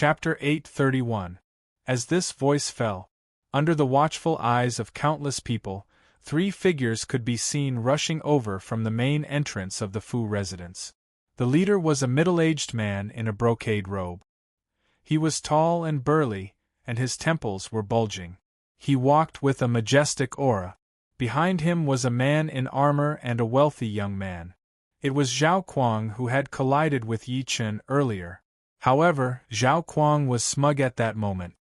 Chapter 831. As this voice fell, under the watchful eyes of countless people, 3 figures could be seen rushing over from the main entrance of the Fu residence. The leader was a middle-aged man in a brocade robe. He was tall and burly, and his temples were bulging. He walked with a majestic aura. Behind him was a man in armor and a wealthy young man. It was Zhao Kuang who had collided with Yi Chen earlier. However, Zhao Kuang was smug at that moment.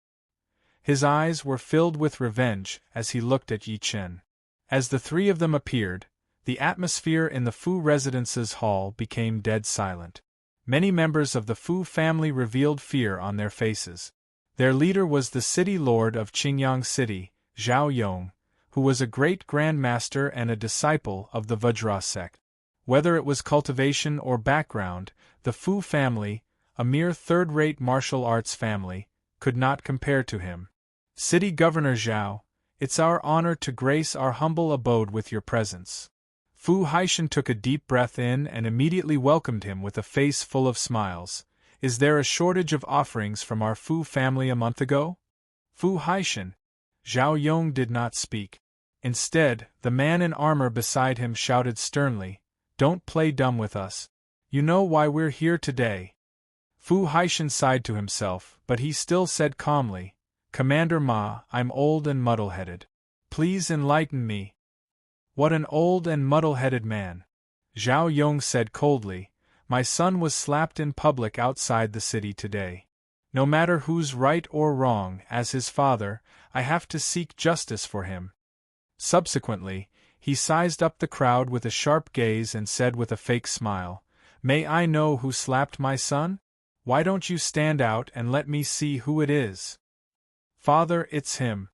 His eyes were filled with revenge as he looked at Yi Chen. As the 3 of them appeared, the atmosphere in the Fu residence's hall became dead silent. Many members of the Fu family revealed fear on their faces. Their leader was the city lord of Qingyang City, Zhao Yong, who was a great grandmaster and a disciple of the Vajra sect. Whether it was cultivation or background, the Fu family, a mere third-rate martial arts family, could not compare to him. City Governor Zhao, it's our honor to grace our humble abode with your presence. Fu Haishan took a deep breath in and immediately welcomed him with a face full of smiles. Is there a shortage of offerings from our Fu family a month ago? Fu Haishan. Zhao Yong did not speak. Instead, the man in armor beside him shouted sternly, "Don't play dumb with us. You know why we're here today." Fu Haishan sighed to himself, but he still said calmly, "Commander Ma, I'm old and muddle-headed. Please enlighten me." "What an old and muddle-headed man," Zhao Yong said coldly. "My son was slapped in public outside the city today. No matter who's right or wrong, as his father, I have to seek justice for him." Subsequently, he sized up the crowd with a sharp gaze and said with a fake smile, "May I know who slapped my son? Why don't you stand out and let me see who it is?" "Father, it's him."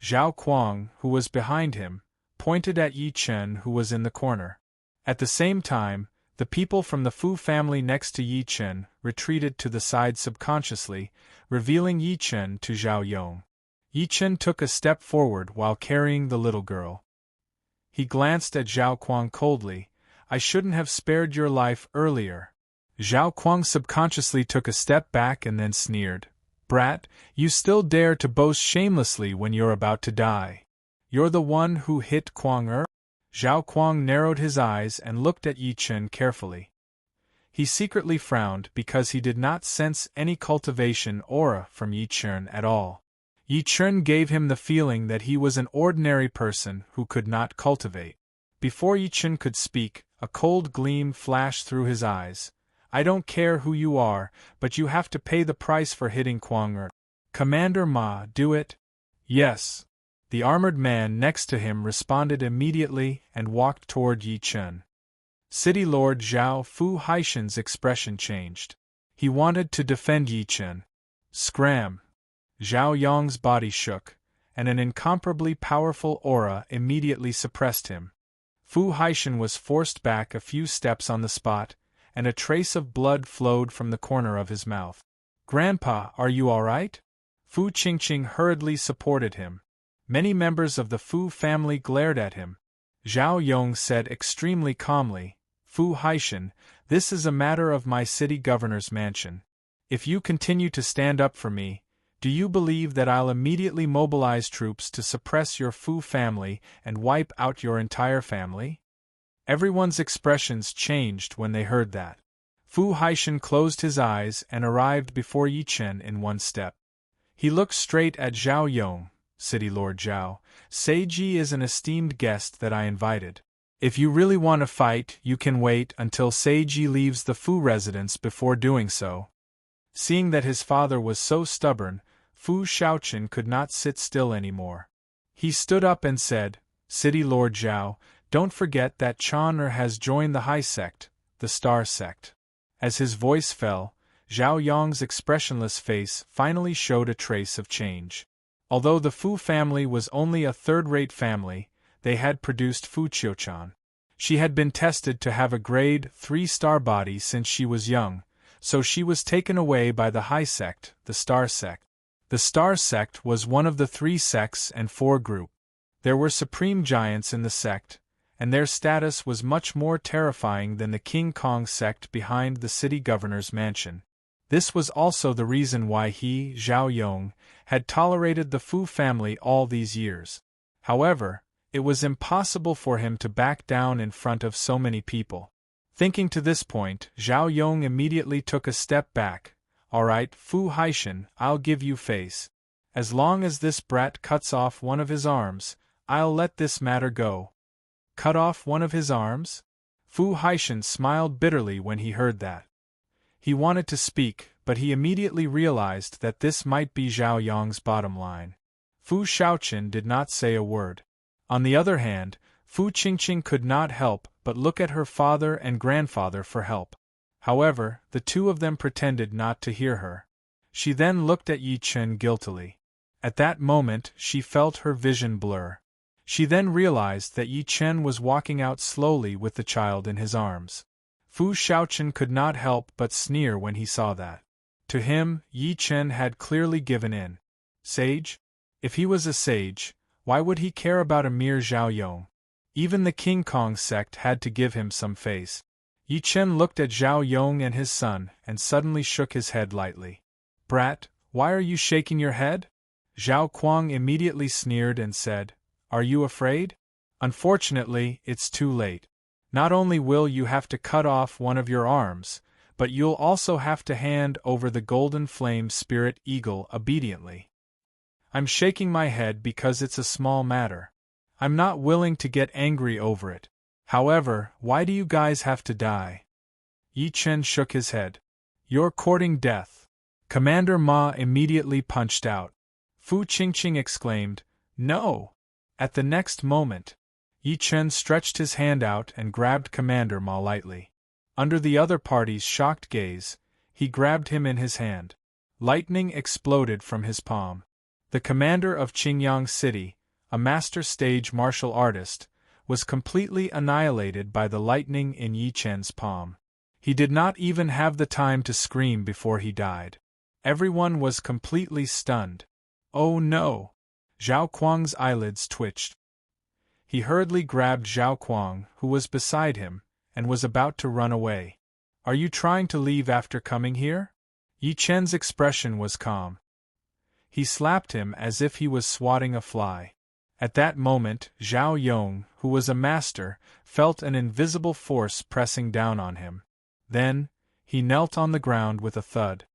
Zhao Kuang, who was behind him, pointed at Yi Chen, who was in the corner. At the same time, the people from the Fu family next to Yi Chen retreated to the side subconsciously, revealing Yi Chen to Zhao Yong. Yi Chen took a step forward while carrying the little girl. He glanced at Zhao Kuang coldly. "I shouldn't have spared your life earlier." Zhao Kuang subconsciously took a step back and then sneered. "Brat, you still dare to boast shamelessly when you're about to die. You're the one who hit Kuang-er?" Zhao Kuang narrowed his eyes and looked at Yi Chen carefully. He secretly frowned because he did not sense any cultivation aura from Yi Chen at all. Yi Chen gave him the feeling that he was an ordinary person who could not cultivate. Before Yi Chen could speak, a cold gleam flashed through his eyes. "I don't care who you are, but you have to pay the price for hitting Kuang-er. Commander Ma, do it?" "Yes." The armored man next to him responded immediately and walked toward Yi Chen. City Lord Zhao Fu Haishan's expression changed. He wanted to defend Yi Chen. Scram! Zhao Yong's body shook, and an incomparably powerful aura immediately suppressed him. Fu Haishan was forced back a few steps on the spot, and a trace of blood flowed from the corner of his mouth. "Grandpa, are you all right?" Fu Qingqing hurriedly supported him. Many members of the Fu family glared at him. Zhao Yong said extremely calmly, "Fu Haishan, this is a matter of my city governor's mansion. If you continue to stand up for me, do you believe that I'll immediately mobilize troops to suppress your Fu family and wipe out your entire family?" Everyone's expressions changed when they heard that. Fu Haishan closed his eyes and arrived before Yi Chen in one step. He looked straight at Zhao Yong. "City Lord Zhao, Seiji is an esteemed guest that I invited. If you really want to fight, you can wait until Seiji leaves the Fu residence before doing so." Seeing that his father was so stubborn, Fu Shaoqian could not sit still anymore. He stood up and said, "City Lord Zhao, don't forget that Chon-er has joined the High Sect, the Star Sect." As his voice fell, Zhao Yong's expressionless face finally showed a trace of change. Although the Fu family was only a third-rate family, they had produced Fu Qiuchan. She had been tested to have a grade 3-star body since she was young, so she was taken away by the High Sect, the Star Sect. The Star Sect was one of the 3 sects and 4 group. There were supreme giants in the sect, and their status was much more terrifying than the King Kong sect behind the city governor's mansion. This was also the reason why he, Zhao Yong, had tolerated the Fu family all these years. However, it was impossible for him to back down in front of so many people. Thinking to this point, Zhao Yong immediately took a step back. "Alright, Fu Haishan, I'll give you face. As long as this brat cuts off one of his arms, I'll let this matter go." Cut off one of his arms? Fu Haishan smiled bitterly when he heard that. He wanted to speak, but he immediately realized that this might be Zhao Yong's bottom line. Fu Shaoqin did not say a word. On the other hand, Fu Qingqing could not help but look at her father and grandfather for help. However, the two of them pretended not to hear her. She then looked at Yi Chen guiltily. At that moment, she felt her vision blur. She then realized that Yi Chen was walking out slowly with the child in his arms. Fu Shaoqin could not help but sneer when he saw that. To him, Yi Chen had clearly given in. Sage? If he was a sage, why would he care about a mere Zhao Yong? Even the King Kong sect had to give him some face. Yi Chen looked at Zhao Yong and his son and suddenly shook his head lightly. "Brat, why are you shaking your head?" Zhao Kuang immediately sneered and said, "Are you afraid? Unfortunately, it's too late. Not only will you have to cut off one of your arms, but you'll also have to hand over the golden flame spirit eagle obediently." "I'm shaking my head because it's a small matter. I'm not willing to get angry over it. However, why do you guys have to die?" Yi Chen shook his head. "You're courting death." Commander Ma immediately punched out. Fu Qingqing exclaimed, "No!" At the next moment, Yi Chen stretched his hand out and grabbed Commander Ma lightly. Under the other party's shocked gaze, he grabbed him in his hand. Lightning exploded from his palm. The commander of Qingyang City, a master stage martial artist, was completely annihilated by the lightning in Yi Chen's palm. He did not even have the time to scream before he died. Everyone was completely stunned. "Oh no!" Zhao Kuang's eyelids twitched. He hurriedly grabbed Zhao Kuang, who was beside him, and was about to run away. "Are you trying to leave after coming here?" Yi Chen's expression was calm. He slapped him as if he was swatting a fly. At that moment, Zhao Yong, who was a master, felt an invisible force pressing down on him. Then, he knelt on the ground with a thud.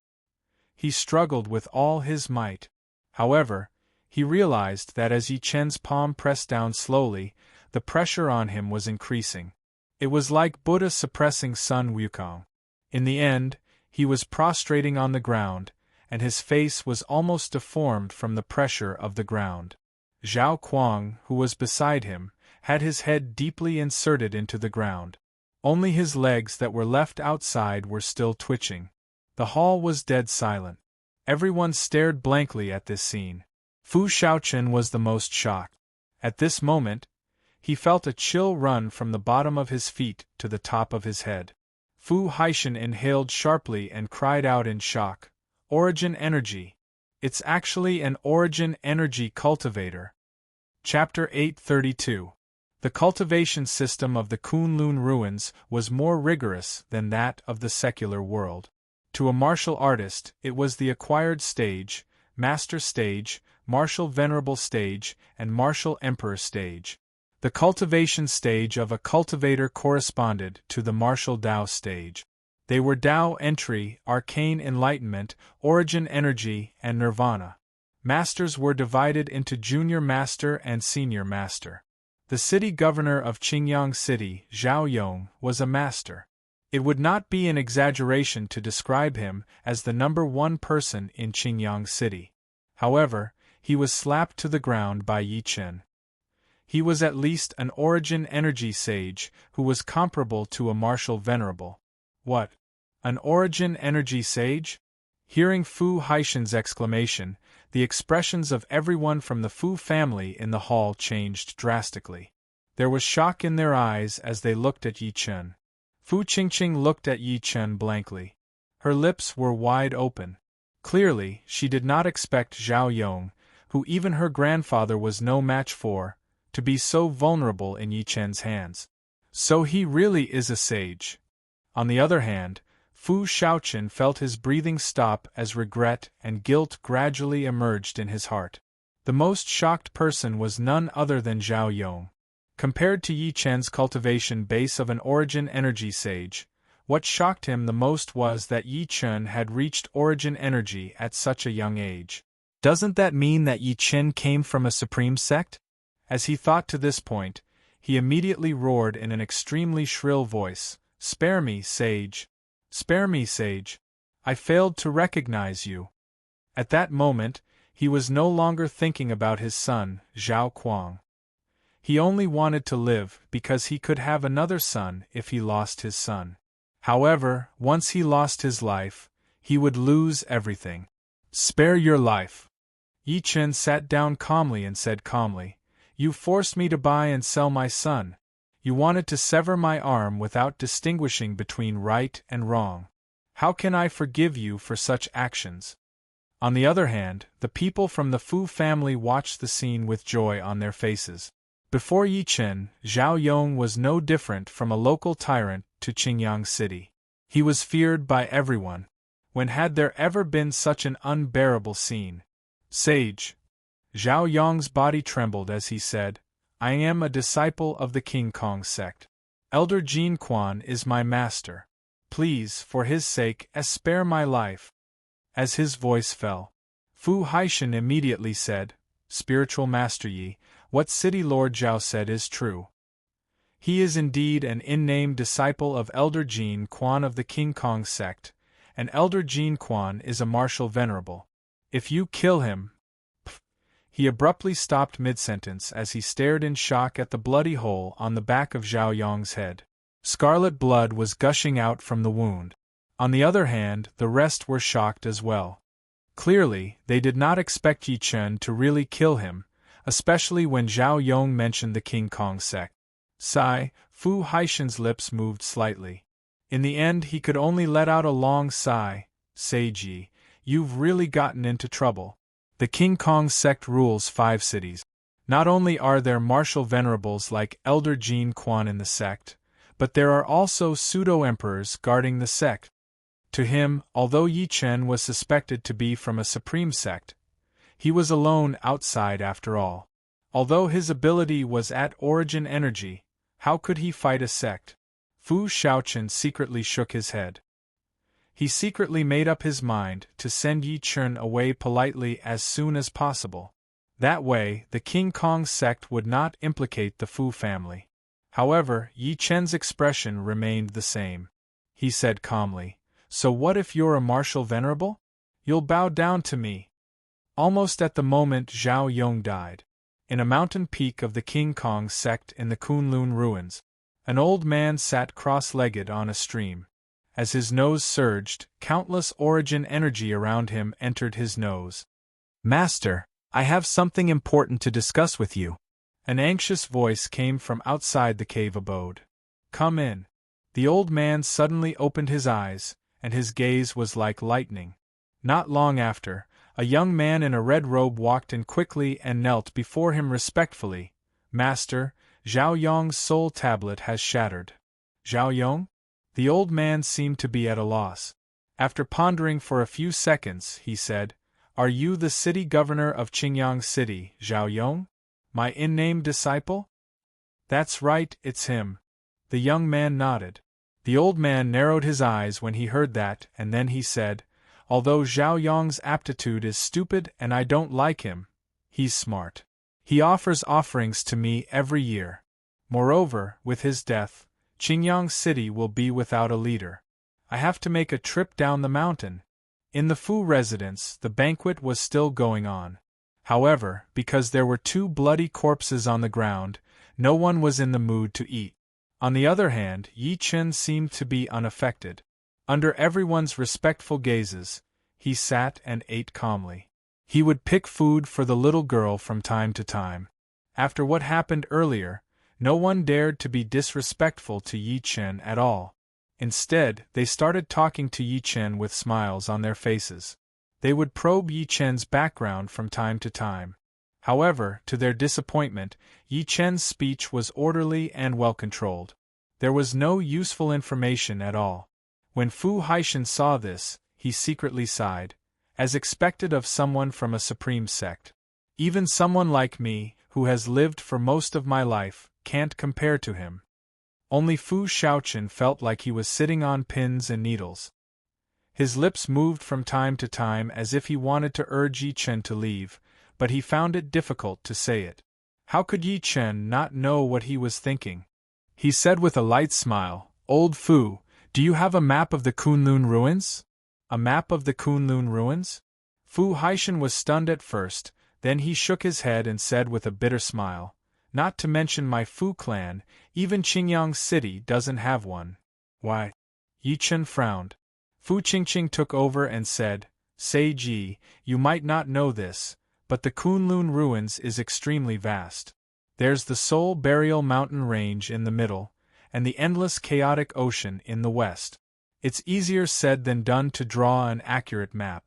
He struggled with all his might. However, he realized that as Yi Chen's palm pressed down slowly, the pressure on him was increasing. It was like Buddha suppressing Sun Wukong. In the end, he was prostrating on the ground, and his face was almost deformed from the pressure of the ground. Zhao Kuang, who was beside him, had his head deeply inserted into the ground. Only his legs that were left outside were still twitching. The hall was dead silent. Everyone stared blankly at this scene. Fu Shaoqin was the most shocked. At this moment, he felt a chill run from the bottom of his feet to the top of his head. Fu Haishan inhaled sharply and cried out in shock, "Origin energy! It's actually an origin energy cultivator." Chapter 832. The cultivation system of the Kunlun ruins was more rigorous than that of the secular world. To a martial artist, it was the acquired stage, master stage, martial venerable stage, and martial emperor stage. The cultivation stage of a cultivator corresponded to the martial Dao stage. They were Dao entry, arcane enlightenment, origin energy, and nirvana. Masters were divided into junior master and senior master. The city governor of Qingyang City, Zhao Yong, was a master. It would not be an exaggeration to describe him as the number one person in Qingyang City. However, he was slapped to the ground by Yi Chen. He was at least an origin energy sage who was comparable to a martial venerable. What? An origin energy sage? Hearing Fu Haishan's exclamation, the expressions of everyone from the Fu family in the hall changed drastically. There was shock in their eyes as they looked at Yi Chen. Fu Qingqing looked at Yi Chen blankly. Her lips were wide open. Clearly, she did not expect Zhao Yong, who even her grandfather was no match for, to be so vulnerable in Yi Chen's hands. So he really is a sage. On the other hand, Fu Shaoqian felt his breathing stop as regret and guilt gradually emerged in his heart. The most shocked person was none other than Zhao Yong. Compared to Yi Chen's cultivation base of an origin energy sage, what shocked him the most was that Yi Chen had reached origin energy at such a young age. Doesn't that mean that Yi Chen came from a supreme sect? As he thought to this point, he immediately roared in an extremely shrill voice, "Spare me, sage! Spare me, sage! I failed to recognize you." At that moment, he was no longer thinking about his son, Zhao Kuang. He only wanted to live because he could have another son if he lost his son. However, once he lost his life, he would lose everything. "Spare your life." Yi Chen sat down calmly and said calmly, "You forced me to buy and sell my son. You wanted to sever my arm without distinguishing between right and wrong. How can I forgive you for such actions?" On the other hand, the people from the Fu family watched the scene with joy on their faces. Before Yi Chen, Zhao Yong was no different from a local tyrant to Qingyang City. He was feared by everyone. When had there ever been such an unbearable scene? "Sage." Zhao Yong's body trembled as he said, "I am a disciple of the King Kong sect. Elder Jin Quan is my master. Please, for his sake, spare my life." As his voice fell, Fu Haishan immediately said, "Spiritual Master Yi, what City Lord Zhao said is true. He is indeed an in-name disciple of Elder Jin Quan of the King Kong sect, and Elder Jin Quan is a martial venerable. If you kill him—" He abruptly stopped mid-sentence as he stared in shock at the bloody hole on the back of Zhao Yong's head. Scarlet blood was gushing out from the wound. On the other hand, the rest were shocked as well. Clearly, they did not expect Yi Chen to really kill him, especially when Zhao Yong mentioned the King Kong sect. Sigh, Fu Haishan's lips moved slightly. In the end he could only let out a long sigh. "Sage Yi, you've really gotten into trouble. The King Kong sect rules 5 cities. Not only are there martial venerables like Elder Jin Quan in the sect, but there are also pseudo-emperors guarding the sect." To him, although Yi Chen was suspected to be from a supreme sect, he was alone outside after all. Although his ability was at origin energy, how could he fight a sect? Fu Shaoqian secretly shook his head. He secretly made up his mind to send Yi Chen away politely as soon as possible. That way, the King Kong sect would not implicate the Fu family. However, Yi Chen's expression remained the same. He said calmly, "So what if you're a martial venerable? You'll bow down to me." Almost at the moment Zhao Yong died. In a mountain peak of the King Kong sect in the Kunlun ruins, an old man sat cross-legged on a stream. As his nose surged, countless origin energy around him entered his nose. "Master, I have something important to discuss with you." An anxious voice came from outside the cave abode. "Come in." The old man suddenly opened his eyes, and his gaze was like lightning. Not long after, a young man in a red robe walked in quickly and knelt before him respectfully. "Master, Zhao Yong's soul tablet has shattered." "Zhao Yong?" The old man seemed to be at a loss. After pondering for a few seconds, he said, "Are you the city governor of Qingyang City, Zhao Yong? My in-name disciple?" "That's right, it's him." The young man nodded. The old man narrowed his eyes when he heard that, and then he said, "Although Zhao Yong's aptitude is stupid and I don't like him, he's smart. He offers offerings to me every year. Moreover, with his death, Qingyang City will be without a leader. I have to make a trip down the mountain." In the Fu residence, the banquet was still going on. However, because there were 2 bloody corpses on the ground, no one was in the mood to eat. On the other hand, Yi Chen seemed to be unaffected. Under everyone's respectful gazes, he sat and ate calmly. He would pick food for the little girl from time to time. After what happened earlier, no one dared to be disrespectful to Yi Chen at all. Instead, they started talking to Yi Chen with smiles on their faces. They would probe Yi Chen's background from time to time. However, to their disappointment, Yi Chen's speech was orderly and well-controlled. There was no useful information at all. When Fu Haishan saw this, he secretly sighed, as expected of someone from a supreme sect. Even someone like me, who has lived for most of my life, can't compare to him. Only Fu Shaoqian felt like he was sitting on pins and needles. His lips moved from time to time as if he wanted to urge Yi Chen to leave, but he found it difficult to say it. How could Yi Chen not know what he was thinking? He said with a light smile, "Old Fu, do you have a map of the Kunlun ruins?" A map of the Kunlun ruins? Fu Haishan was stunned at first, then he shook his head and said with a bitter smile, "Not to mention my Fu clan, even Qingyang City doesn't have one." "Why?" Yi Chen frowned. Fu Qingqing took over and said, "Seiji, you might not know this, but the Kunlun ruins is extremely vast. There's the Soul Burial Mountain Range in the middle, and the endless chaotic ocean in the west. It's easier said than done to draw an accurate map."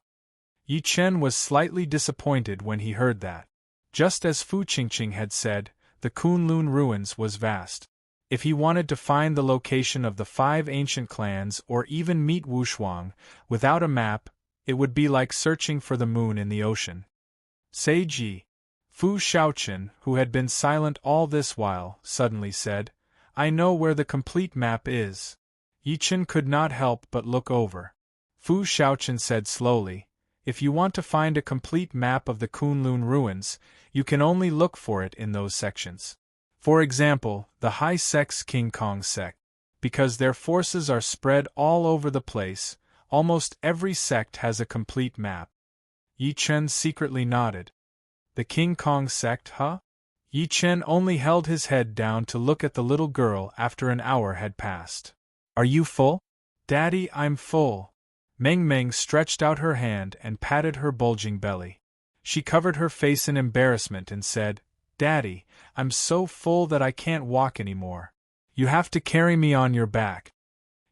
Yi Chen was slightly disappointed when he heard that. Just as Fu Qingqing had said, the Kunlun ruins was vast. If he wanted to find the location of the 5 ancient clans or even meet Wu Shuang, without a map, it would be like searching for the moon in the ocean. "Seiji." Fu Shaoqian, who had been silent all this while, suddenly said, "I know where the complete map is." Yi Chen could not help but look over. Fu Shaoqian said slowly, "If you want to find a complete map of the Kunlun ruins, you can only look for it in those sections. For example, the High Sect's King Kong sect. Because their forces are spread all over the place, almost every sect has a complete map." Yi Chen secretly nodded. "The King Kong sect, huh?" Yi Chen only held his head down to look at the little girl after an hour had passed. "Are you full?" "Daddy, I'm full." Meng Meng stretched out her hand and patted her bulging belly. She covered her face in embarrassment and said, "Daddy, I'm so full that I can't walk anymore. You have to carry me on your back."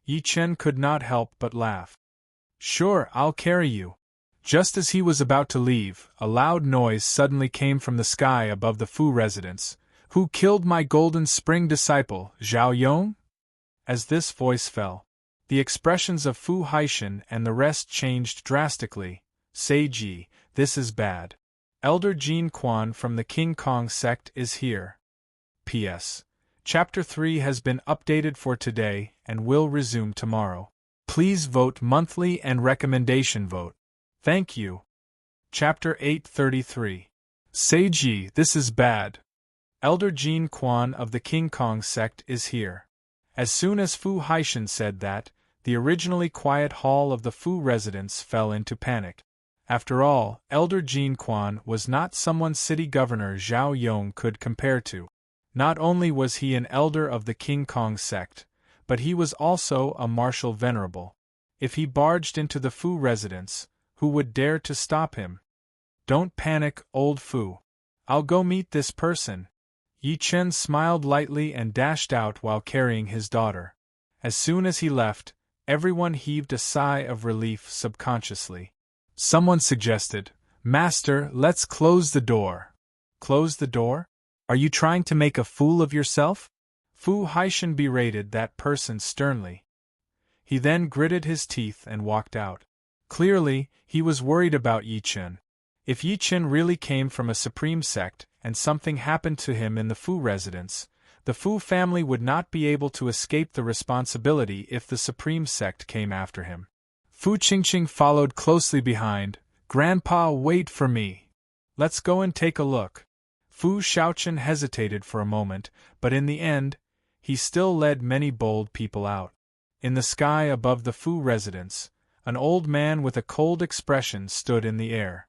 Yi Chen could not help but laugh. "Sure, I'll carry you." Just as he was about to leave, a loud noise suddenly came from the sky above the Fu residence. "Who killed my Golden Spring disciple, Zhao Yong?" As this voice fell, the expressions of Fu Haishan and the rest changed drastically. "Seiji, this is bad. Elder Jin Quan from the King Kong sect is here." P.S. Chapter 3 has been updated for today and will resume tomorrow. Please vote monthly and recommendation vote. Thank you. Chapter 833. Seiji, this is bad. Elder Jin Quan of the King Kong sect is here. As soon as Fu Haishan said that, the originally quiet hall of the Fu residence fell into panic. After all, Elder Jin Quan was not someone city governor Zhao Yong could compare to. Not only was he an elder of the King Kong sect, but he was also a martial venerable. If he barged into the Fu residence, who would dare to stop him? "Don't panic, old Fu. I'll go meet this person." Yi Chen smiled lightly and dashed out while carrying his daughter. As soon as he left, everyone heaved a sigh of relief subconsciously. Someone suggested, "Master, let's close the door." "Close the door? Are you trying to make a fool of yourself?" Fu Haishan berated that person sternly. He then gritted his teeth and walked out. Clearly, he was worried about Yi Chen. If Yi Chen really came from a supreme sect and something happened to him in the Fu residence, the Fu family would not be able to escape the responsibility if the supreme sect came after him. Fu Qingqing followed closely behind. "Grandpa, wait for me. Let's go and take a look." Fu Shaoqian hesitated for a moment, but in the end, he still led many bold people out. In the sky above the Fu residence, an old man with a cold expression stood in the air.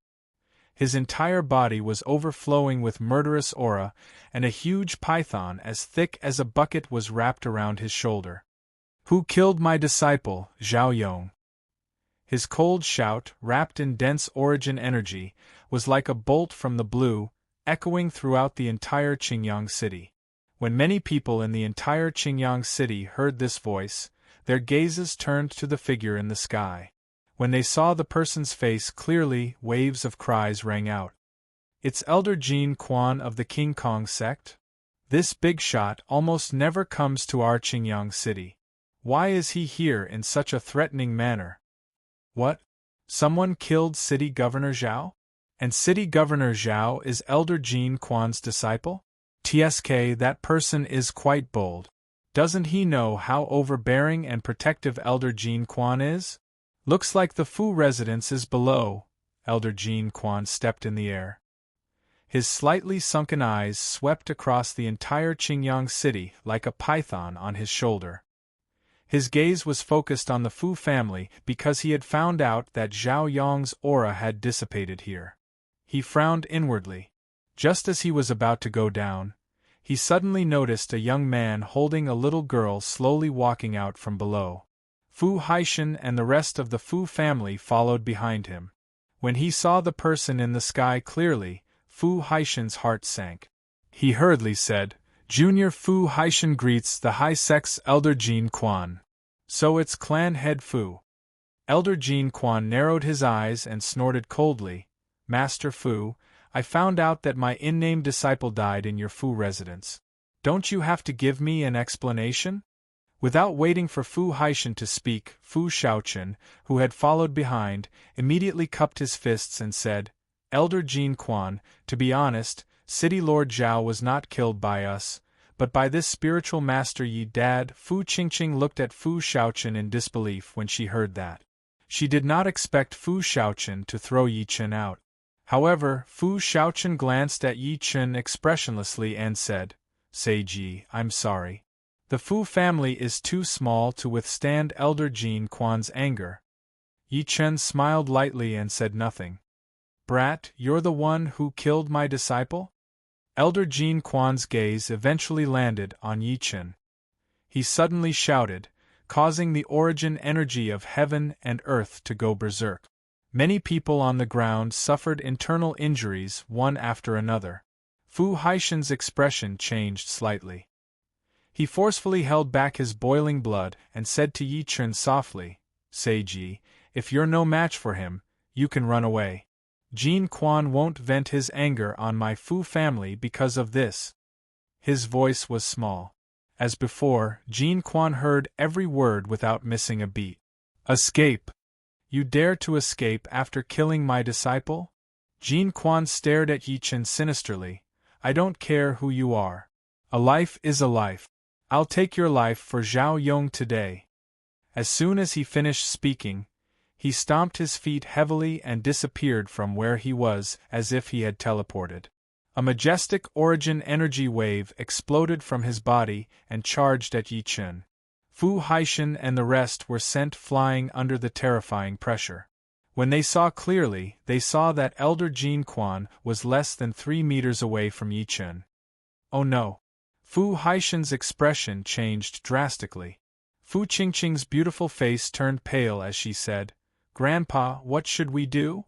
His entire body was overflowing with murderous aura, and a huge python as thick as a bucket was wrapped around his shoulder. "Who killed my disciple, Zhao Yong?" His cold shout, wrapped in dense origin energy, was like a bolt from the blue, echoing throughout the entire Qingyang city. When many people in the entire Qingyang city heard this voice, their gazes turned to the figure in the sky. When they saw the person's face clearly, waves of cries rang out. "It's Elder Jin Quan of the King Kong sect? This big shot almost never comes to our Qingyang city. Why is he here in such a threatening manner? What? Someone killed City Governor Zhao? And City Governor Zhao is Elder Jean Quan's disciple? TSK, that person is quite bold. Doesn't he know how overbearing and protective Elder Jean Quan is? Looks like the Fu residence is below. Elder Jean Quan stepped in the air. His slightly sunken eyes swept across the entire Qingyang city like a python on his shoulder. His gaze was focused on the Fu family because he had found out that Zhao Yong's aura had dissipated here. He frowned inwardly. Just as he was about to go down, he suddenly noticed a young man holding a little girl slowly walking out from below. Fu Haishan and the rest of the Fu family followed behind him. When he saw the person in the sky clearly, Fu Haishan's heart sank. He hurriedly said, "Junior Fu Haishan greets the high-sex Elder Jean Quan. So it's clan head Fu." Elder Jean Quan narrowed his eyes and snorted coldly, "Master Fu, I found out that my in-name disciple died in your Fu residence. Don't you have to give me an explanation?" Without waiting for Fu Haishan to speak, Fu Shaochen, who had followed behind, immediately cupped his fists and said, "Elder Jean Quan, to be honest, City Lord Zhao was not killed by us, but by this spiritual master Yi Dad." Fu Qingqing looked at Fu Shaochen in disbelief when she heard that. She did not expect Fu Shaochen to throw Yi Chen out. However, Fu Shaochen glanced at Yi Chen expressionlessly and said, "Seiji, I'm sorry. The Fu family is too small to withstand Elder Jean Quan's anger." Yi Chen smiled lightly and said nothing. "Brat, you're the one who killed my disciple?" Elder Jean Quan's gaze eventually landed on Yi Chen. He suddenly shouted, causing the origin energy of heaven and earth to go berserk. Many people on the ground suffered internal injuries one after another. Fu Haishan's expression changed slightly. He forcefully held back his boiling blood and said to Yi Chen softly, "Seiji, if you're no match for him, you can run away. Jean Quan won't vent his anger on my Fu family because of this." His voice was small. As before, Jean Quan heard every word without missing a beat. "Escape! You dare to escape after killing my disciple?" Jean Quan stared at Yi Chen sinisterly. "I don't care who you are. A life is a life. I'll take your life for Zhao Yong today." As soon as he finished speaking, he stomped his feet heavily and disappeared from where he was as if he had teleported. A majestic origin energy wave exploded from his body and charged at Yi Chen. Fu Haishan and the rest were sent flying under the terrifying pressure. When they saw clearly, they saw that Elder Jean Quan was less than 3 meters away from Yi Chen. "Oh no!" Fu Haishan's expression changed drastically. Fu Qingqing's beautiful face turned pale as she said, "Grandpa, what should we do?"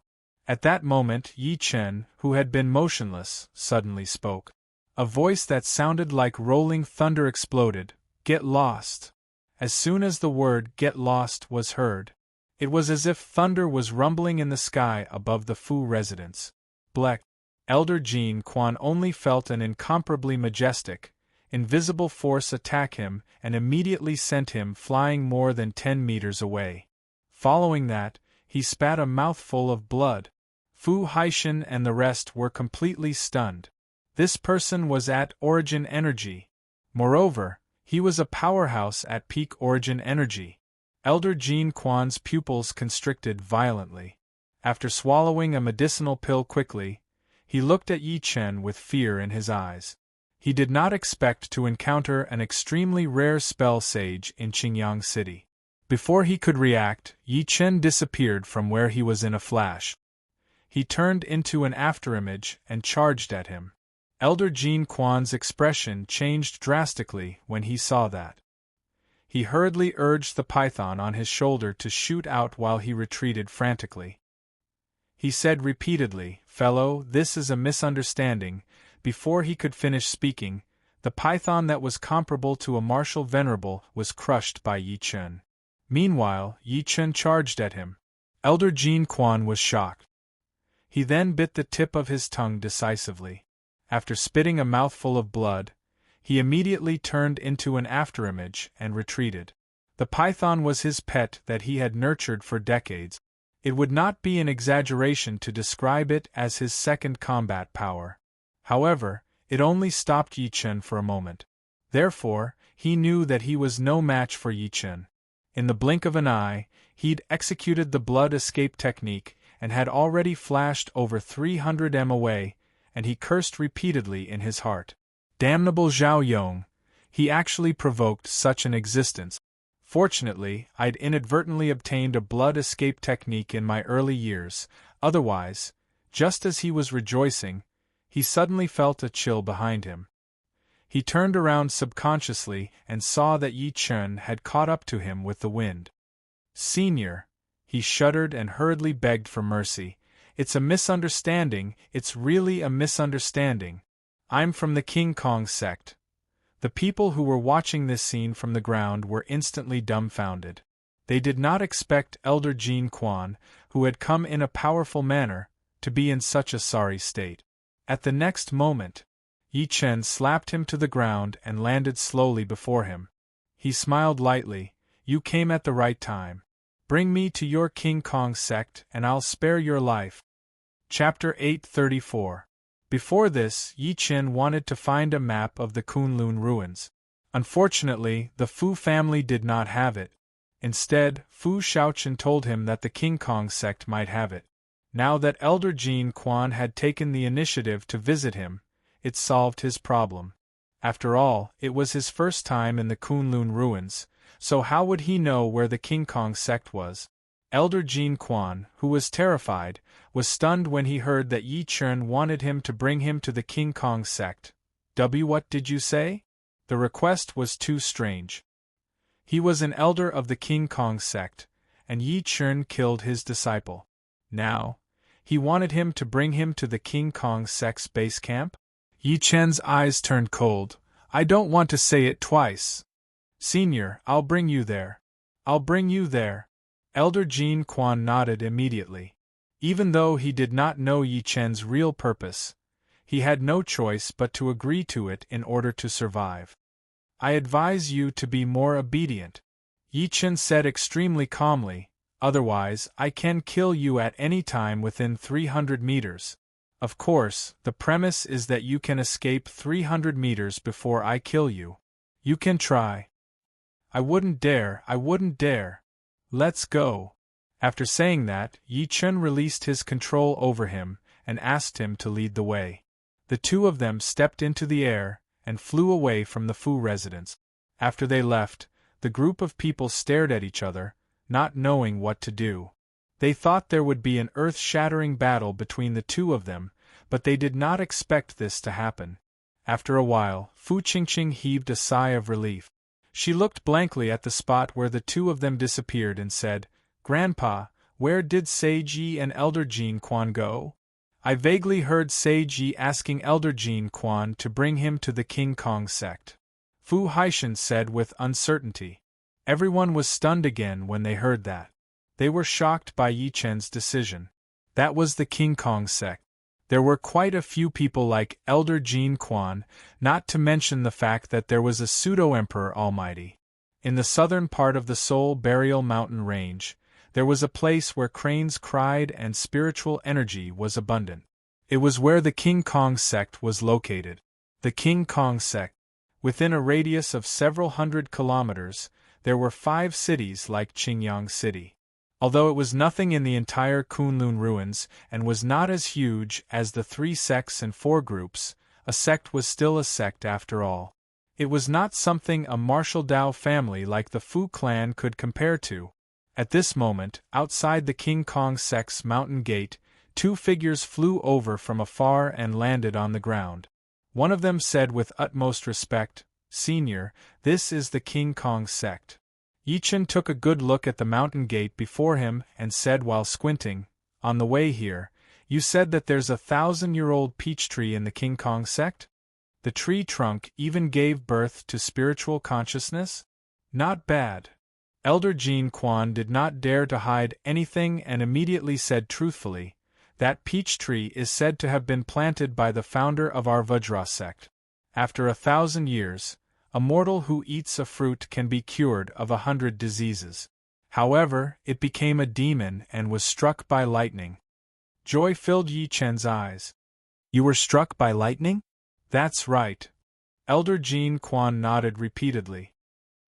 At that moment, Yi Chen, who had been motionless, suddenly spoke. A voice that sounded like rolling thunder exploded, "Get lost!" As soon as the word "get lost" was heard, it was as if thunder was rumbling in the sky above the Fu residence. Bleck. Elder Jean Quan only felt an incomparably majestic, invisible force attack him and immediately sent him flying more than 10 meters away. Following that, he spat a mouthful of blood. Fu Haishan and the rest were completely stunned. This person was at origin energy. Moreover, he was a powerhouse at peak origin energy. Elder Jean Quan's pupils constricted violently. After swallowing a medicinal pill quickly, he looked at Yi Chen with fear in his eyes. He did not expect to encounter an extremely rare spell sage in Qingyang City. Before he could react, Yi Chen disappeared from where he was in a flash. He turned into an afterimage and charged at him. Elder Jean Quan's expression changed drastically when he saw that. He hurriedly urged the python on his shoulder to shoot out while he retreated frantically. He said repeatedly, "Fellow, this is a misunderstanding." Before he could finish speaking, the python that was comparable to a martial venerable was crushed by Yi Chen. Meanwhile, Yi Chen charged at him. Elder Jean Quan was shocked. He then bit the tip of his tongue decisively. After spitting a mouthful of blood, he immediately turned into an afterimage and retreated. The python was his pet that he had nurtured for decades. It would not be an exaggeration to describe it as his second combat power. However, it only stopped Yi Chen for a moment. Therefore, he knew that he was no match for Yi Chen. In the blink of an eye, he'd executed the blood escape technique and had already flashed over 300 m away, and he cursed repeatedly in his heart. Damnable Zhao Yong! He actually provoked such an existence. Fortunately, I'd inadvertently obtained a blood escape technique in my early years, otherwise, just as he was rejoicing, he suddenly felt a chill behind him. He turned around subconsciously and saw that Yi Chen had caught up to him with the wind. "Senior," he shuddered and hurriedly begged for mercy. "It's a misunderstanding, it's really a misunderstanding. I'm from the King Kong sect." The people who were watching this scene from the ground were instantly dumbfounded. They did not expect Elder Jean Quan, who had come in a powerful manner, to be in such a sorry state. At the next moment, Yi Chen slapped him to the ground and landed slowly before him. He smiled lightly. "You came at the right time. Bring me to your King Kong sect and I'll spare your life." Chapter 834. Before this, Yi Chen wanted to find a map of the Kunlun ruins. Unfortunately, the Fu family did not have it. Instead, Fu Shaochen told him that the King Kong sect might have it. Now that Elder Jean Quan had taken the initiative to visit him, it solved his problem. After all, it was his first time in the Kunlun ruins, so how would he know where the King Kong sect was? Elder Jean Quan, who was terrified, was stunned when he heard that Yi Chen wanted him to bring him to the King Kong sect. What did you say? The request was too strange. He was an elder of the King Kong sect, and Yi Chen killed his disciple. Now, he wanted him to bring him to the King Kong sect's base camp? Yi Chen's eyes turned cold. "I don't want to say it twice. Senior, I'll bring you there. I'll bring you there." Elder Jean Quan nodded immediately. Even though he did not know Yi Chen's real purpose, he had no choice but to agree to it in order to survive. "I advise you to be more obedient," Yi Chen said extremely calmly, "otherwise I can kill you at any time within 300 meters. Of course, the premise is that you can escape 300 meters before I kill you. You can try." I wouldn't dare. Let's go." After saying that, Yi Chen released his control over him and asked him to lead the way. The two of them stepped into the air and flew away from the Fu residence. After they left, the group of people stared at each other, not knowing what to do. They thought there would be an earth-shattering battle between the two of them, but they did not expect this to happen. After a while, Fu Qingqing heaved a sigh of relief. She looked blankly at the spot where the two of them disappeared and said, "Grandpa, where did Sage Yi and Elder Jean Quan go?" "I vaguely heard Sage Yi asking Elder Jean Quan to bring him to the King Kong sect," Fu Haishan said with uncertainty. Everyone was stunned again when they heard that. They were shocked by Yi Chen's decision. That was the King Kong sect. There were quite a few people like Elder Jean Quan, not to mention the fact that there was a pseudo-emperor almighty. In the southern part of the Soul Burial Mountain Range, there was a place where cranes cried and spiritual energy was abundant. It was where the King Kong sect was located. The King Kong sect. Within a radius of several hundred kilometers, there were 5 cities like Qingyang City. Although it was nothing in the entire Kunlun ruins and was not as huge as the 3 sects and 4 groups, a sect was still a sect after all. It was not something a martial Dao family like the Fu clan could compare to. At this moment, outside the King Kong sect's mountain gate, 2 figures flew over from afar and landed on the ground. One of them said with utmost respect, "Senior, this is the King Kong sect." Yi Chen took a good look at the mountain gate before him and said while squinting, "On the way here, you said that there's a 1,000-year-old peach tree in the King Kong sect? The tree trunk even gave birth to spiritual consciousness? Not bad." Elder Jean Quan did not dare to hide anything and immediately said truthfully, "That peach tree is said to have been planted by the founder of our Vajra sect. After 1,000 years, A mortal who eats a fruit can be cured of 100 diseases. However, it became a demon and was struck by lightning. Joy filled Yi Chen's eyes. You were struck by lightning? That's right. Elder Jean Quan nodded repeatedly.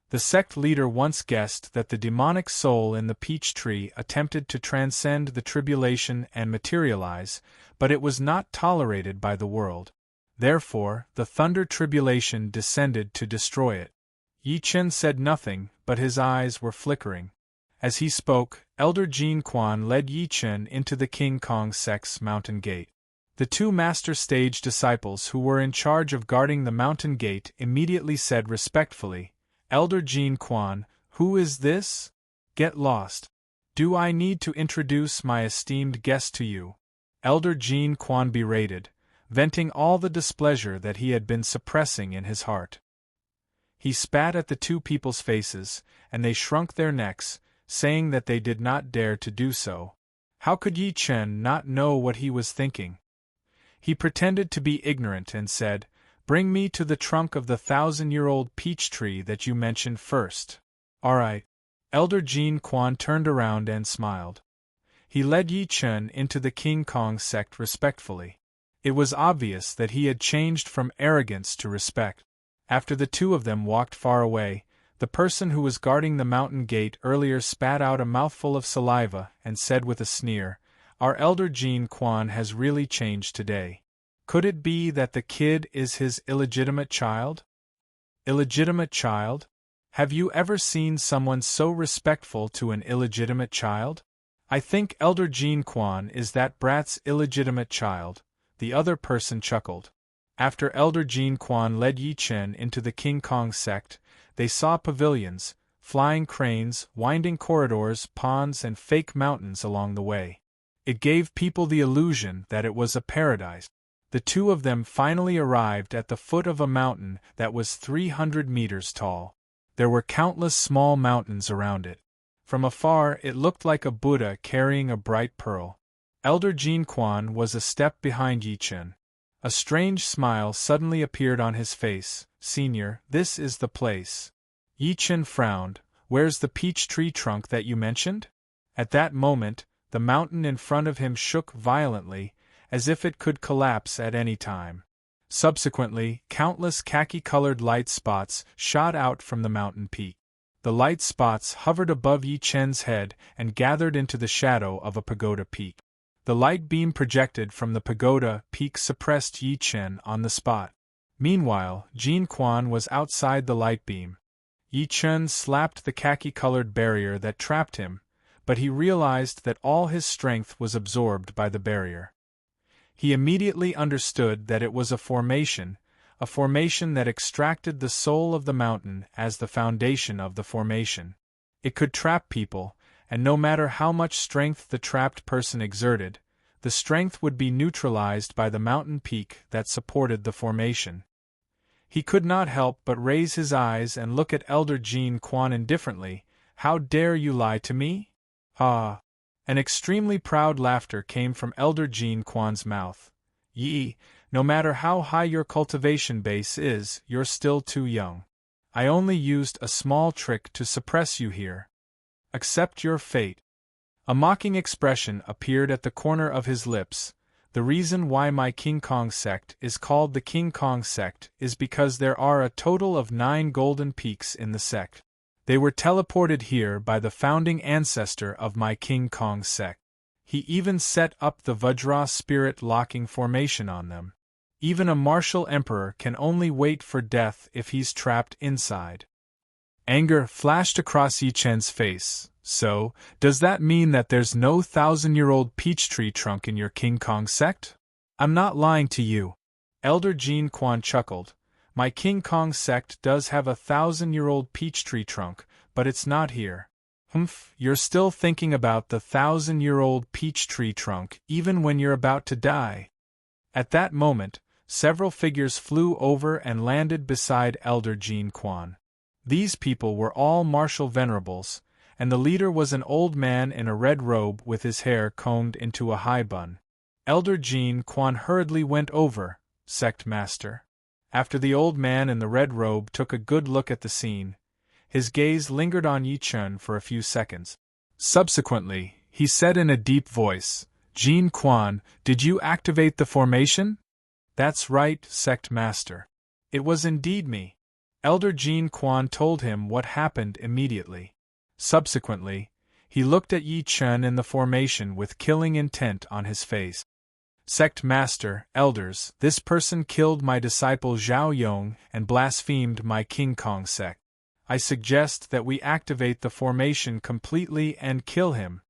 The sect leader once guessed that the demonic soul in the peach tree attempted to transcend the tribulation and materialize, but it was not tolerated by the world. Therefore, the thunder tribulation descended to destroy it. Yi Chen said nothing, but his eyes were flickering. As he spoke, Elder Jean Quan led Yi Chen into the King Kong sect's mountain gate. The two master stage disciples who were in charge of guarding the mountain gate immediately said respectfully, Elder Jean Quan, who is this? Get lost. Do I need to introduce my esteemed guest to you? Elder Jean Quan berated, venting all the displeasure that he had been suppressing in his heart. He spat at the two people's faces, and they shrunk their necks, saying that they did not dare to do so. How could Yi Chen not know what he was thinking? He pretended to be ignorant and said, Bring me to the trunk of the 1,000-year-old peach tree that you mentioned first. All right. Elder Jean Quan turned around and smiled. He led Yi Chen into the King Kong sect respectfully. It was obvious that he had changed from arrogance to respect. After the two of them walked far away, the person who was guarding the mountain gate earlier spat out a mouthful of saliva and said with a sneer, Our Elder Jean Quan has really changed today. Could it be that the kid is his illegitimate child? Illegitimate child? Have you ever seen someone so respectful to an illegitimate child? I think Elder Jean Quan is that brat's illegitimate child, the other person chuckled. After Elder Jean Quan led Yi Chen into the King Kong sect, they saw pavilions, flying cranes, winding corridors, ponds, and fake mountains along the way. It gave people the illusion that it was a paradise. The two of them finally arrived at the foot of a mountain that was 300 meters tall. There were countless small mountains around it. From afar it looked like a Buddha carrying a bright pearl. Elder Jean Quan was a step behind Yi Chen. A strange smile suddenly appeared on his face. Senior, this is the place. Yi Chen frowned. Where's the peach tree trunk that you mentioned? At that moment, the mountain in front of him shook violently, as if it could collapse at any time. Subsequently, countless khaki-colored light spots shot out from the mountain peak. The light spots hovered above Yi Chen's head and gathered into the shadow of a pagoda peak. The light beam projected from the pagoda peak suppressed Yi Chen on the spot. Meanwhile, Jean Quan was outside the light beam. Yi Chen slapped the khaki-colored barrier that trapped him, but he realized that all his strength was absorbed by the barrier. He immediately understood that it was a formation that extracted the soul of the mountain as the foundation of the formation. It could trap people, and no matter how much strength the trapped person exerted, the strength would be neutralized by the mountain peak that supported the formation. He could not help but raise his eyes and look at Elder Jean Quan indifferently. How dare you lie to me? Ah! An extremely proud laughter came from Elder Jean Quan's mouth. Yi, no matter how high your cultivation base is, you're still too young. I only used a small trick to suppress you here. Accept your fate. A mocking expression appeared at the corner of his lips. The reason why my King Kong sect is called the King Kong sect is because there are a total of 9 golden peaks in the sect. They were teleported here by the founding ancestor of my King Kong sect. He even set up the Vajra spirit locking formation on them. Even a martial emperor can only wait for death if he's trapped inside. Anger flashed across Yi Chen's face. So, does that mean that there's no 1,000-year-old peach tree trunk in your King Kong sect? I'm not lying to you. Elder Jean Quan chuckled. My King Kong sect does have a 1,000-year-old peach tree trunk, but it's not here. Humph, you're still thinking about the 1,000-year-old peach tree trunk even when you're about to die. At that moment, several figures flew over and landed beside Elder Jean Quan. These people were all martial venerables, and the leader was an old man in a red robe with his hair combed into a high bun. Elder Jean Quan hurriedly went over. Sect Master. After the old man in the red robe took a good look at the scene, his gaze lingered on Yi Chun for a few seconds. Subsequently, he said in a deep voice, "Jin Quan, did you activate the formation?" "That's right, Sect Master. It was indeed me." Elder Jin Quan told him what happened immediately. Subsequently, he looked at Yi Chun in the formation with killing intent on his face. "Sect Master, Elders, this person killed my disciple Zhao Yong and blasphemed my King Kong sect. I suggest that we activate the formation completely and kill him."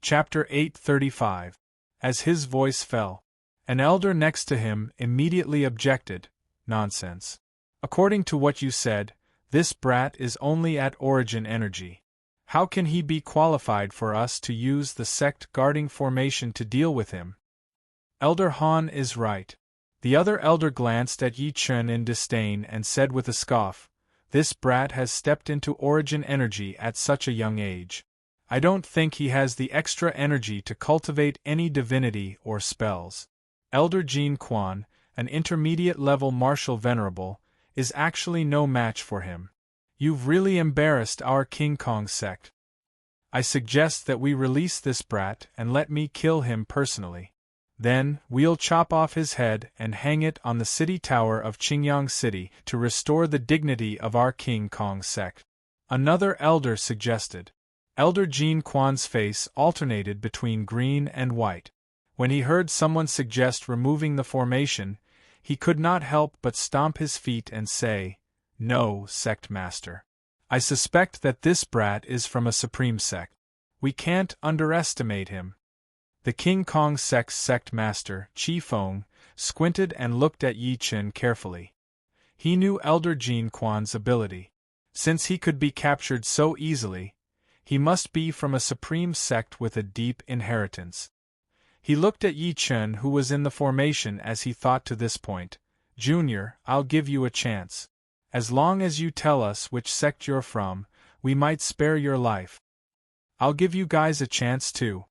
Chapter 835. As his voice fell, an elder next to him immediately objected, "Nonsense. According to what you said, this brat is only at origin energy. How can he be qualified for us to use the sect guarding formation to deal with him?" "Elder Han is right." The other elder glanced at Yi Chun in disdain and said with a scoff, "This brat has stepped into origin energy at such a young age. I don't think he has the extra energy to cultivate any divinity or spells. Elder Jin Quan, an intermediate-level martial venerable, is actually no match for him. You've really embarrassed our King Kong sect. I suggest that we release this brat and let me kill him personally. Then, we'll chop off his head and hang it on the city tower of Qingyang City to restore the dignity of our King Kong sect," another elder suggested. Elder Jin Quan's face alternated between green and white. When he heard someone suggest removing the formation, he could not help but stomp his feet and say, "No, Sect Master. I suspect that this brat is from a supreme sect. We can't underestimate him." The King Kong sect's sect master, Chi Feng, squinted and looked at Yi Chun carefully. He knew Elder Jin Quan's ability. Since he could be captured so easily, he must be from a supreme sect with a deep inheritance. He looked at Yi Chun, who was in the formation, as he thought to this point, "Junior, I'll give you a chance. As long as you tell us which sect you're from, we might spare your life." "I'll give you guys a chance too."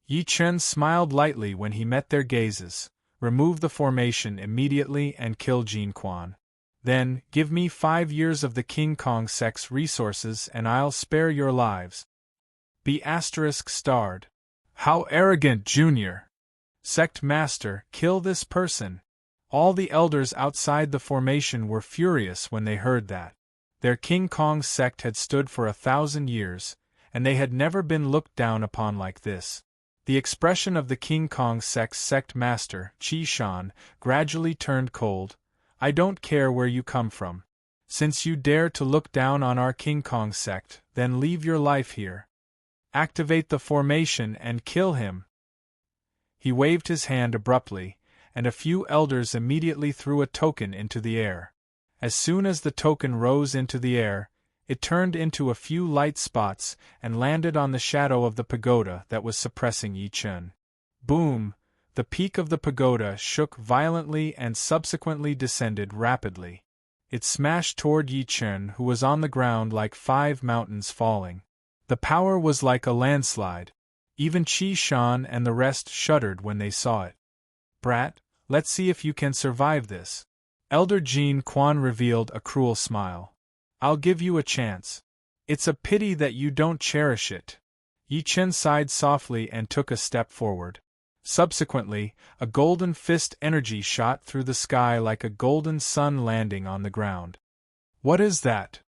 Yi Chun smiled lightly when he met their gazes. "Remove the formation immediately and kill Jin Quan. Then, give me 5 years of the King Kong sect's resources and I'll spare your lives." Be ****. How arrogant, Junior! Sect Master, kill this person. All the elders outside the formation were furious when they heard that. Their King Kong sect had stood for 1,000 years, and they had never been looked down upon like this. The expression of the King Kong sect's sect master, Chi Shan, gradually turned cold. "I don't care where you come from. Since you dare to look down on our King Kong sect, then leave your life here. Activate the formation and kill him." He waved his hand abruptly, and a few elders immediately threw a token into the air. As soon as the token rose into the air, it turned into a few light spots and landed on the shadow of the pagoda that was suppressing Yi Chun. Boom! The peak of the pagoda shook violently and subsequently descended rapidly. It smashed toward Yi Chun, who was on the ground like 5 mountains falling. The power was like a landslide. Even Chi Shan and the rest shuddered when they saw it. "Brat, let's see if you can survive this." Elder Jin Quan revealed a cruel smile. "I'll give you a chance. It's a pity that you don't cherish it." Yi Chun sighed softly and took a step forward. Subsequently, a golden fist energy shot through the sky like a golden sun landing on the ground. "What is that?"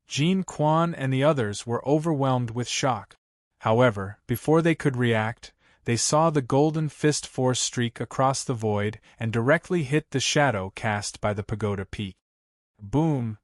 Jin Quan and the others were overwhelmed with shock. However, before they could react, they saw the golden fist force streak across the void and directly hit the shadow cast by the pagoda peak. Boom!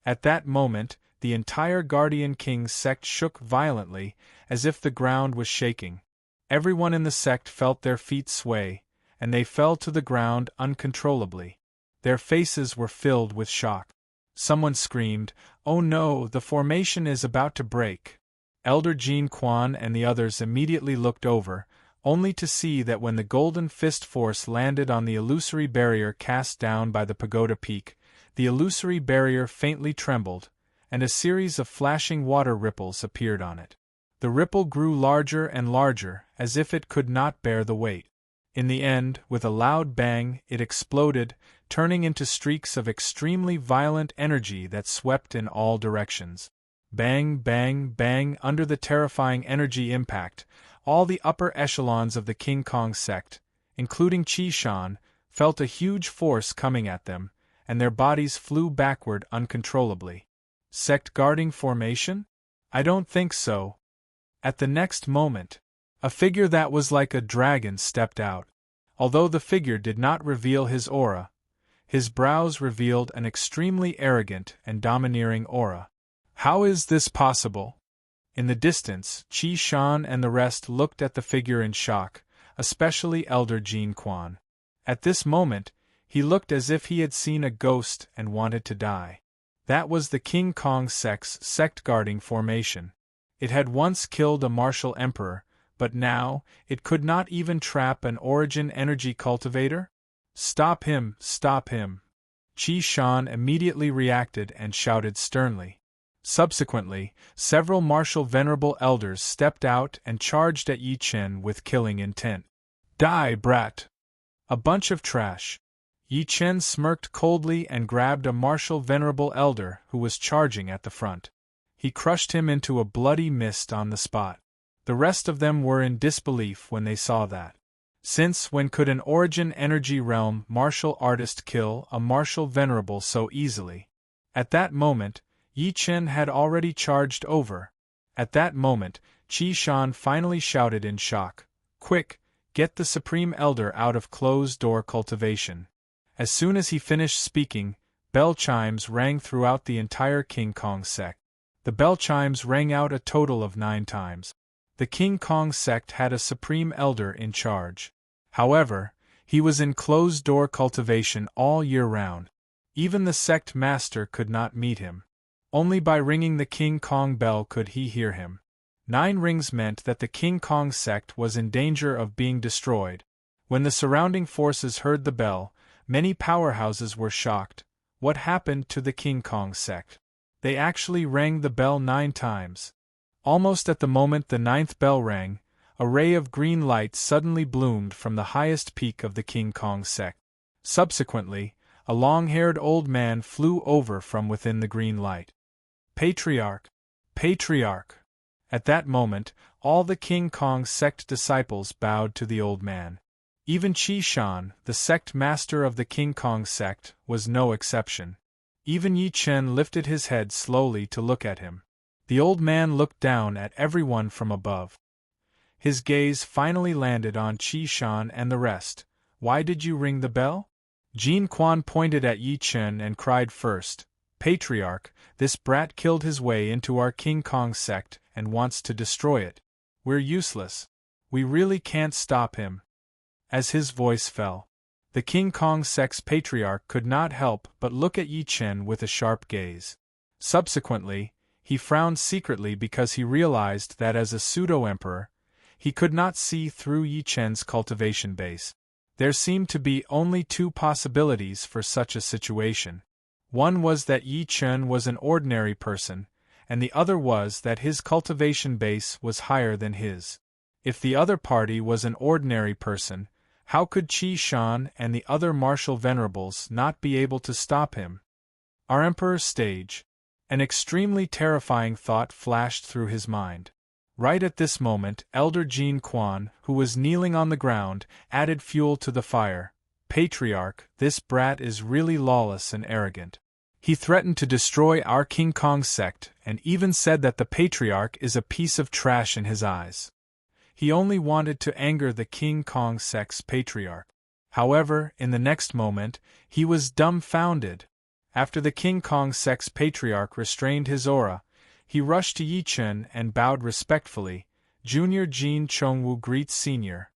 At that moment, the entire Guardian King's sect shook violently, as if the ground was shaking. Everyone in the sect felt their feet sway, and they fell to the ground uncontrollably. Their faces were filled with shock. Someone screamed, "Oh no, the formation is about to break." Elder Jin Quan and the others immediately looked over, only to see that when the golden fist force landed on the illusory barrier cast down by the pagoda peak, the illusory barrier faintly trembled, and a series of flashing water ripples appeared on it. The ripple grew larger and larger, as if it could not bear the weight. In the end, with a loud bang, it exploded, turning into streaks of extremely violent energy that swept in all directions. Bang, bang, bang. Under the terrifying energy impact, all the upper echelons of the King Kong sect, including Qi Shan, felt a huge force coming at them, and their bodies flew backward uncontrollably. Sect guarding formation? I don't think so. At the next moment, a figure that was like a dragon stepped out. Although the figure did not reveal his aura, his brows revealed an extremely arrogant and domineering aura. How is this possible? In the distance, Qi Shan and the rest looked at the figure in shock, especially Elder Jin Quan. At this moment, he looked as if he had seen a ghost and wanted to die. That was the King Kong sect's sect-guarding formation. It had once killed a martial emperor, but now, it could not even trap an origin energy cultivator? Stop him, stop him! Qi Shan immediately reacted and shouted sternly. Subsequently, several martial venerable elders stepped out and charged at Yi Chen with killing intent. Die, brat! A bunch of trash. Yi Chen smirked coldly and grabbed a martial venerable elder who was charging at the front. He crushed him into a bloody mist on the spot. The rest of them were in disbelief when they saw that. Since when could an origin energy realm martial artist kill a martial venerable so easily? At that moment, Yi Chen had already charged over. At that moment, Qi Shan finally shouted in shock, "Quick, get the Supreme Elder out of closed-door cultivation." As soon as he finished speaking, bell chimes rang throughout the entire King Kong sect. The bell chimes rang out a total of 9 times. The King Kong sect had a Supreme Elder in charge. However, he was in closed-door cultivation all year round. Even the sect master could not meet him. Only by ringing the King Kong bell could he hear him. 9 rings meant that the King Kong sect was in danger of being destroyed. When the surrounding forces heard the bell, many powerhouses were shocked. What happened to the King Kong sect? They actually rang the bell 9 times. Almost at the moment the 9th bell rang, a ray of green light suddenly bloomed from the highest peak of the King Kong sect. Subsequently, a long-haired old man flew over from within the green light. Patriarch! Patriarch! At that moment, all the King Kong sect disciples bowed to the old man. Even Qi Shan, the sect master of the King Kong sect, was no exception. Even Yi Chen lifted his head slowly to look at him. The old man looked down at everyone from above. His gaze finally landed on Qi Shan and the rest. Why did you ring the bell? Jin Quan pointed at Yi Chen and cried first, Patriarch, this brat killed his way into our King Kong sect and wants to destroy it. We're useless. We really can't stop him. As his voice fell, the King Kong sect's patriarch could not help but look at Yi Chen with a sharp gaze. Subsequently, he frowned secretly because he realized that as a pseudo-emperor, he could not see through Yi Chen's cultivation base. There seemed to be only 2 possibilities for such a situation. One was that Yi Chen was an ordinary person, and the other was that his cultivation base was higher than his. If the other party was an ordinary person, how could Qi Shan and the other martial venerables not be able to stop him? Our Emperor's stage. An extremely terrifying thought flashed through his mind. Right at this moment, Elder Jin Quan, who was kneeling on the ground, added fuel to the fire. Patriarch, this brat is really lawless and arrogant. He threatened to destroy our King Kong sect and even said that the Patriarch is a piece of trash in his eyes. He only wanted to anger the King Kong sect's Patriarch. However, in the next moment, he was dumbfounded. After the King Kong sect's Patriarch restrained his aura, he rushed to Yi Chen and bowed respectfully. Junior Jin Chongwu greets Senior.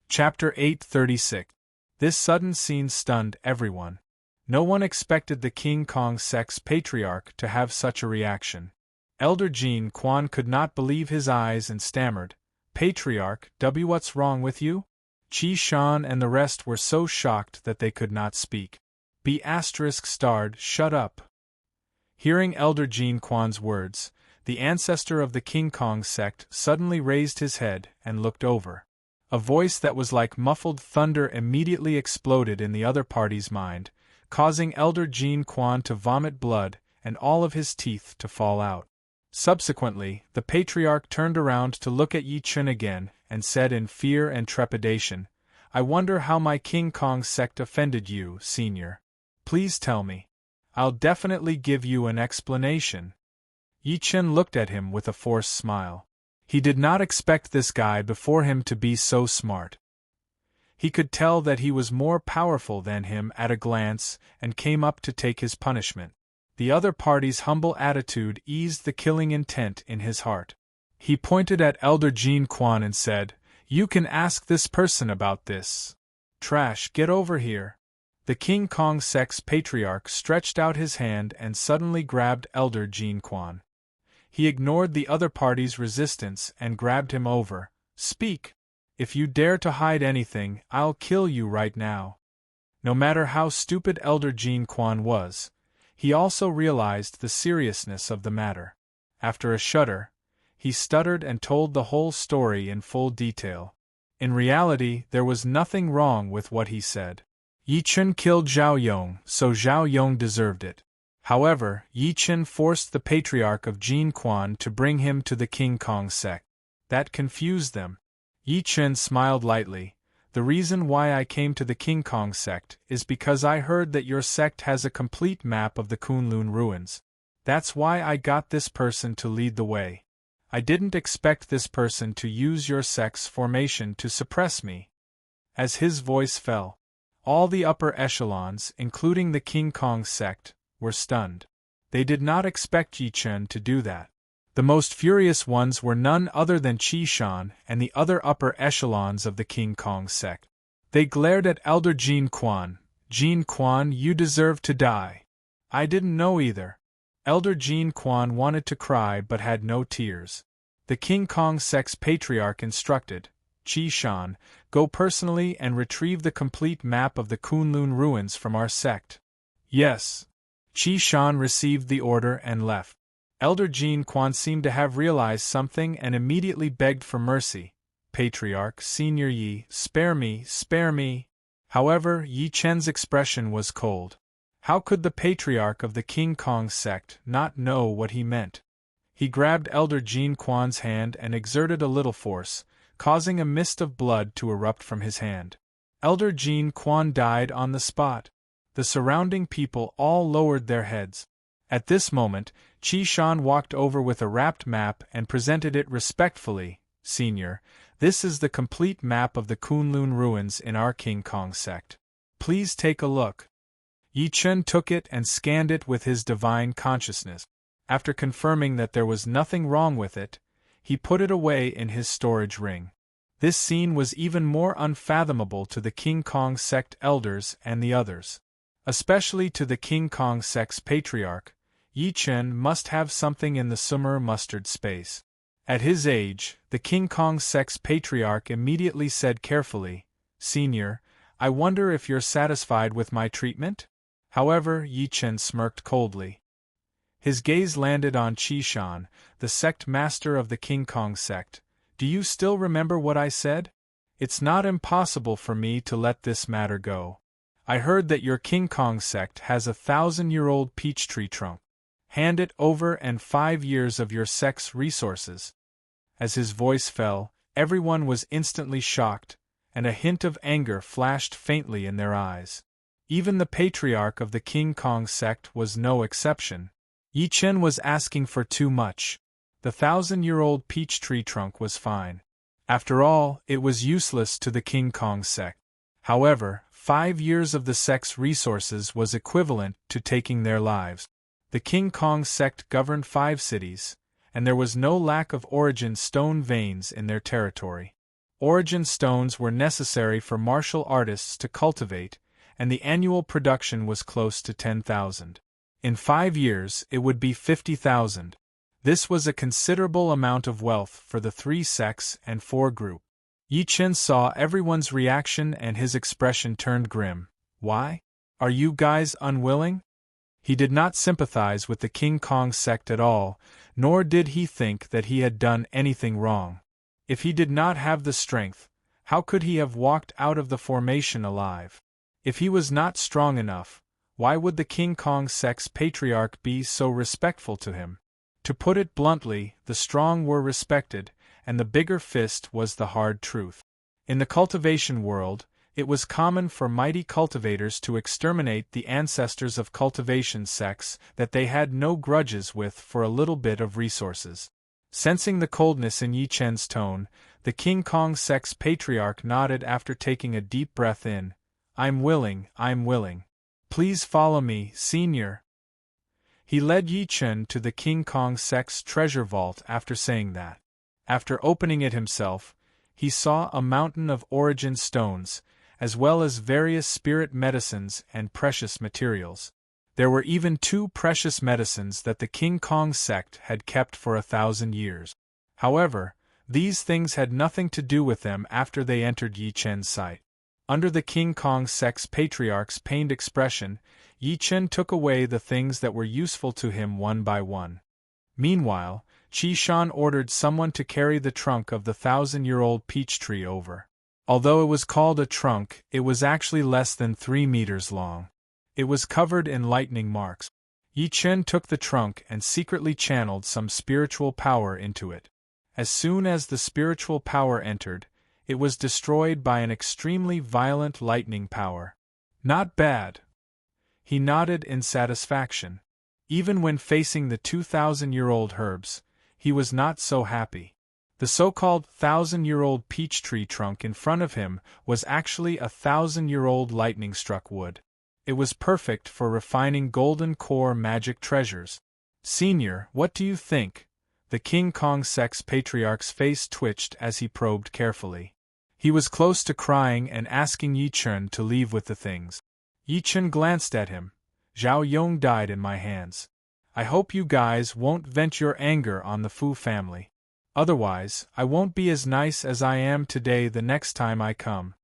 Chapter 836. This sudden scene stunned everyone. No one expected the King Kong sect's Patriarch to have such a reaction. Elder Jin Quan could not believe his eyes and stammered, Patriarch, what's wrong with you? Qi Shan and the rest were so shocked that they could not speak. B****, shut up. Hearing Elder Jin Quan's words, the ancestor of the King Kong sect suddenly raised his head and looked over. A voice that was like muffled thunder immediately exploded in the other party's mind, causing Elder Jean Quan to vomit blood and all of his teeth to fall out. Subsequently, the patriarch turned around to look at Yi Chun again and said in fear and trepidation, "I wonder how my King Kong sect offended you, Senior. Please tell me. I'll definitely give you an explanation." Yi Chun looked at him with a forced smile. He did not expect this guy before him to be so smart. He could tell that he was more powerful than him at a glance and came up to take his punishment. The other party's humble attitude eased the killing intent in his heart. He pointed at Elder Jean Quan and said, "You can ask this person about this. Trash, get over here." The King Kong sect's patriarch stretched out his hand and suddenly grabbed Elder Jean Quan. He ignored the other party's resistance and grabbed him over. "Speak! If you dare to hide anything, I'll kill you right now." No matter how stupid Elder Jean Quan was, he also realized the seriousness of the matter. After a shudder, he stuttered and told the whole story in full detail. In reality, there was nothing wrong with what he said. Yi Chun killed Zhao Yong, so Zhao Yong deserved it. However, Yi Chun forced the patriarch of Jean Quan to bring him to the King Kong sect. That confused them. Yi Chun smiled lightly. "The reason why I came to the King Kong sect is because I heard that your sect has a complete map of the Kunlun ruins. That's why I got this person to lead the way. I didn't expect this person to use your sect's formation to suppress me." As his voice fell, all the upper echelons, including the King Kong sect, were stunned. They did not expect Yi Chun to do that. The most furious ones were none other than Qi Shan and the other upper echelons of the King Kong sect. They glared at Elder Jean Quan. "Jean Quan, you deserve to die." "I didn't know either." Elder Jean Quan wanted to cry but had no tears. The King Kong sect's patriarch instructed, "Qi Shan, go personally and retrieve the complete map of the Kunlun ruins from our sect." "Yes." Qi Shan received the order and left. Elder Jean Quan seemed to have realized something and immediately begged for mercy. "Patriarch, Senior Yi, spare me, spare me." However, Yi Chen's expression was cold. How could the patriarch of the King Kong sect not know what he meant? He grabbed Elder Jean Quan's hand and exerted a little force, causing a mist of blood to erupt from his hand. Elder Jean Quan died on the spot. The surrounding people all lowered their heads. At this moment, Qi Shan walked over with a wrapped map and presented it respectfully. "Senior, this is the complete map of the Kunlun ruins in our King Kong sect. Please take a look." Yi Chun took it and scanned it with his divine consciousness. After confirming that there was nothing wrong with it, he put it away in his storage ring. This scene was even more unfathomable to the King Kong sect elders and the others. Especially to the King Kong sect's patriarch, Yi Chun must have something in the Sumer mustard space. At his age, the King Kong sect's patriarch immediately said carefully, "Senior, I wonder if you're satisfied with my treatment?" However, Yi Chun smirked coldly. His gaze landed on Qi Shan, the sect master of the King Kong sect. "Do you still remember what I said? It's not impossible for me to let this matter go. I heard that your King Kong sect has a 1,000-year-old peach tree trunk. Hand it over and 5 years of your sect's resources." As his voice fell, everyone was instantly shocked, and a hint of anger flashed faintly in their eyes. Even the patriarch of the King Kong sect was no exception. Yi Chun was asking for too much. The 1,000-year-old peach tree trunk was fine. After all, it was useless to the King Kong sect. However, 5 years of the sect's resources was equivalent to taking their lives. The King Kong sect governed 5 cities, and there was no lack of origin stone veins in their territory. Origin stones were necessary for martial artists to cultivate, and the annual production was close to 10,000. In 5 years, it would be 50,000. This was a considerable amount of wealth for the 3 sects and 4 group. Yi Chun saw everyone's reaction and his expression turned grim. "Why? Are you guys unwilling?" He did not sympathize with the King Kong sect at all, nor did he think that he had done anything wrong. If he did not have the strength, How could he have walked out of the formation alive? If he was not strong enough, why would the King Kong Sex Patriarch be so respectful to him? To put it bluntly, the strong were respected, and the bigger fist was the hard truth. In the cultivation world, it was common for mighty cultivators to exterminate the ancestors of cultivation sects that they had no grudges with for a little bit of resources. Sensing the coldness in Yi Chen's tone, the King Kong Sex Patriarch nodded after taking a deep breath in. I'm willing. Please follow me, Senior. He led Yi Chen to the King Kong Sex treasure vault after saying that. After opening it himself, he saw a mountain of origin stones, as well as various spirit medicines and precious materials. There were even 2 precious medicines that the King Kong sect had kept for 1,000 years. However, these things had nothing to do with them after they entered Yi Chen's sight. Under the King Kong Sex Patriarch's pained expression, Yi Chen took away the things that were useful to him one by one. Meanwhile, Qi Shan ordered someone to carry the trunk of the 1,000-year-old peach tree over. Although it was called a trunk, it was actually less than 3 meters long. It was covered in lightning marks. Yi Chen took the trunk and secretly channeled some spiritual power into it. As soon as the spiritual power entered, it was destroyed by an extremely violent lightning power. Not bad. He nodded in satisfaction. Even when facing the 2,000-year-old herbs, he was not so happy. The so-called 1,000-year-old peach tree trunk in front of him was actually a 1,000-year-old lightning-struck wood. It was perfect for refining golden core magic treasures. Senior, what do you think? The King Kong Sex Patriarch's face twitched as he probed carefully. He was close to crying and asking Yi Chen to leave with the things. Yi Chen glanced at him. Zhao Yong died in my hands. I hope you guys won't vent your anger on the Fu family. Otherwise, I won't be as nice as I am today the next time I come.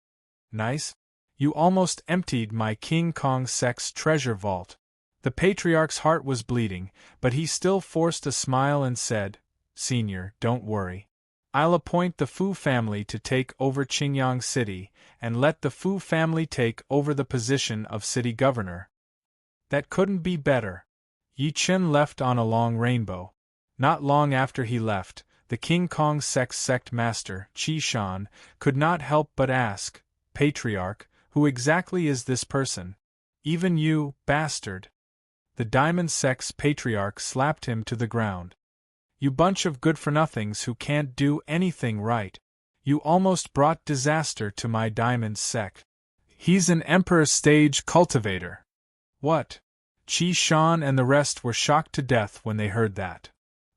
Nice? You almost emptied my King Kong Sex treasure vault. The Patriarch's heart was bleeding, but he still forced a smile and said, Senior, don't worry. I'll appoint the Fu family to take over Qingyang City, and let the Fu family take over the position of city governor. That couldn't be better. Yi Chen left on a long rainbow. Not long after he left, the King Kong Sex sect master, Qi Shan, could not help but ask, Patriarch, who exactly is this person? Even you, bastard. The Diamond Sex Patriarch slapped him to the ground. You bunch of good-for-nothings who can't do anything right. You almost brought disaster to my Diamond sect. He's an Emperor stage cultivator. What? Qi Shan and the rest were shocked to death when they heard that.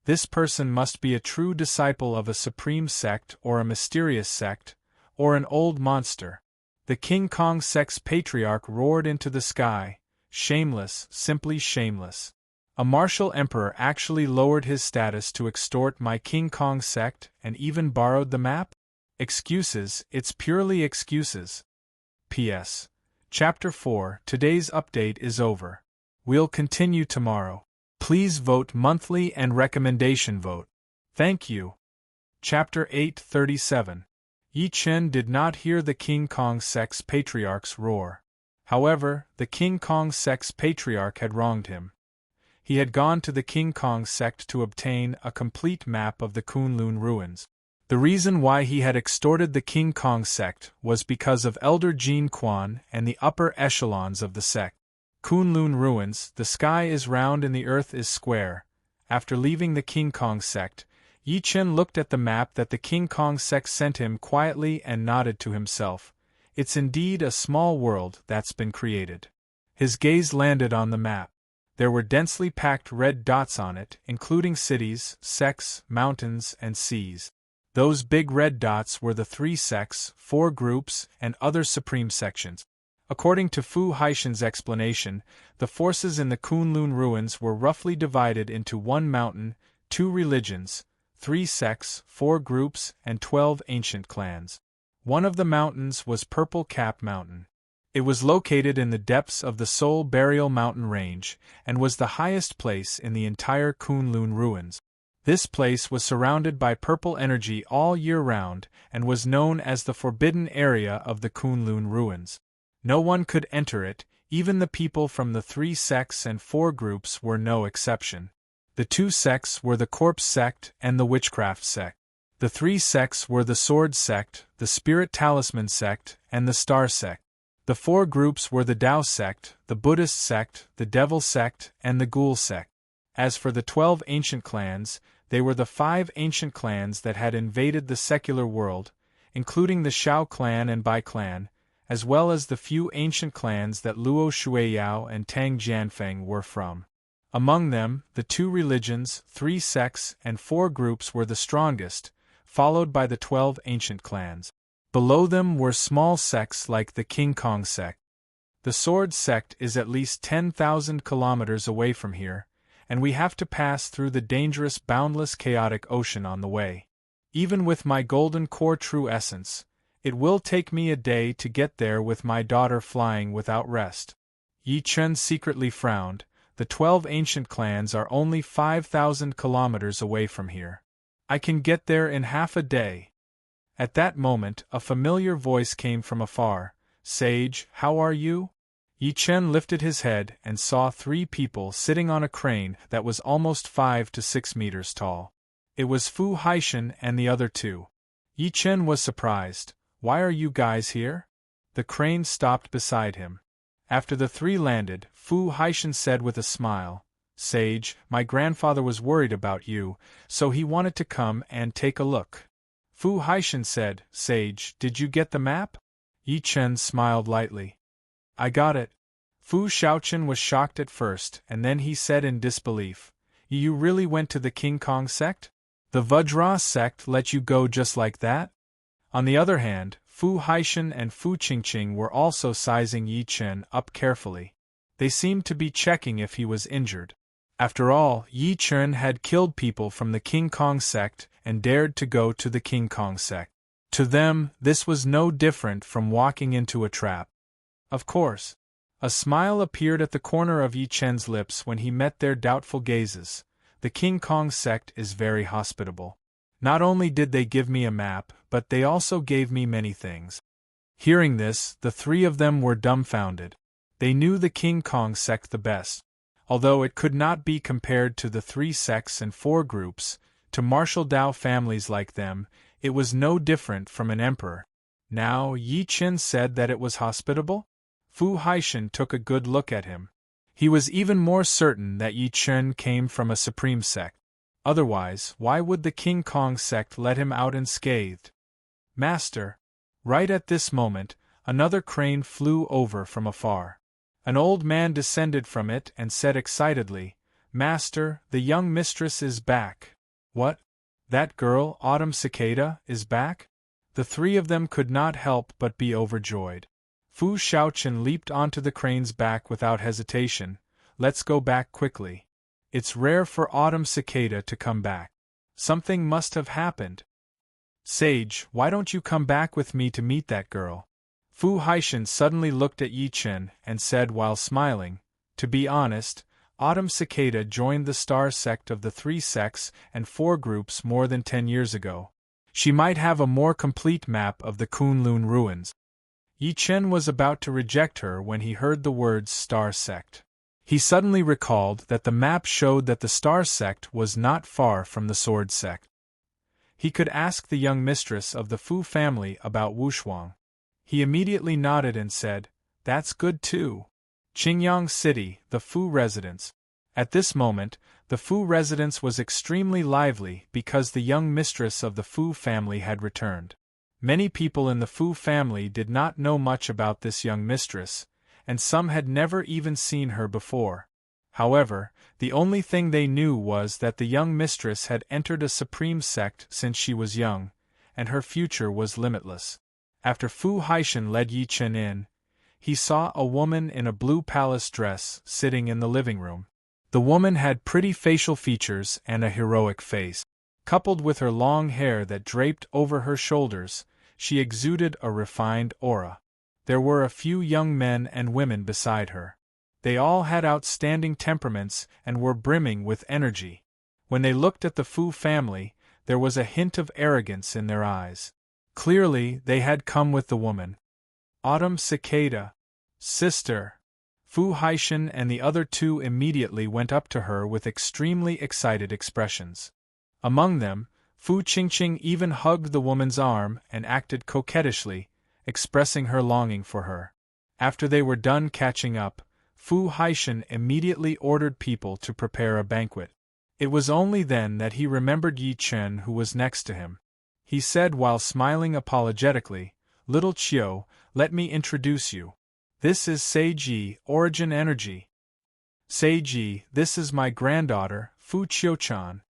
This person must be a true disciple of a supreme sect or a mysterious sect, or an old monster. The King Kong Sex Patriarch roared into the sky. Shameless, simply shameless. A martial emperor actually lowered his status to extort my King Kong sect and even borrowed the map? Excuses, it's purely excuses. P.S. Chapter 4, today's update is over. We'll continue tomorrow. Please vote monthly and recommendation vote. Thank you. Chapter 837. Yi Chen did not hear the King Kong Sex Patriarch's roar. However, the King Kong Sex Patriarch had wronged him. He had gone to the King Kong sect to obtain a complete map of the Kunlun ruins. The reason why he had extorted the King Kong sect was because of Elder Jin Quan and the upper echelons of the sect. Kunlun ruins, the sky is round and the earth is square. After leaving the King Kong sect, Yi Chen looked at the map that the King Kong sect sent him quietly and nodded to himself. It's indeed a small world that's been created. His gaze landed on the map. There were densely packed red dots on it, including cities, sects, mountains, and seas. Those big red dots were the 3 sects, 4 groups, and other supreme sections. According to Fu Haishan's explanation, the forces in the Kunlun ruins were roughly divided into 1 mountain, 2 religions, 3 sects, 4 groups, and 12 ancient clans. One of the mountains was Purple Cap Mountain. It was located in the depths of the Soul Burial Mountain range, and was the highest place in the entire Kunlun ruins. This place was surrounded by purple energy all year round, and was known as the forbidden area of the Kunlun ruins. No one could enter it, even the people from the 3 sects and 4 groups were no exception. The 2 sects were the corpse sect and the witchcraft sect. The 3 sects were the sword sect, the spirit talisman sect, and the star sect. The 4 groups were the Tao sect, the Buddhist sect, the devil sect, and the ghoul sect. As for the 12 ancient clans, they were the 5 ancient clans that had invaded the secular world, including the Shao clan and Bai clan, as well as the few ancient clans that Luo Shuiyao and Tang Jianfeng were from. Among them, the 2 religions, 3 sects, and 4 groups were the strongest, followed by the 12 ancient clans. Below them were small sects like the King Kong sect. The sword sect is at least 10,000 kilometers away from here, and we have to pass through the dangerous boundless chaotic ocean on the way. Even with my golden core true essence, it will take me a day to get there with my daughter flying without rest. Yi Chen secretly frowned. The 12 ancient clans are only 5,000 kilometers away from here. I can get there in half a day. At that moment, a familiar voice came from afar. Sage, how are you? Yi Chen lifted his head and saw 3 people sitting on a crane that was almost 5 to 6 meters tall. It was Fu Haishan and the other 2. Yi Chen was surprised. Why are you guys here? The crane stopped beside him. After the 3 landed, Fu Haishan said with a smile, Sage, my grandfather was worried about you, so he wanted to come and take a look. Fu Haishan said, Sage, did you get the map? Yi Chen smiled lightly. I got it. Fu Shaochen was shocked at first, and then he said in disbelief, You really went to the King Kong sect? The Vajra sect let you go just like that? On the other hand, Fu Haishan and Fu Qingqing were also sizing Yi Chen up carefully. They seemed to be checking if he was injured. After all, Yi Chen had killed people from the King Kong sect and dared to go to the King Kong sect. To them, this was no different from walking into a trap. Of course. A smile appeared at the corner of Yi Chen's lips when he met their doubtful gazes. The King Kong sect is very hospitable. Not only did they give me a map, but they also gave me many things. Hearing this, the 3 of them were dumbfounded. They knew the King Kong sect the best. Although it could not be compared to the 3 sects and 4 groups, to martial Tao families like them, it was no different from an emperor. Now, Yi Chen said that it was hospitable? Fu Haishan took a good look at him. He was even more certain that Yi Chen came from a supreme sect. Otherwise, why would the King Kong sect let him out unscathed? Master! Right at this moment, another crane flew over from afar. An old man descended from it and said excitedly, Master, the young mistress is back. What? That girl, Autumn Cicada, is back? The 3 of them could not help but be overjoyed. Fu Shaochen leaped onto the crane's back without hesitation. Let's go back quickly. It's rare for Autumn Cicada to come back. Something must have happened. Sage, why don't you come back with me to meet that girl? Fu Haishan suddenly looked at Yi Chen and said while smiling, To be honest, Autumn Cicada joined the star sect of the 3 sects and 4 groups more than 10 years ago. She might have a more complete map of the Kunlun ruins. Yi Chen was about to reject her when he heard the words star sect. He suddenly recalled that the map showed that the star sect was not far from the sword sect. He could ask the young mistress of the Fu family about Wushuang. He immediately nodded and said, That's good too. Qingyang City, the Fu residence. At this moment, the Fu residence was extremely lively because the young mistress of the Fu family had returned. Many people in the Fu family did not know much about this young mistress, and some had never even seen her before. However, the only thing they knew was that the young mistress had entered a supreme sect since she was young, and her future was limitless. After Fu Haishan led Yi Chen in, he saw a woman in a blue palace dress sitting in the living room. The woman had pretty facial features and a heroic face. Coupled with her long hair that draped over her shoulders, she exuded a refined aura. There were a few young men and women beside her. They all had outstanding temperaments and were brimming with energy. When they looked at the Fu family, there was a hint of arrogance in their eyes. Clearly, they had come with the woman. Autumn Cicada. Sister. Fu Haishan and the other two immediately went up to her with extremely excited expressions. Among them, Fu Qingqing even hugged the woman's arm and acted coquettishly, expressing her longing for her. After they were done catching up, Fu Haishan immediately ordered people to prepare a banquet. It was only then that he remembered Yi Chen, who was next to him. He said while smiling apologetically, "Little Chiu, let me introduce you. This is Seiji, Origin Energy. Seiji, this is my granddaughter, Fu Qiu-chan."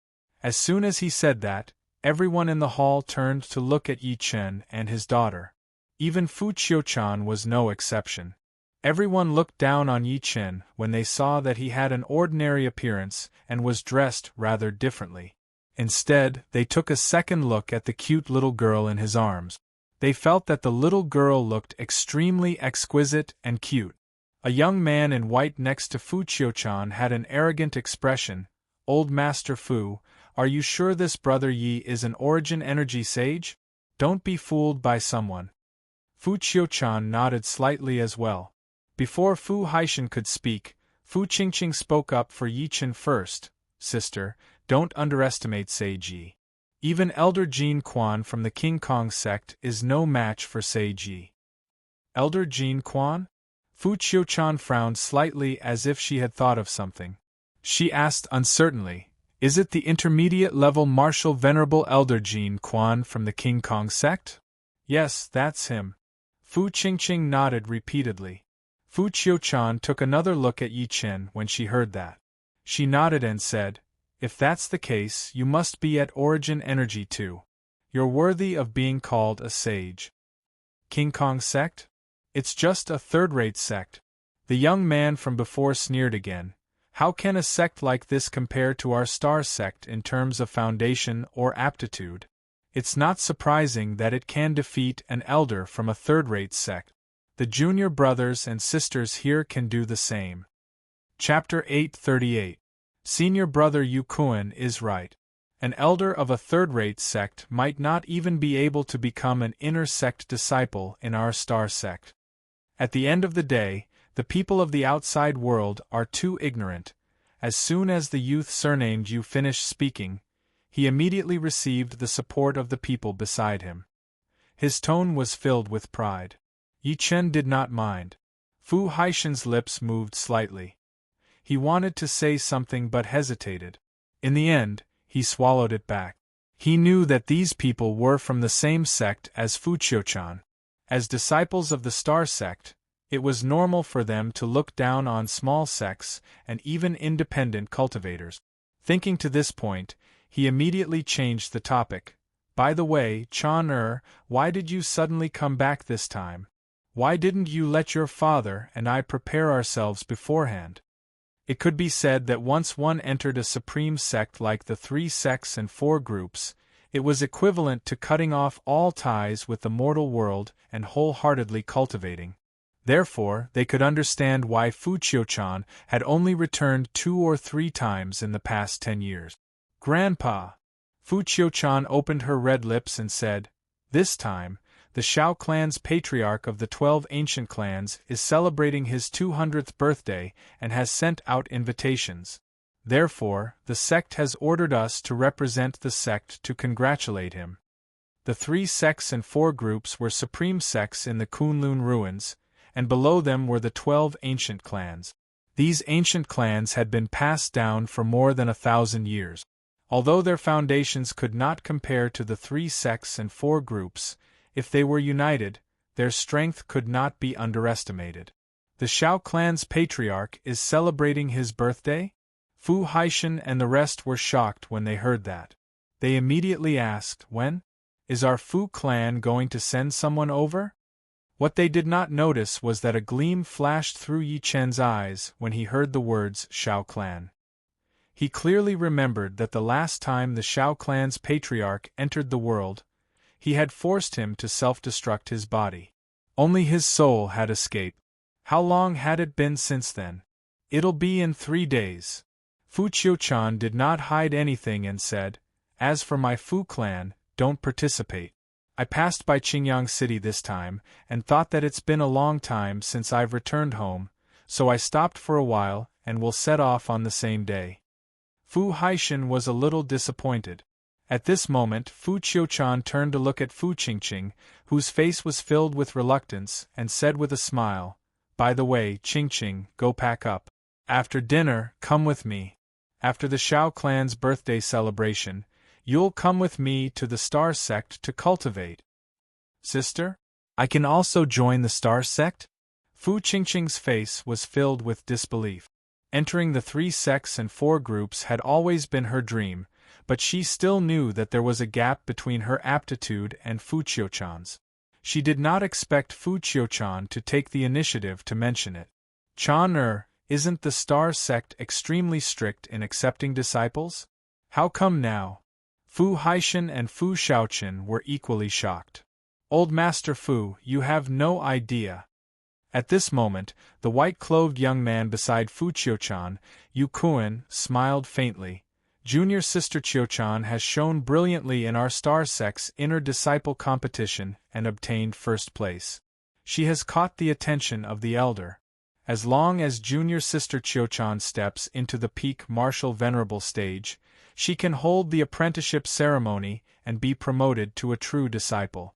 As soon as he said that, everyone in the hall turned to look at Yi Chen and his daughter. Even Fu Qiu-chan was no exception. Everyone looked down on Yi Chen when they saw that he had an ordinary appearance and was dressed rather differently. Instead, they took a second look at the cute little girl in his arms. They felt that the little girl looked extremely exquisite and cute. A young man in white next to Fu Qiu-chan had an arrogant expression. "Old Master Fu, are you sure this brother Yi is an Origin Energy sage? Don't be fooled by someone." Fu Qiu-chan nodded slightly as well. Before Fu Haishan could speak, Fu Qingqing spoke up for Yi Chen first. "Sister, don't underestimate Seiji. Even Elder Jin Quan from the King Kong sect is no match for Seiji." "Elder Jin Quan?" Fu Qiu-chan frowned slightly as if she had thought of something. She asked uncertainly, "Is it the intermediate-level martial Venerable Elder Jin Quan from the King Kong sect?" "Yes, that's him." Fu Qingqing nodded repeatedly. Fu Qiu-chan took another look at Yi Chen when she heard that. She nodded and said, "If that's the case, you must be at Origin Energy too. You're worthy of being called a sage." "King Kong sect? It's just a third-rate sect." The young man from before sneered again. "How can a sect like this compare to our star sect in terms of foundation or aptitude? It's not surprising that it can defeat an elder from a third-rate sect. The junior brothers and sisters here can do the same." Chapter 838. Senior brother Yu Kuan is right. An elder of a third-rate sect might not even be able to become an inner sect disciple in our star sect. At the end of the day, the people of the outside world are too ignorant. As soon as the youth surnamed Yu finished speaking, he immediately received the support of the people beside him. His tone was filled with pride. Yi Chen did not mind. Fu Haishan's lips moved slightly. He wanted to say something but hesitated. In the end, he swallowed it back. He knew that these people were from the same sect as Fu Qiu-chan. As disciples of the star sect, it was normal for them to look down on small sects and even independent cultivators. Thinking to this point, he immediately changed the topic. "By the way, Chan why did you suddenly come back this time? Why didn't you let your father and I prepare ourselves beforehand?" It could be said that once one entered a supreme sect like the 3 sects and 4 groups, it was equivalent to cutting off all ties with the mortal world and wholeheartedly cultivating. Therefore, they could understand why Fu Qiu-chan had only returned 2 or 3 times in the past 10 years. "Grandpa!" Fu Qiu-chan opened her red lips and said, "This time, the Shao clan's patriarch of the 12 ancient clans is celebrating his 200th birthday and has sent out invitations. Therefore, the sect has ordered us to represent the sect to congratulate him." The 3 sects and 4 groups were supreme sects in the Kunlun ruins, and below them were the 12 ancient clans. These ancient clans had been passed down for more than 1,000 years. Although their foundations could not compare to the 3 sects and 4 groups, if they were united, their strength could not be underestimated. "The Shao clan's patriarch is celebrating his birthday?" Fu Haishan and the rest were shocked when they heard that. They immediately asked, "When? Is our Fu clan going to send someone over?" What they did not notice was that a gleam flashed through Yi Chen's eyes when he heard the words Shao clan. He clearly remembered that the last time the Shao clan's patriarch entered the world, he had forced him to self-destruct his body. Only his soul had escaped. How long had it been since then? "It'll be in 3 days." Fu Qiuchan did not hide anything and said, "As for my Fu clan, don't participate. I passed by Qingyang City this time, and thought that it's been a long time since I've returned home, so I stopped for a while, and will set off on the same day." Fu Haishan was a little disappointed. At this moment Fu Qiuchan turned to look at Fu Qingqing, whose face was filled with reluctance, and said with a smile, "By the way, Qingqing, go pack up. After dinner, come with me. After the Shao clan's birthday celebration, you'll come with me to the Star Sect to cultivate." "Sister? I can also join the Star Sect?" Fu Qingqing's face was filled with disbelief. Entering the 3 sects and 4 groups had always been her dream, but she still knew that there was a gap between her aptitude and Fu Qiuchan's. She did not expect Fu Qiuchan to take the initiative to mention it. "Chan isn't the Star Sect extremely strict in accepting disciples? How come now?" Fu Haishan and Fu Shaoqin were equally shocked. "Old Master Fu, you have no idea." At this moment, the white-clothed young man beside Fu Qiuchan, Yu Kuan, smiled faintly. "Junior Sister Qiuchan has shone brilliantly in our Star Sect's inner disciple competition and obtained first place. She has caught the attention of the elder. As long as Junior Sister Qiuchan steps into the peak martial venerable stage, she can hold the apprenticeship ceremony and be promoted to a true disciple."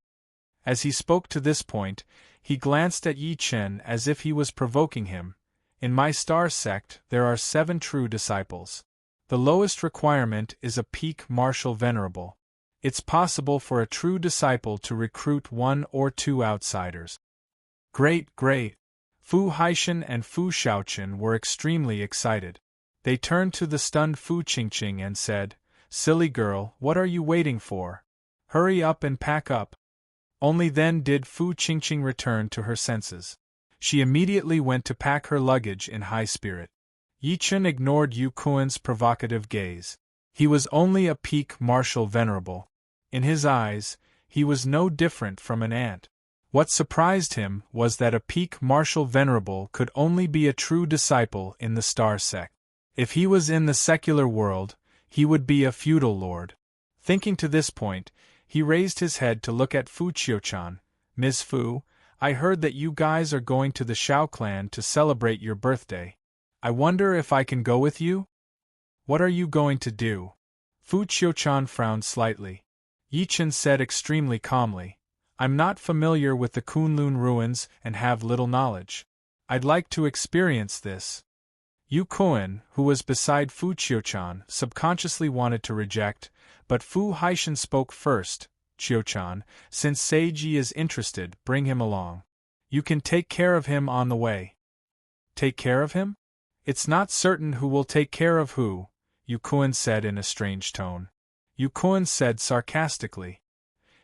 As he spoke to this point, he glanced at Yi Chen as if he was provoking him. "In my Star Sect there are 7 true disciples. The lowest requirement is a peak martial venerable. It's possible for a true disciple to recruit 1 or 2 outsiders." "Great, great!" Fu Haishan and Fu Shaoqin were extremely excited. They turned to the stunned Fu Qingqing and said, "Silly girl, what are you waiting for? Hurry up and pack up." Only then did Fu Qingqing return to her senses. She immediately went to pack her luggage in high spirit. Yi Chen ignored Yu Kuan's provocative gaze. He was only a peak martial venerable. In his eyes, he was no different from an ant. What surprised him was that a peak martial venerable could only be a true disciple in the Star Sect. If he was in the secular world, he would be a feudal lord. Thinking to this point, he raised his head to look at Fu Qiuchan. "Miss Fu, I heard that you guys are going to the Shao clan to celebrate your birthday. I wonder if I can go with you?" "What are you going to do?" Fu Qiuchan frowned slightly. Yi Chen said extremely calmly, "I'm not familiar with the Kunlun ruins and have little knowledge. I'd like to experience this." Yu Kuan, who was beside Fu Qiuchan, subconsciously wanted to reject, but Fu Haishan spoke first. "Qiuchan, since Seiji is interested, bring him along. You can take care of him on the way." "Take care of him? It's not certain who will take care of who," Yu Kuan said in a strange tone. Yu Kuan said sarcastically.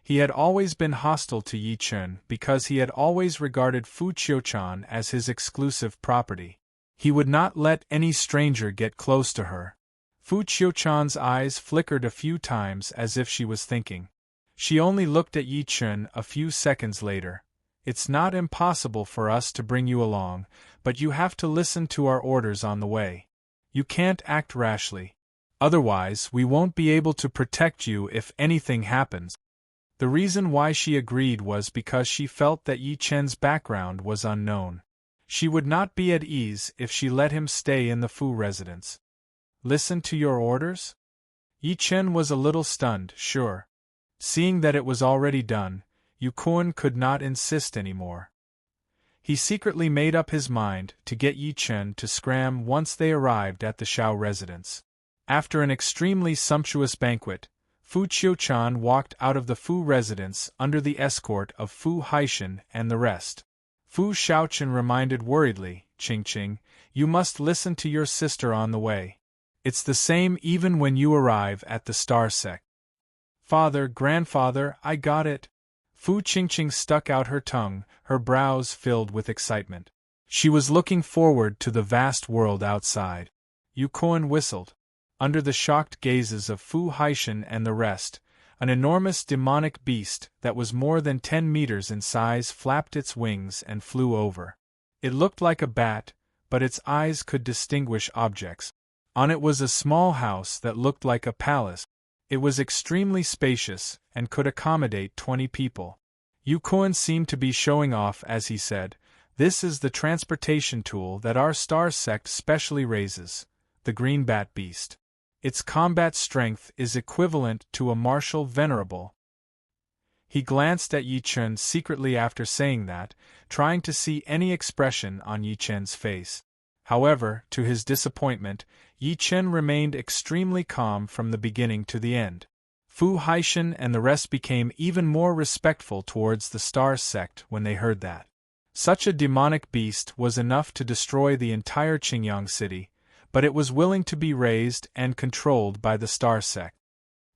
He had always been hostile to Yi Chen because he had always regarded Fu Qiuchan as his exclusive property. He would not let any stranger get close to her. Fu Qiuchan's eyes flickered a few times as if she was thinking. She only looked at Yi Chen a few seconds later. "It's not impossible for us to bring you along, but you have to listen to our orders on the way. You can't act rashly. Otherwise, we won't be able to protect you if anything happens." The reason why she agreed was because she felt that Yi Chen's background was unknown. She would not be at ease if she let him stay in the Fu residence. "Listen to your orders?" Yi Chen was a little stunned, sure. Seeing that it was already done, Yu Kuan could not insist anymore. He secretly made up his mind to get Yi Chen to scram once they arrived at the Shao residence. After an extremely sumptuous banquet, Fu Qiuchan walked out of the Fu residence under the escort of Fu Haishan and the rest. Fu Shaoqin reminded worriedly, "Qingqing, you must listen to your sister on the way. It's the same even when you arrive at the Star Sect." "Father, grandfather, I got it." Fu Qingqing stuck out her tongue, her brows filled with excitement. She was looking forward to the vast world outside. Yu Kuan whistled. Under the shocked gazes of Fu Haishan and the rest, an enormous demonic beast that was more than 10 meters in size flapped its wings and flew over. It looked like a bat, but its eyes could distinguish objects. On it was a small house that looked like a palace. It was extremely spacious, and could accommodate 20 people. Yukon seemed to be showing off as he said, "This is the transportation tool that our star sect specially raises, the green bat beast. Its combat strength is equivalent to a martial venerable." He glanced at Yi Chen secretly after saying that, trying to see any expression on Yi Chen's face. However, to his disappointment, Yi Chen remained extremely calm from the beginning to the end. Fu Haishan and the rest became even more respectful towards the Star Sect when they heard that. Such a demonic beast was enough to destroy the entire Qingyang city, but it was willing to be raised and controlled by the Star Sect.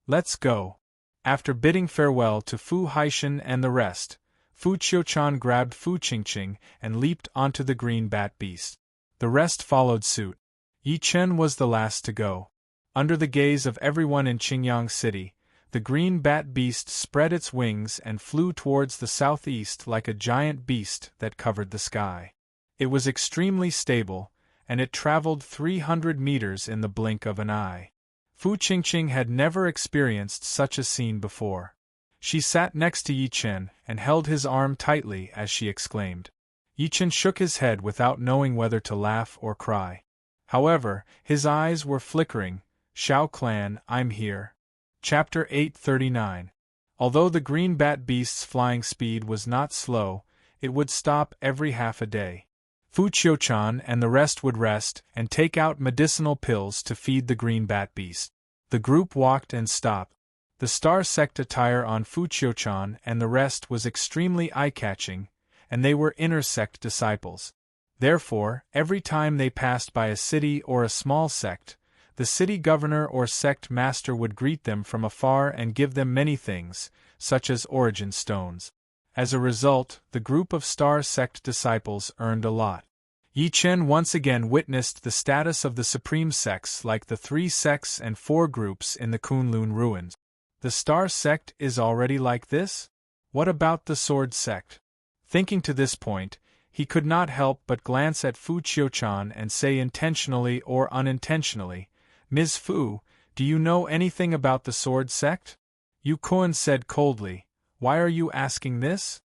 "Let's go." After bidding farewell to Fu Haishan and the rest, Fu Qiuchan grabbed Fu Qingqing and leaped onto the green bat beast. The rest followed suit. Yi Chen was the last to go. Under the gaze of everyone in Qingyang City, the green bat beast spread its wings and flew towards the southeast like a giant beast that covered the sky. It was extremely stable, and it traveled 300 meters in the blink of an eye. Fu Qingqing had never experienced such a scene before. She sat next to Yi Chen and held his arm tightly as she exclaimed. Yi Chen shook his head without knowing whether to laugh or cry. However, his eyes were flickering. "Shao Clan, I'm here." Chapter 839. Although the green bat beast's flying speed was not slow, it would stop every half a day. Fu Qiuchan and the rest would rest and take out medicinal pills to feed the green bat beast. The group walked and stopped. The Star Sect attire on Fu Qiuchan and the rest was extremely eye-catching, and they were inner sect disciples. Therefore, every time they passed by a city or a small sect, the city governor or sect master would greet them from afar and give them many things, such as origin stones. As a result, the group of Star Sect disciples earned a lot. Yi Chen once again witnessed the status of the supreme sects like the 3 sects and 4 groups in the Kunlun ruins. The Star Sect is already like this? What about the Sword Sect? Thinking to this point, he could not help but glance at Fu Qiuchan and say intentionally or unintentionally, "Ms. Fu, do you know anything about the Sword Sect?" Yukon said coldly, "Why are you asking this?"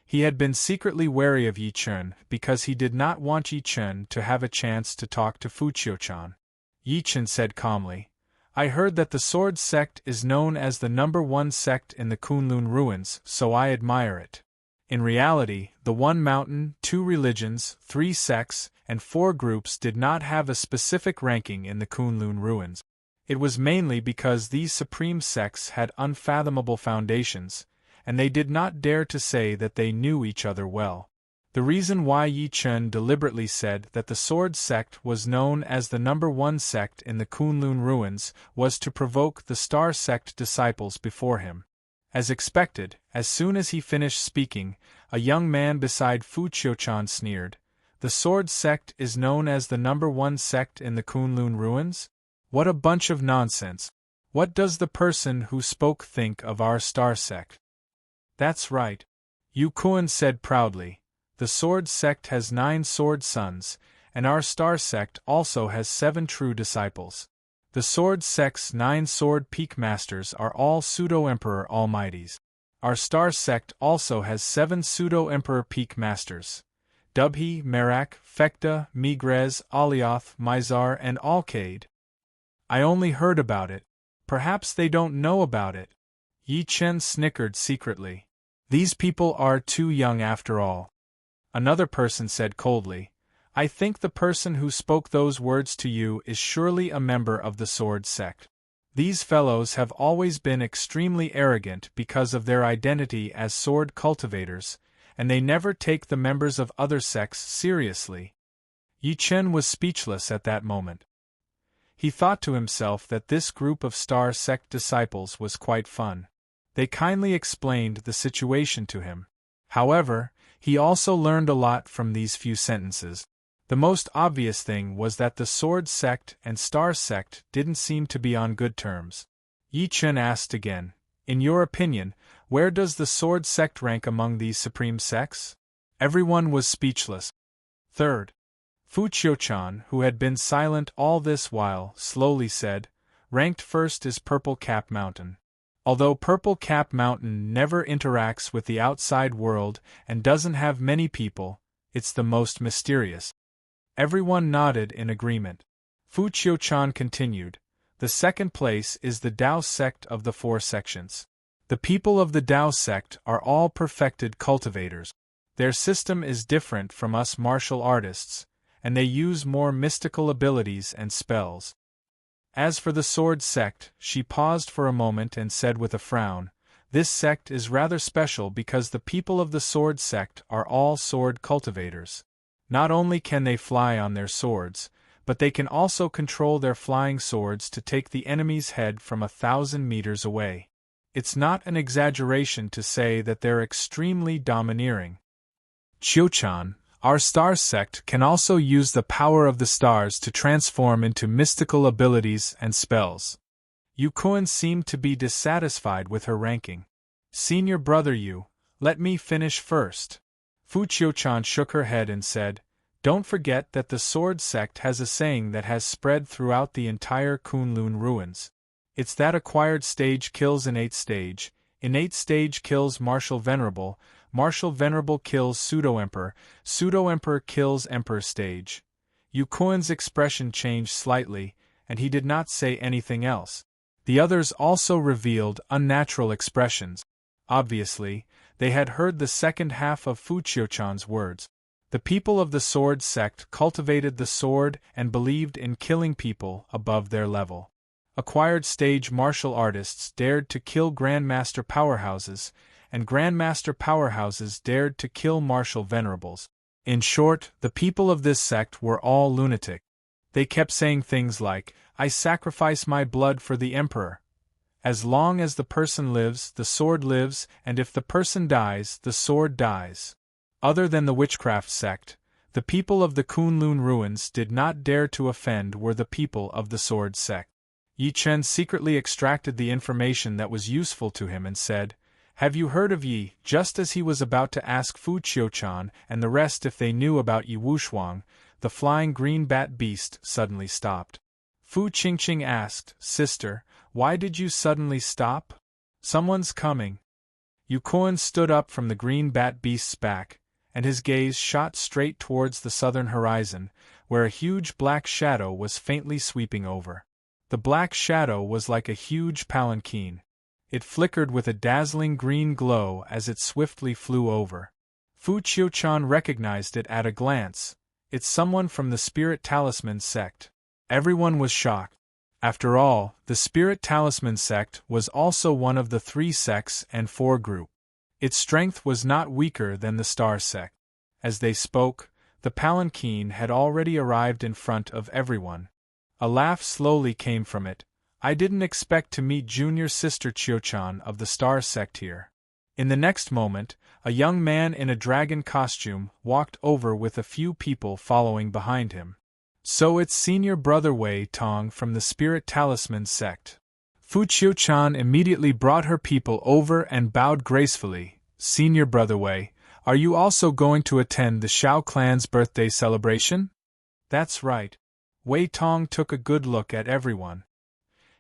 He had been secretly wary of Yi Chen because he did not want Yi Chen to have a chance to talk to Fu Qiuchan. Yi Chen said calmly, "I heard that the Sword Sect is known as the #1 sect in the Kunlun ruins, so I admire it." In reality, the 1 mountain, 2 religions, 3 sects, and 4 groups did not have a specific ranking in the Kunlun ruins. It was mainly because these supreme sects had unfathomable foundations, and they did not dare to say that they knew each other well. The reason why Yi Chen deliberately said that the Sword Sect was known as the #1 sect in the Kunlun ruins was to provoke the Star Sect disciples before him. As expected, as soon as he finished speaking, a young man beside Fu Qiuchan sneered, "The Sword Sect is known as the #1 sect in the Kunlun ruins? What a bunch of nonsense! What does the person who spoke think of our Star Sect?" "That's right," Yukon said proudly. "The Sword Sect has 9 sword sons, and our Star Sect also has 7 true disciples. The Sword Sect's 9 sword peak masters are all pseudo-emperor almighties. Our Star Sect also has 7 pseudo-emperor peak masters: Dubhe, Merak, Fekta, Migrez, Alioth, Mizar, and Alkaid." "I only heard about it. Perhaps they don't know about it." Yi Chen snickered secretly. "These people are too young after all." Another person said coldly, "I think the person who spoke those words to you is surely a member of the Sword Sect. These fellows have always been extremely arrogant because of their identity as sword cultivators, and they never take the members of other sects seriously." Yi Chen was speechless at that moment. He thought to himself that this group of Star Sect disciples was quite fun. They kindly explained the situation to him. However, he also learned a lot from these few sentences. The most obvious thing was that the Sword Sect and Star Sect didn't seem to be on good terms. Yi Chen asked again, "In your opinion, where does the Sword Sect rank among these supreme sects?" Everyone was speechless. "Third." Fu Qiuchan, who had been silent all this while, slowly said, "Ranked first is Purple Cap Mountain. Although Purple Cap Mountain never interacts with the outside world and doesn't have many people, it's the most mysterious." Everyone nodded in agreement. Fu Qiuchan continued, "The second place is the Tao sect of the Four Sections. The people of the Tao sect are all perfected cultivators. Their system is different from us martial artists, and they use more mystical abilities and spells. As for the Sword sect," she paused for a moment and said with a frown, "this sect is rather special because the people of the Sword sect are all sword cultivators. Not only can they fly on their swords, but they can also control their flying swords to take the enemy's head from 1,000 meters away. It's not an exaggeration to say that they're extremely domineering. Qiuchan, our star sect can also use the power of the stars to transform into mystical abilities and spells." Yu Kuan seemed to be dissatisfied with her ranking. "Senior brother Yu, let me finish first." Fu Qiuchan shook her head and said, "Don't forget that the Sword sect has a saying that has spread throughout the entire Kunlun ruins. It's that acquired stage kills innate stage kills martial venerable kills pseudo-emperor kills emperor stage." Yu Kuan's expression changed slightly, and he did not say anything else. The others also revealed unnatural expressions. Obviously, they had heard the second half of Fu Qiuchan's words. The people of the Sword sect cultivated the sword and believed in killing people above their level. Acquired stage martial artists dared to kill Grandmaster powerhouses, and Grandmaster powerhouses dared to kill martial venerables. In short, the people of this sect were all lunatic. They kept saying things like, "I sacrifice my blood for the emperor. As long as the person lives, the sword lives, and if the person dies, the sword dies." Other than the witchcraft sect, the people of the Kunlun ruins did not dare to offend were the people of the Sword sect. Yi Chen secretly extracted the information that was useful to him and said, "Have you heard of Yi?" Just as he was about to ask Fu Qiuchan and the rest if they knew about Yi Wushuang, the flying green bat beast suddenly stopped. Fu Qingqing asked, "Sister, why did you suddenly stop?" "Someone's coming." Yu Kuan stood up from the green bat beast's back, and his gaze shot straight towards the southern horizon, where a huge black shadow was faintly sweeping over. The black shadow was like a huge palanquin. It flickered with a dazzling green glow as it swiftly flew over. Fu Qiuchan recognized it at a glance. "It's someone from the Spirit Talisman sect." Everyone was shocked. After all, the Spirit Talisman sect was also one of the 3 sects and 4 group. Its strength was not weaker than the Star sect. As they spoke, the palanquin had already arrived in front of everyone. A laugh slowly came from it. "I didn't expect to meet junior sister Qiuchan of the Star sect here." In the next moment, a young man in a dragon costume walked over with a few people following behind him. "So it's senior brother Wei Tong from the Spirit Talisman sect." Fu Qiuchan immediately brought her people over and bowed gracefully. "Senior brother Wei, are you also going to attend the Shao clan's birthday celebration?" "That's right." Wei Tong took a good look at everyone.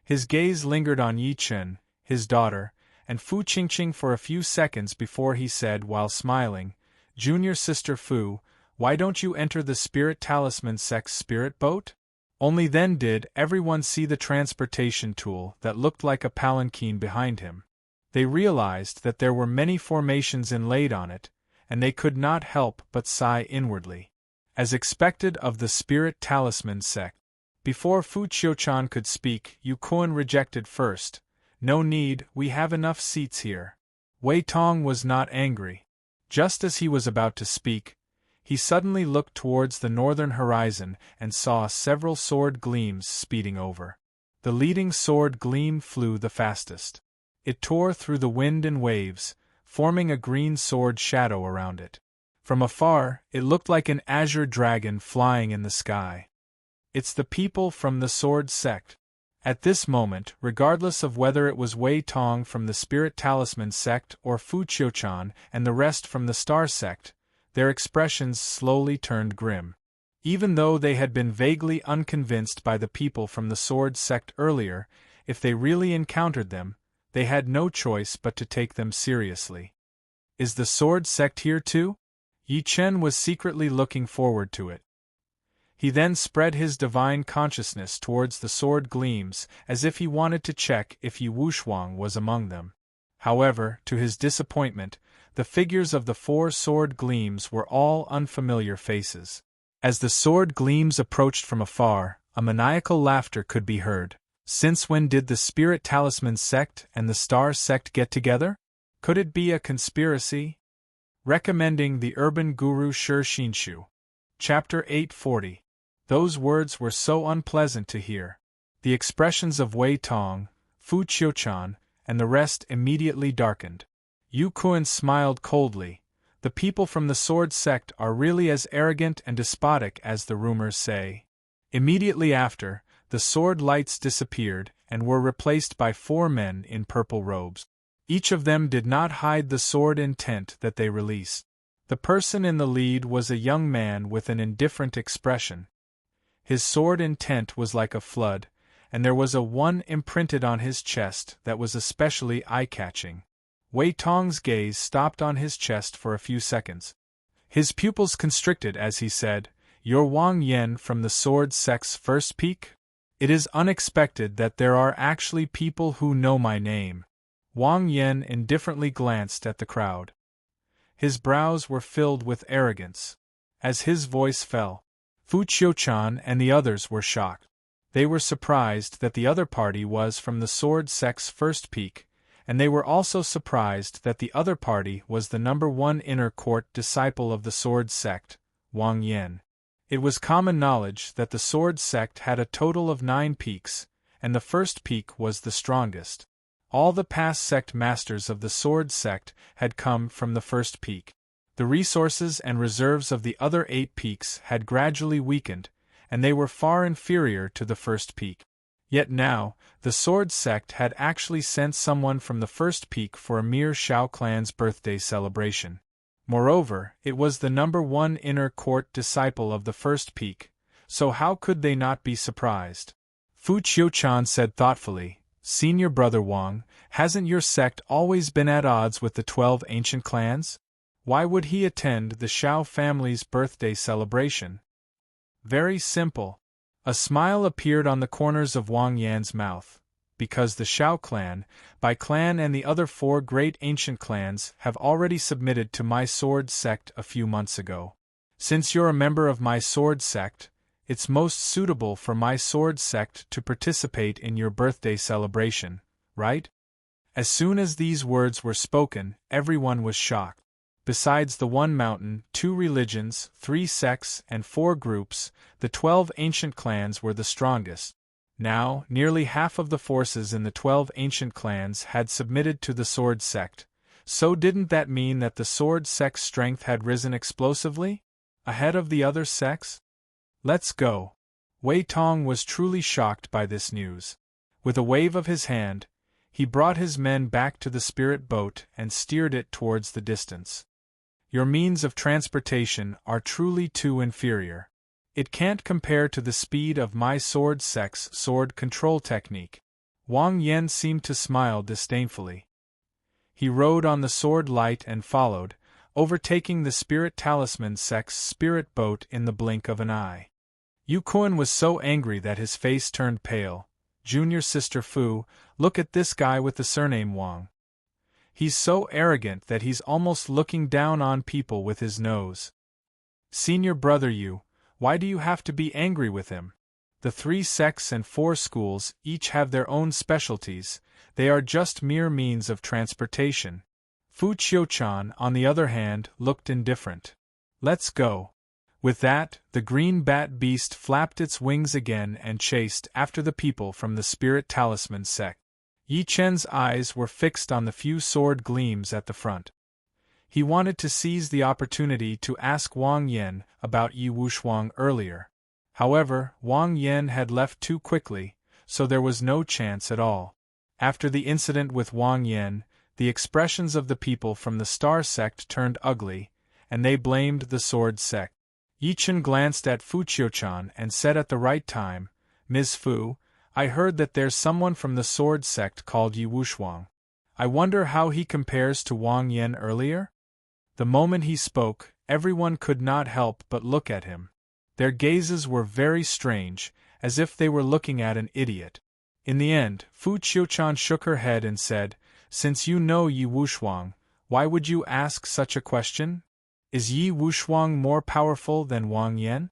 His gaze lingered on Yi Chen, his daughter, and Fu Qingqing for a few seconds before he said while smiling, "Junior sister Fu, why don't you enter the Spirit Talisman sect's spirit boat?" Only then did everyone see the transportation tool that looked like a palanquin behind him. They realized that there were many formations inlaid on it, and they could not help but sigh inwardly. As expected of the Spirit Talisman sect. Before Fu Qiuchan could speak, Yu Kuan rejected first. "No need, we have enough seats here." Wei Tong was not angry. Just as he was about to speak, he suddenly looked towards the northern horizon and saw several sword gleams speeding over. The leading sword gleam flew the fastest. It tore through the wind and waves, forming a green sword shadow around it. From afar, it looked like an azure dragon flying in the sky. "It's the people from the Sword sect." At this moment, regardless of whether it was Wei Tong from the Spirit Talisman sect or Fu Qiuchan and the rest from the Star sect, their expressions slowly turned grim. Even though they had been vaguely unconvinced by the people from the sword sect earlier, if they really encountered them, they had no choice but to take them seriously. Is the sword sect here too? Yi Chen was secretly looking forward to it. He then spread his divine consciousness towards the sword gleams, as if he wanted to check if Yi Wushuang was among them. However, to his disappointment, the figures of the 4 sword gleams were all unfamiliar faces. As the sword gleams approached from afar, a maniacal laughter could be heard. Since when did the Spirit Talisman sect and the Star sect get together? Could it be a conspiracy? Recommending the Urban Guru Shi Xinshu. Chapter 840. Those words were so unpleasant to hear. The expressions of Wei Tong, Fu Qiuchan, and the rest immediately darkened. Yu Kuan smiled coldly. The people from the sword sect are really as arrogant and despotic as the rumors say. Immediately after, the sword lights disappeared and were replaced by 4 men in purple robes. Each of them did not hide the sword intent that they released. The person in the lead was a young man with an indifferent expression. His sword intent was like a flood, and there was a 1 imprinted on his chest that was especially eye-catching. Wei Tong's gaze stopped on his chest for a few seconds. His pupils constricted as he said, "You're Wang Yan from the sword sect's first peak? It is unexpected that there are actually people who know my name." Wang Yan indifferently glanced at the crowd. His brows were filled with arrogance. As his voice fell, Fu Qiuchan and the others were shocked. They were surprised that the other party was from the sword sect's first peak, and they were also surprised that the other party was the number 1 inner court disciple of the sword sect, Wang Yan. It was common knowledge that the sword sect had a total of 9 peaks, and the first peak was the strongest. All the past sect masters of the sword sect had come from the first peak. The resources and reserves of the other 8 peaks had gradually weakened, and they were far inferior to the first peak. Yet now, the sword sect had actually sent someone from the first peak for a mere Shao clan's birthday celebration. Moreover, it was the number 1 inner court disciple of the first peak, so how could they not be surprised? Fu Qiuchan said thoughtfully, "Senior brother Wang, hasn't your sect always been at odds with the 12 ancient clans? Why would he attend the Shao family's birthday celebration?" Very simple. A smile appeared on the corners of Wang Yan's mouth. Because the Shao clan, Bai clan and the other 4 great ancient clans have already submitted to my sword sect a few months ago. Since you're a member of my sword sect, it's most suitable for my sword sect to participate in your birthday celebration, right? As soon as these words were spoken, everyone was shocked. Besides the 1 mountain, 2 religions, 3 sects, and 4 groups, the 12 ancient clans were the strongest. Now, nearly half of the forces in the 12 ancient clans had submitted to the sword sect. So didn't that mean that the sword sect's strength had risen explosively? Ahead of the other sects? Let's go. Wei Tong was truly shocked by this news. With a wave of his hand, he brought his men back to the spirit boat and steered it towards the distance. Your means of transportation are truly too inferior. It can't compare to the speed of my sword sect's sword control technique. Wang Yan seemed to smile disdainfully. He rode on the sword light and followed, overtaking the Spirit Talisman sect's spirit boat in the blink of an eye. Yu Kuan was so angry that his face turned pale. "Junior Sister Fu, look at this guy with the surname Wang. He's so arrogant that he's almost looking down on people with his nose." "Senior brother Yu, why do you have to be angry with him? The 3 sects and 4 schools each have their own specialties, they are just mere means of transportation." Fu Qiuchan, on the other hand, looked indifferent. "Let's go." With that, the green bat beast flapped its wings again and chased after the people from the Spirit Talisman sect. Yi Chen's eyes were fixed on the few sword gleams at the front. He wanted to seize the opportunity to ask Wang Yan about Yi Wushuang earlier. However, Wang Yan had left too quickly, so there was no chance at all. After the incident with Wang Yan, the expressions of the people from the Star sect turned ugly, and they blamed the sword sect. Yi Chen glanced at Fu Qiuchan and said at the right time, Ms. Fu, I heard that there's someone from the sword sect called Yi Wushuang. I wonder how he compares to Wang Yan earlier? The moment he spoke, everyone could not help but look at him. Their gazes were very strange, as if they were looking at an idiot. In the end, Fu Qiuchan shook her head and said, Since you know Yi Wushuang, why would you ask such a question? Is Yi Wushuang more powerful than Wang Yan?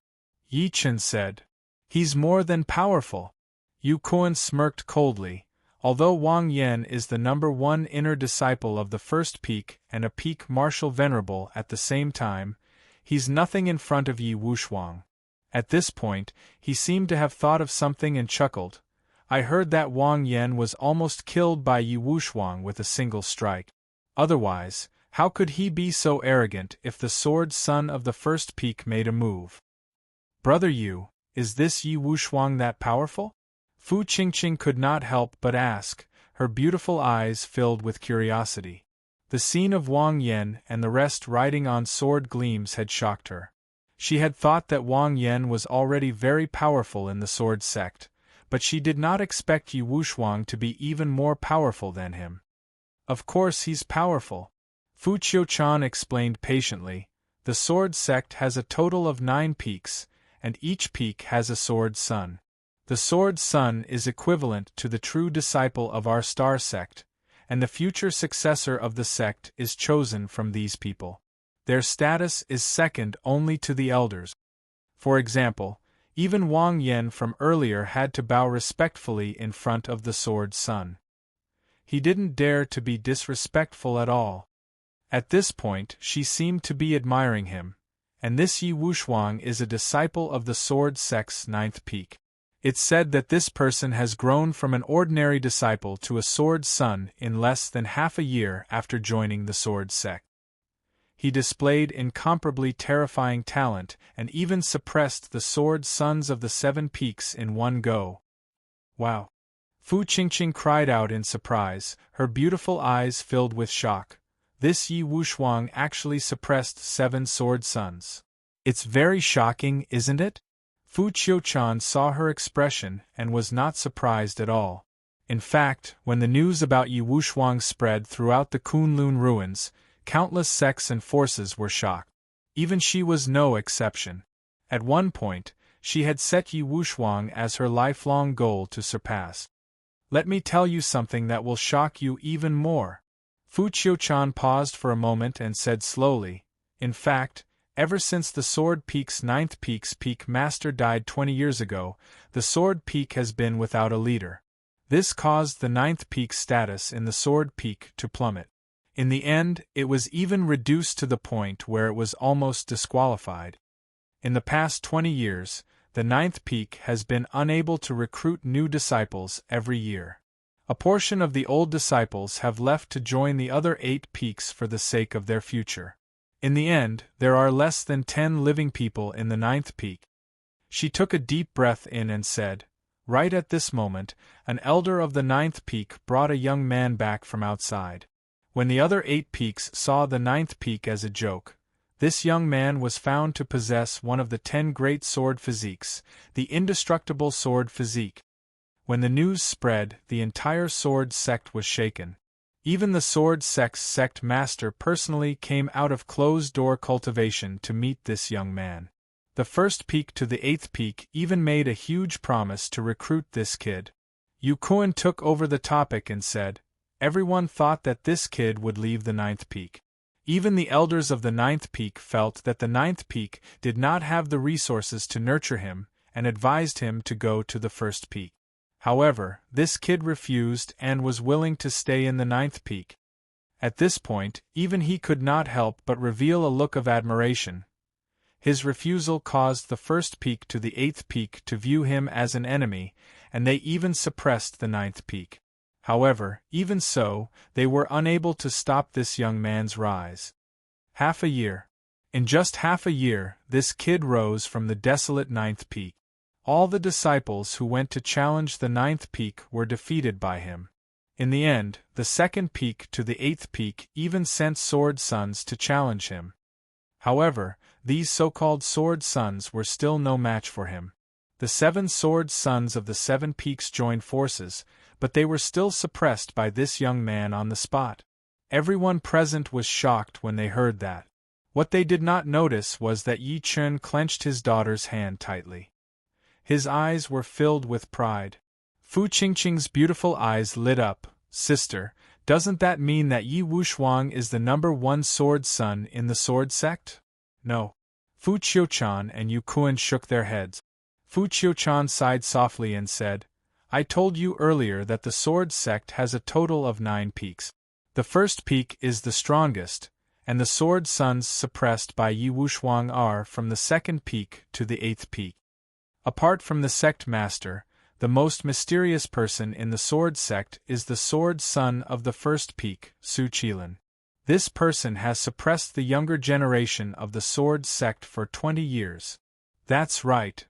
Yi Chen said. He's more than powerful. Yu Kuan smirked coldly. Although Wang Yan is the #1 inner disciple of the first peak and a peak martial venerable at the same time, he's nothing in front of Yi Wushuang. At this point, he seemed to have thought of something and chuckled. I heard that Wang Yan was almost killed by Yi Wushuang with a single strike. Otherwise, how could he be so arrogant if the sword son of the first peak made a move? Brother Yu, is this Yi Wushuang that powerful? Fu Qingqing could not help but ask, her beautiful eyes filled with curiosity. The scene of Wang Yan and the rest riding on sword gleams had shocked her. She had thought that Wang Yan was already very powerful in the sword sect, but she did not expect Yi Wushuang to be even more powerful than him. Of course he's powerful. Fu Qiuchan explained patiently, the sword sect has a total of 9 peaks, and each peak has a sword son. The sword son is equivalent to the true disciple of our star sect, and the future successor of the sect is chosen from these people. Their status is second only to the elders. For example, even Wang Yan from earlier had to bow respectfully in front of the sword son. He didn't dare to be disrespectful at all. At this point she seemed to be admiring him, and this Yi Wushuang is a disciple of the sword sect's 9th peak. It's said that this person has grown from an ordinary disciple to a sword son in less than half a year after joining the sword sect. He displayed incomparably terrifying talent and even suppressed the sword sons of the 7 peaks in one go. Wow! Fu Qingqing cried out in surprise, her beautiful eyes filled with shock. This Yi Wushuang actually suppressed 7 sword sons. It's very shocking, isn't it? Fu Qiuchan saw her expression and was not surprised at all. In fact, when the news about Yi Wushuang spread throughout the Kunlun ruins, countless sects and forces were shocked. Even she was no exception. At one point, she had set Yi Wushuang as her lifelong goal to surpass. Let me tell you something that will shock you even more. Fu Qiuchan paused for a moment and said slowly, in fact, ever since the Sword Peak's 9th peak master died 20 years ago, the Sword Peak has been without a leader. This caused the 9th peak's status in the Sword Peak to plummet. In the end, it was even reduced to the point where it was almost disqualified. In the past 20 years, the 9th peak has been unable to recruit new disciples every year. A portion of the old disciples have left to join the other 8 peaks for the sake of their future. In the end, there are less than 10 living people in the 9th peak. She took a deep breath in and said, right at this moment, an elder of the 9th peak brought a young man back from outside. When the other 8 peaks saw the 9th peak as a joke, this young man was found to possess one of the 10 great sword physiques, the indestructible sword physique. When the news spread, the entire sword sect was shaken. Even the sword sect's sect master personally came out of closed-door cultivation to meet this young man. The first peak to the 8th peak even made a huge promise to recruit this kid. Yu Kuan took over the topic and said, everyone thought that this kid would leave the 9th peak. Even the elders of the 9th peak felt that the 9th peak did not have the resources to nurture him and advised him to go to the first peak. However, this kid refused and was willing to stay in the 9th peak. At this point, even he could not help but reveal a look of admiration. His refusal caused the first peak to the 8th peak to view him as an enemy, and they even suppressed the 9th peak. However, even so, they were unable to stop this young man's rise. Half a year. In just half a year, this kid rose from the desolate 9th peak. All the disciples who went to challenge the 9th peak were defeated by him. In the end, the 2nd peak to the 8th peak even sent sword sons to challenge him. However, these so-called sword sons were still no match for him. The 7 sword sons of the 7 peaks joined forces, but they were still suppressed by this young man on the spot. Everyone present was shocked when they heard that. What they did not notice was that Yi Chen clenched his daughter's hand tightly. His eyes were filled with pride. Fu Qingqing's beautiful eyes lit up. Sister, doesn't that mean that Yi Wushuang is the #1 sword son in the sword sect? No. Fu Qiuchan and Yu Kuan shook their heads. Fu Qiuchan sighed softly and said, I told you earlier that the sword sect has a total of 9 peaks. The first peak is the strongest, and the sword sons suppressed by Yi Wushuang are from the 2nd peak to the 8th peak. Apart from the sect master, the most mysterious person in the sword sect is the sword son of the 1st peak, Su Qilin. This person has suppressed the younger generation of the sword sect for 20 years. That's right.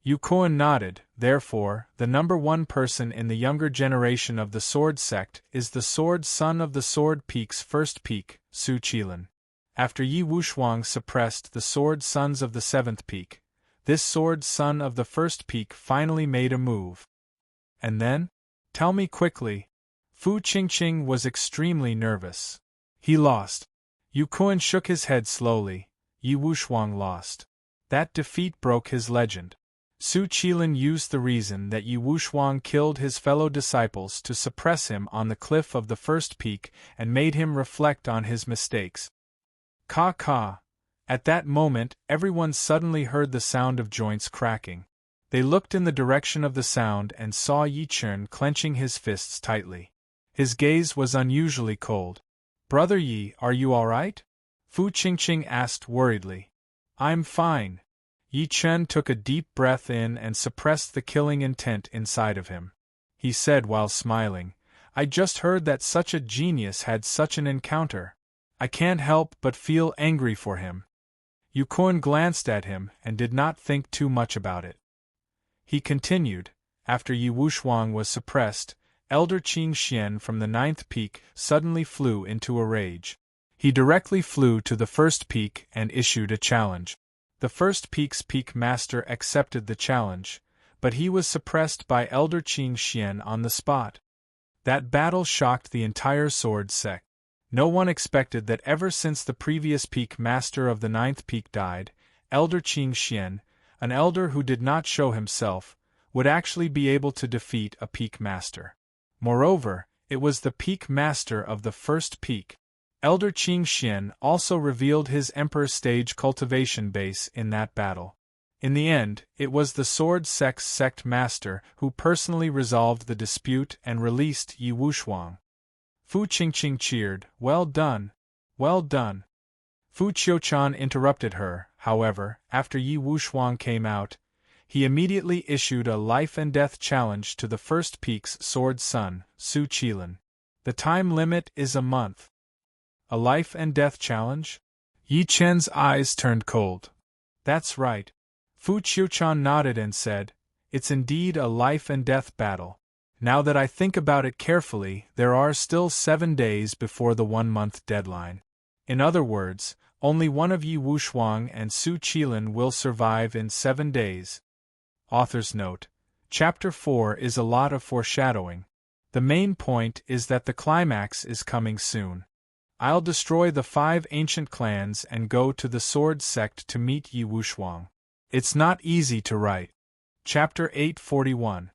Yu Kuan nodded. Therefore, the #1 person in the younger generation of the sword sect is the sword son of the sword peak's 1st peak, Su Qilin. After Yi Wushuang suppressed the sword sons of the 7th peak, this sword son of the 1st peak finally made a move. And then? Tell me quickly. Fu Qingqing was extremely nervous. He lost. Yu Kuan shook his head slowly. Yi Wushuang lost. That defeat broke his legend. Su Qilin used the reason that Yi Wushuang killed his fellow disciples to suppress him on the cliff of the 1st peak and made him reflect on his mistakes. Ka. At that moment, everyone suddenly heard the sound of joints cracking. They looked in the direction of the sound and saw Yi Chen clenching his fists tightly. His gaze was unusually cold. Brother Yi, are you all right? Fu Qingqing asked worriedly. I'm fine. Yi Chen took a deep breath in and suppressed the killing intent inside of him. He said while smiling, I just heard that such a genius had such an encounter. I can't help but feel angry for him. Yu Kuan glanced at him and did not think too much about it. He continued, after Yi Wushuang was suppressed, Elder Qing Xian from the 9th peak suddenly flew into a rage. He directly flew to the 1st peak and issued a challenge. The 1st peak's peak master accepted the challenge, but he was suppressed by Elder Qing Xian on the spot. That battle shocked the entire sword sect. No one expected that ever since the previous peak master of the 9th peak died, Elder Qing Xian, an elder who did not show himself, would actually be able to defeat a peak master. Moreover, it was the peak master of the 1st peak. Elder Qing Xian also revealed his Emperor stage cultivation base in that battle. In the end, it was the sword sect's sect master who personally resolved the dispute and released Yi Wushuang. Fu Qingqing cheered, Well done! Well done! Fu Qiuchan interrupted her, however, after Yi Wushuang came out. He immediately issued a life-and-death challenge to the 1st peak's sword son, Su Qilin. The time limit is a month. A life-and-death challenge? Yi Chen's eyes turned cold. That's right. Fu Qiuchan nodded and said, It's indeed a life-and-death battle. Now that I think about it carefully, there are still 7 days before the 1-month deadline. In other words, only one of Yi Wushuang and Su Qilin will survive in 7 days. Author's note: Chapter 4 is a lot of foreshadowing. The main point is that the climax is coming soon. I'll destroy the 5 ancient clans and go to the sword sect to meet Yi Wushuang. It's not easy to write. Chapter 841.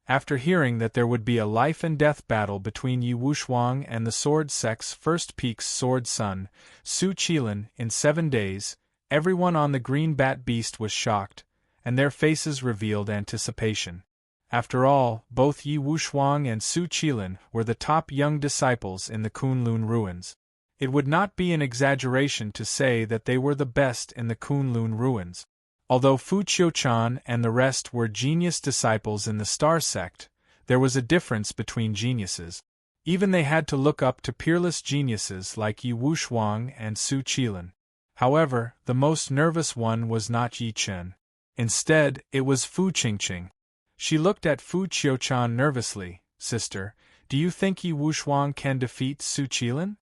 After hearing that there would be a life-and-death battle between Yi Wushuang and the sword sect's 1st peak's sword son, Su Qilin, in 7 days, everyone on the green bat beast was shocked, and their faces revealed anticipation. After all, both Yi Wushuang and Su Qilin were the top young disciples in the Kunlun ruins. It would not be an exaggeration to say that they were the best in the Kunlun ruins. Although Fu Qiuchan and the rest were genius disciples in the Star Sect, there was a difference between geniuses. Even they had to look up to peerless geniuses like Yi Wushuang and Su Qilin. However, the most nervous one was not Yi Chen. Instead, it was Fu Qingqing. She looked at Fu Qiuchan nervously. Sister, do you think Yi Wushuang can defeat Su Qilin?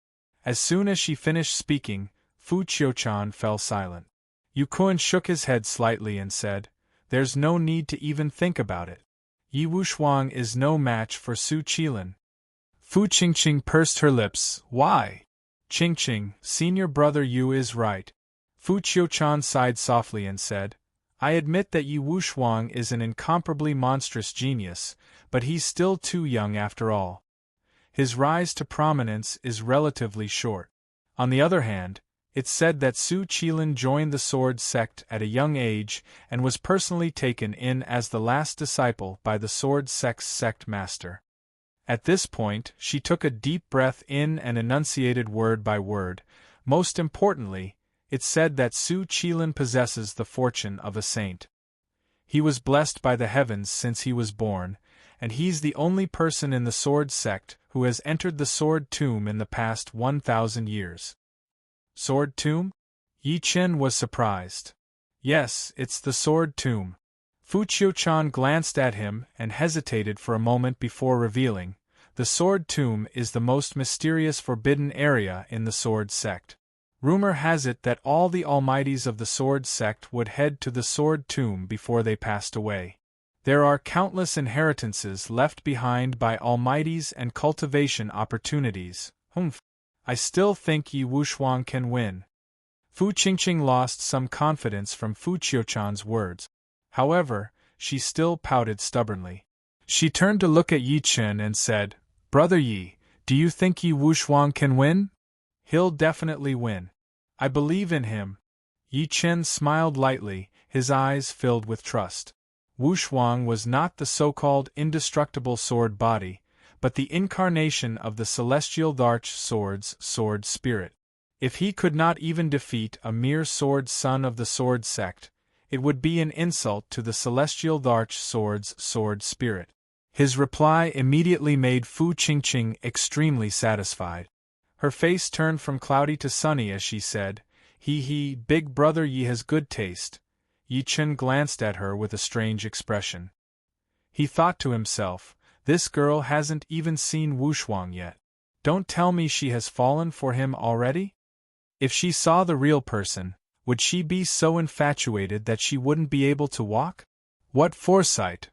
As soon as she finished speaking, Fu Qiuchan fell silent. Yu Kuan shook his head slightly and said, "There's no need to even think about it. Yi Wushuang is no match for Su Qilin." Fu Qingqing pursed her lips. "Why?" "Qingqing, senior brother Yu is right." Fu Qiuchan sighed softly and said, "I admit that Yi Wushuang is an incomparably monstrous genius, but he's still too young after all. His rise to prominence is relatively short. On the other hand, it's said that Su Qilin joined the sword sect at a young age and was personally taken in as the last disciple by the sword sect's sect master." At this point, she took a deep breath in and enunciated word by word. "Most importantly, it's said that Su Qilin possesses the fortune of a saint. He was blessed by the heavens since he was born, and he's the only person in the sword sect who has entered the sword tomb in the past 1,000 years. Sword tomb? Yi Chen was surprised. Yes, it's the sword tomb. Fu Qiuchan glanced at him and hesitated for a moment before revealing, the sword tomb is the most mysterious forbidden area in the sword sect. Rumor has it that all the almighties of the sword sect would head to the sword tomb before they passed away. There are countless inheritances left behind by almighties and cultivation opportunities. I still think Yi Wushuang can win." Fu Qingqing lost some confidence from Fu Qiuchan's words. However, she still pouted stubbornly. She turned to look at Yi Chen and said, "Brother Yi, do you think Yi Wushuang can win?" "He'll definitely win. I believe in him." Yi Chen smiled lightly, his eyes filled with trust. Wushuang was not the so-called indestructible sword body, but the incarnation of the celestial Dharch sword's sword spirit. If he could not even defeat a mere sword son of the sword sect, it would be an insult to the celestial Dharch sword's sword spirit. His reply immediately made Fu Qingqing extremely satisfied. Her face turned from cloudy to sunny as she said, He, big brother Yi has good taste." Yi Chen glanced at her with a strange expression. He thought to himself, this girl hasn't even seen Wushuang yet. Don't tell me she has fallen for him already? If she saw the real person, would she be so infatuated that she wouldn't be able to walk? What foresight!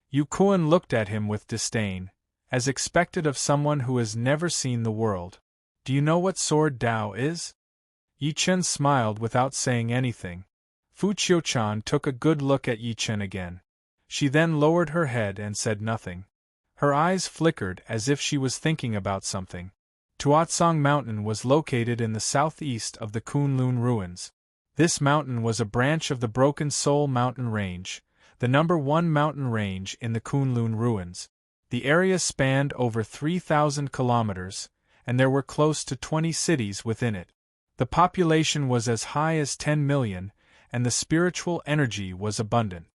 Yu Kuan looked at him with disdain, as expected of someone who has never seen the world. "Do you know what sword Dao is?" Yi Chen smiled without saying anything. Fu Qiuchan took a good look at Yi Chen again. She then lowered her head and said nothing. Her eyes flickered as if she was thinking about something. Tuatsang Mountain was located in the southeast of the Kunlun ruins. This mountain was a branch of the Broken Soul mountain range, the #1 mountain range in the Kunlun ruins. The area spanned over 3,000 kilometers, and there were close to 20 cities within it. The population was as high as 10 million, and the spiritual energy was abundant.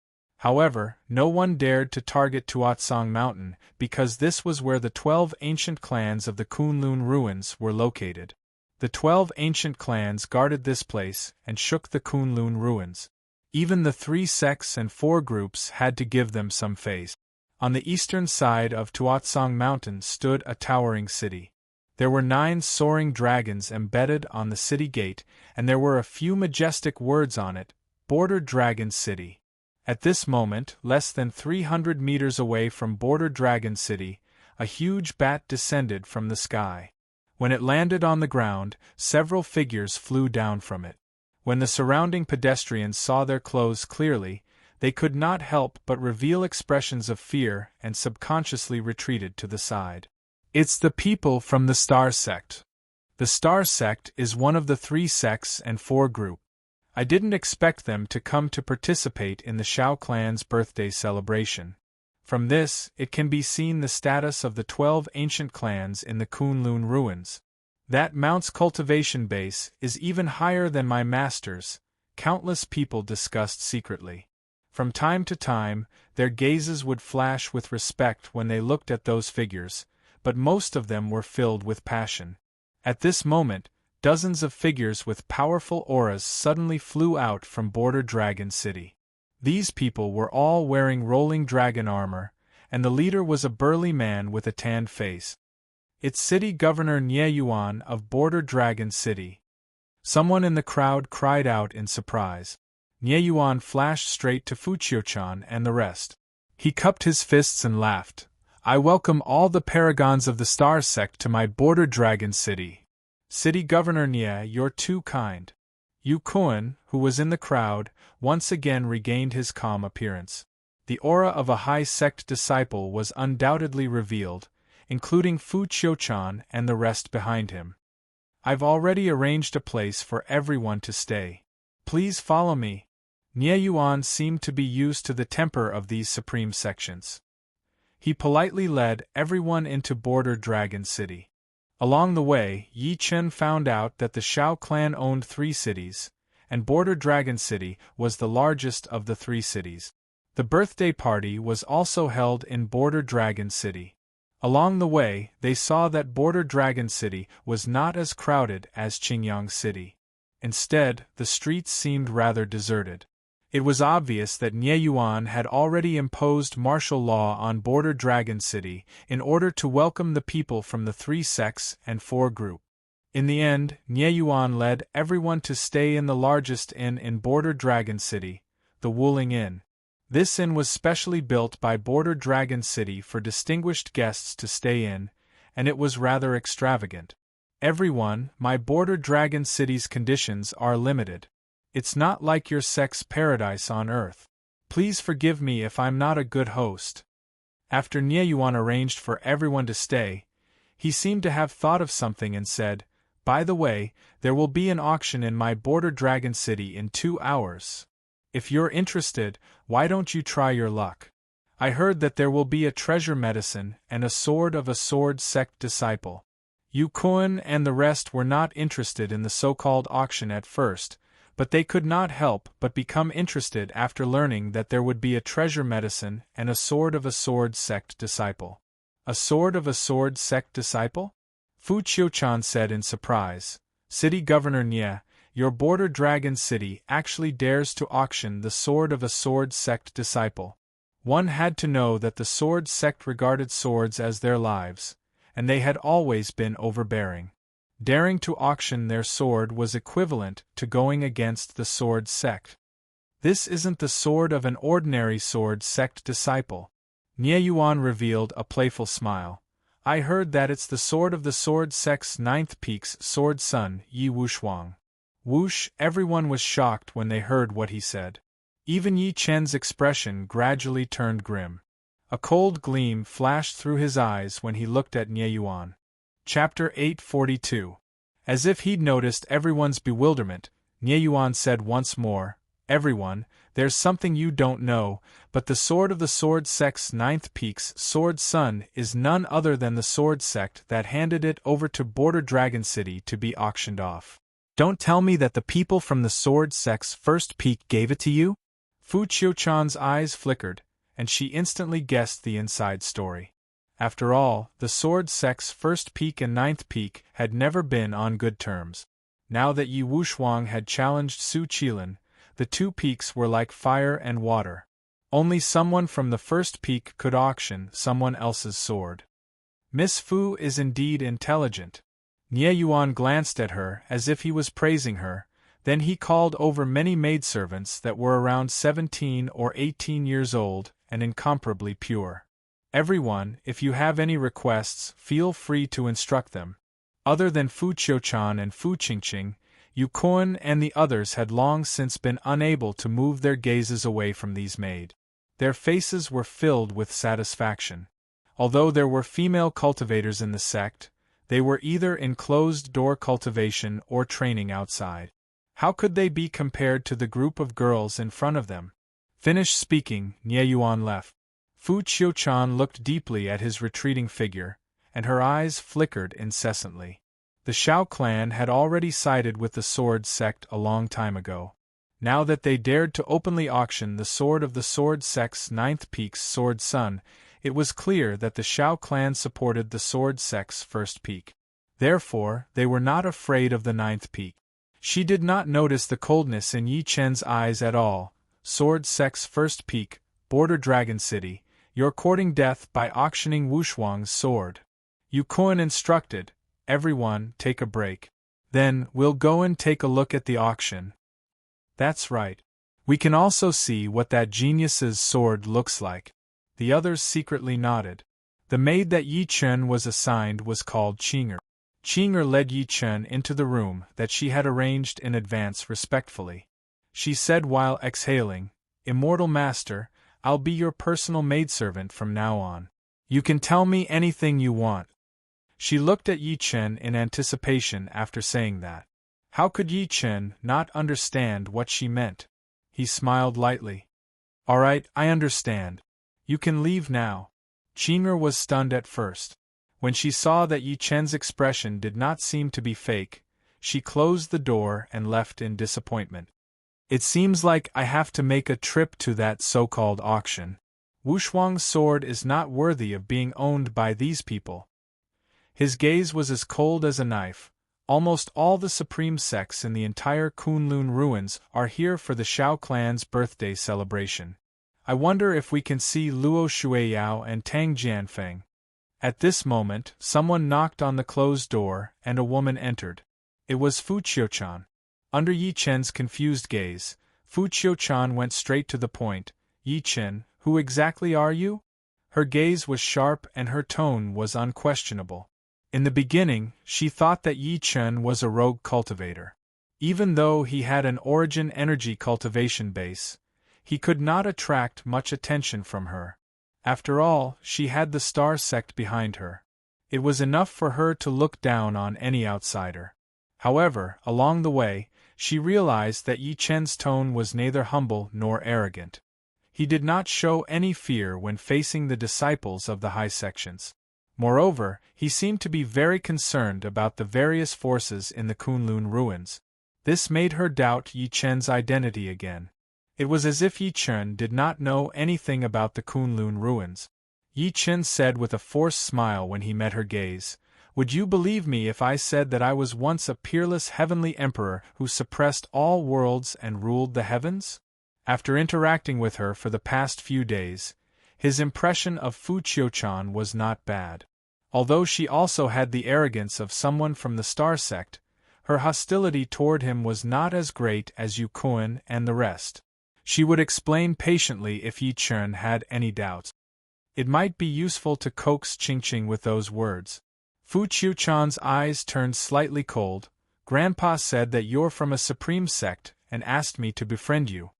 However, no one dared to target Tuatsang Mountain because this was where the 12 ancient clans of the Kunlun ruins were located. The 12 ancient clans guarded this place and shook the Kunlun ruins. Even the 3 sects and 4 groups had to give them some face. On the eastern side of Tuatsang Mountain stood a towering city. There were 9 soaring dragons embedded on the city gate, and there were a few majestic words on it, Border Dragon City. At this moment, less than 300 meters away from Border Dragon City, a huge bat descended from the sky. When it landed on the ground, several figures flew down from it. When the surrounding pedestrians saw their clothes clearly, they could not help but reveal expressions of fear and subconsciously retreated to the side. "It's the people from the Star Sect. The Star Sect is one of the 3 sects and 4 group. I didn't expect them to come to participate in the Shao clan's birthday celebration." From this, it can be seen the status of the 12 ancient clans in the Kunlun ruins. "That Mount's cultivation base is even higher than my master's," countless people discussed secretly. From time to time, their gazes would flash with respect when they looked at those figures, but most of them were filled with passion. At this moment, dozens of figures with powerful auras suddenly flew out from Border Dragon City. These people were all wearing rolling dragon armor, and the leader was a burly man with a tanned face. "It's City Governor Nye Yuan of Border Dragon City." Someone in the crowd cried out in surprise. Nie Yuan flashed straight to Fuqiu-chan and the rest. He cupped his fists and laughed. I welcome all the paragons of the Star Sect to my border dragon city. City Governor Nie, you're too kind. Yu Kuan, who was in the crowd, once again regained his calm appearance. The aura of a high sect disciple was undoubtedly revealed, including Fuqiu-chan and the rest behind him. I've already arranged a place for everyone to stay. Please follow me. Nie Yuan seemed to be used to the temper of these supreme sections. He politely led everyone into Border Dragon City. Along the way, Yi Chen found out that the Shao clan owned 3 cities, and Border Dragon City was the largest of the 3 cities. The birthday party was also held in Border Dragon City. Along the way, they saw that Border Dragon City was not as crowded as Qingyang City. Instead, the streets seemed rather deserted. It was obvious that Nie Yuan had already imposed martial law on Border Dragon City in order to welcome the people from the 3 sects and 4 group. In the end, Nie Yuan led everyone to stay in the largest inn in Border Dragon City, the Wuling Inn. This inn was specially built by Border Dragon City for distinguished guests to stay in, and it was rather extravagant. Everyone, my Border Dragon City's conditions are limited. It's not like your sect's paradise on Earth. Please forgive me if I'm not a good host. After Nie Yuan arranged for everyone to stay, he seemed to have thought of something and said, by the way, there will be an auction in my Border Dragon City in 2 hours. If you're interested, why don't you try your luck? I heard that there will be a treasure medicine and a sword of a sword sect disciple. Yu Kuan and the rest were not interested in the so-called auction at first, but they could not help but become interested after learning that there would be a treasure medicine and a sword of a sword sect disciple. A sword of a sword sect disciple? Fuqiu-chan said in surprise. City Governor Nie, your Border Dragon City actually dares to auction the sword of a sword sect disciple. One had to know that the sword sect regarded swords as their lives, and they had always been overbearing. Daring to auction their sword was equivalent to going against the sword sect. This isn't the sword of an ordinary sword sect disciple. Nie Yuan revealed a playful smile. I heard that it's the sword of the sword sect's 9th peak's sword son, Yi Wushwang. Whoosh! Everyone was shocked when they heard what he said. Even Yi Chen's expression gradually turned grim. A cold gleam flashed through his eyes when he looked at Nie Yuan. Chapter 842. As if he'd noticed everyone's bewilderment, Nie Yuan said once more, everyone, there's something you don't know, but the sword of the sword sect's 9th peak's sword son is none other than the sword sect that handed it over to Border Dragon City to be auctioned off. Don't tell me that the people from the sword sect's 1st peak gave it to you? Fuqiu-chan's eyes flickered, and she instantly guessed the inside story. After all, the sword sect's 1st peak and 9th peak had never been on good terms. Now that Yi Wushwang had challenged Su Qilin, the 2 peaks were like fire and water. Only someone from the 1st peak could auction someone else's sword. Miss Fu is indeed intelligent. Nie Yuan glanced at her as if he was praising her, then he called over many maidservants that were around 17 or 18 years old and incomparably pure. Everyone, if you have any requests, feel free to instruct them. Other than Fuqiu-chan and Fu Qingqing, Yu Kuan and the others had long since been unable to move their gazes away from these maids. Their faces were filled with satisfaction. Although there were female cultivators in the sect, they were either in closed-door cultivation or training outside. How could they be compared to the group of girls in front of them? Finished speaking, Nie Yuan left. Fuqiu-chan looked deeply at his retreating figure, and her eyes flickered incessantly. The Shao clan had already sided with the sword sect a long time ago. Now that they dared to openly auction the sword of the sword sect's 9th peak's sword son, it was clear that the Shao clan supported the sword sect's 1st peak. Therefore, they were not afraid of the 9th peak. She did not notice the coldness in Yi Chen's eyes at all. Sword sect's 1st peak, Border Dragon City, you're courting death by auctioning Wushwang's sword. Yu Kuan instructed, everyone, take a break. Then, we'll go and take a look at the auction. That's right. We can also see what that genius's sword looks like. The others secretly nodded. The maid that Yi Chen was assigned was called Qing'er. Qing'er led Yi Chen into the room that she had arranged in advance respectfully. She said while exhaling, "Immortal Master, I'll be your personal maidservant from now on. You can tell me anything you want." She looked at Yi Chen in anticipation after saying that. How could Yi Chen not understand what she meant? He smiled lightly. "All right, I understand. You can leave now." Qing'er was stunned at first. When she saw that Yi Chen's expression did not seem to be fake, she closed the door and left in disappointment. "It seems like I have to make a trip to that so-called auction. Wushuang's sword is not worthy of being owned by these people." His gaze was as cold as a knife. "Almost all the supreme sects in the entire Kunlun ruins are here for the Shao clan's birthday celebration. I wonder if we can see Luo Shuiyao and Tang Jianfeng." At this moment, someone knocked on the closed door, and a woman entered. It was Fu Qiuchan. Under Yi Chen's confused gaze, Fu Qiuchan went straight to the point. "Yi Chen, who exactly are you?" Her gaze was sharp and her tone was unquestionable. In the beginning, she thought that Yi Chen was a rogue cultivator. Even though he had an origin energy cultivation base, he could not attract much attention from her. After all, she had the Star Sect behind her. It was enough for her to look down on any outsider. However, along the way, she realized that Yi Chen's tone was neither humble nor arrogant. He did not show any fear when facing the disciples of the high sections. Moreover, he seemed to be very concerned about the various forces in the Kunlun ruins. This made her doubt Yi Chen's identity again. It was as if Yi Chen did not know anything about the Kunlun ruins. Yi Chen said with a forced smile when he met her gaze, "Would you believe me if I said that I was once a peerless heavenly emperor who suppressed all worlds and ruled the heavens?" After interacting with her for the past few days, his impression of Fu Qiuchan was not bad. Although she also had the arrogance of someone from the Star Sect, her hostility toward him was not as great as Yu Kuan and the rest. She would explain patiently if Yi Chen had any doubts. It might be useful to coax Qingqing with those words. Fu Qiuchan's eyes turned slightly cold. "Grandpa said that you're from a supreme sect and asked me to befriend you.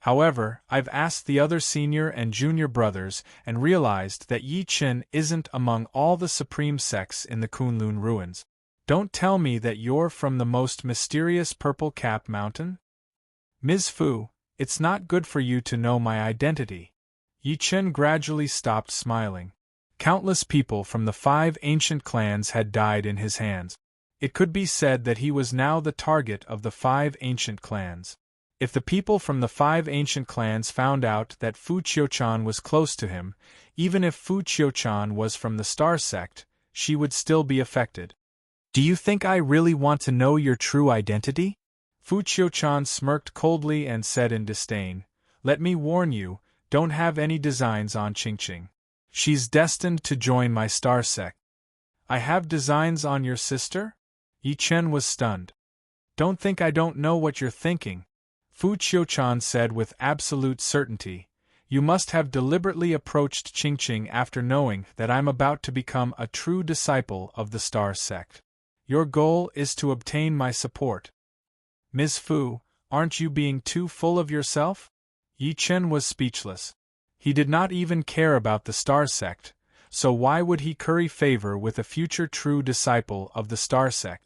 However, I've asked the other senior and junior brothers and realized that Yi Chen isn't among all the supreme sects in the Kunlun ruins. Don't tell me that you're from the most mysterious Purple Cap Mountain? Ms. Fu, it's not good for you to know my identity." Yi Chen gradually stopped smiling. Countless people from the 5 ancient clans had died in his hands. It could be said that he was now the target of the 5 ancient clans. If the people from the 5 ancient clans found out that Fu Qiuchan was close to him, even if Fu Qiuchan was from the Star Sect, she would still be affected. "Do you think I really want to know your true identity?" Fu Qiuchan smirked coldly and said in disdain, "Let me warn you, don't have any designs on Qingqing. She's destined to join my Star Sect." "I have designs on your sister?" Yi Chen was stunned. "Don't think I don't know what you're thinking," Fu Qiuchan said with absolute certainty. "You must have deliberately approached Qingqing after knowing that I'm about to become a true disciple of the Star Sect. Your goal is to obtain my support. Ms. Fu, aren't you being too full of yourself?" Yi Chen was speechless. He did not even care about the Star Sect, so why would he curry favor with a future true disciple of the Star Sect?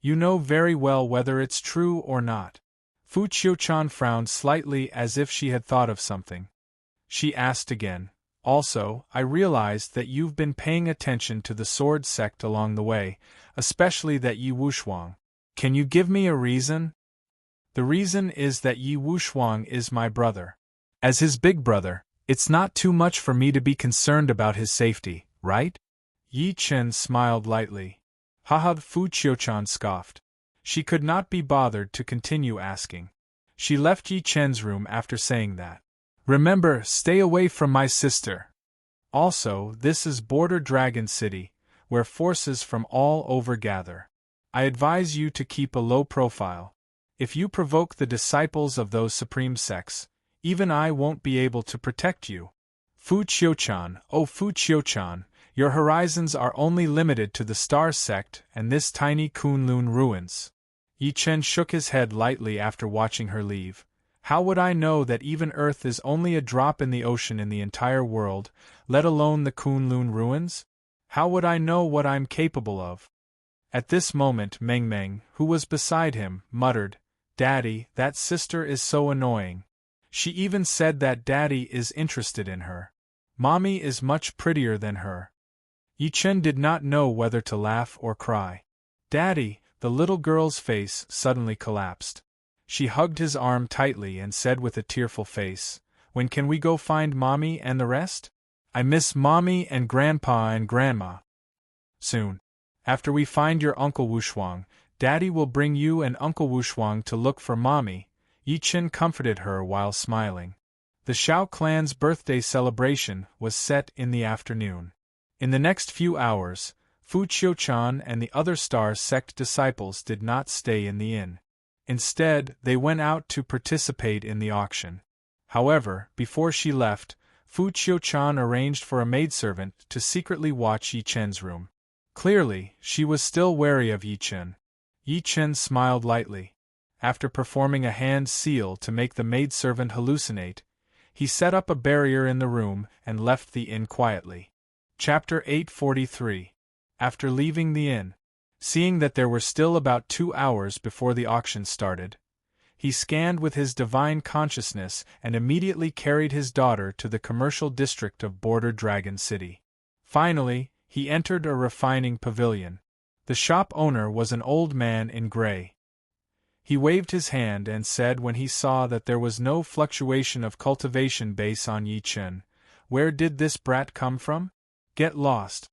"You know very well whether it's true or not." Fu Qiuchan frowned slightly as if she had thought of something. She asked again, "Also, I realized that you've been paying attention to the Sword Sect along the way, especially that Yi Wushuang. Can you give me a reason?" "The reason is that Yi Wushuang is my brother. As his big brother, it's not too much for me to be concerned about his safety, right?" Yi Chen smiled lightly. "Haha," Fu Qiuchan scoffed. She could not be bothered to continue asking. She left Yi Chen's room after saying that. "Remember, stay away from my sister. Also, this is Border Dragon City, where forces from all over gather. I advise you to keep a low profile. If you provoke the disciples of those supreme sects, even I won't be able to protect you. Fu Qiuchan, oh Fu Qiuchan, your horizons are only limited to the Star sect and this tiny Kunlun ruins. Yi Chen shook his head lightly after watching her leave. How would I know that even Earth is only a drop in the ocean in the entire world, let alone the Kunlun ruins? How would I know what I'm capable of? At this moment Meng Meng, who was beside him, muttered, "Daddy, that sister is so annoying. She even said that Daddy is interested in her. Mommy is much prettier than her." Yi Chen did not know whether to laugh or cry. "Daddy," the little girl's face suddenly collapsed. She hugged his arm tightly and said with a tearful face, "When can we go find Mommy and the rest? I miss Mommy and Grandpa and Grandma." "Soon. After we find your Uncle Wushuang, Daddy will bring you and Uncle Wushuang to look for Mommy," Yi Chen comforted her while smiling. The Shao clan's birthday celebration was set in the afternoon. In the next few hours, Fu Qiuchan and the other Star sect disciples did not stay in the inn. Instead, they went out to participate in the auction. However, before she left, Fu Qiuchan arranged for a maidservant to secretly watch Yi Chen's room. Clearly, she was still wary of Yi Chen. Yi Chen smiled lightly. After performing a hand seal to make the maidservant hallucinate, he set up a barrier in the room and left the inn quietly. Chapter 843. After leaving the inn, seeing that there were still about 2 hours before the auction started, he scanned with his divine consciousness and immediately carried his daughter to the commercial district of Border Dragon City. Finally, he entered a refining pavilion. The shop owner was an old man in gray. He waved his hand and said when he saw that there was no fluctuation of cultivation base on Yi Chen, "Where did this brat come from? Get lost.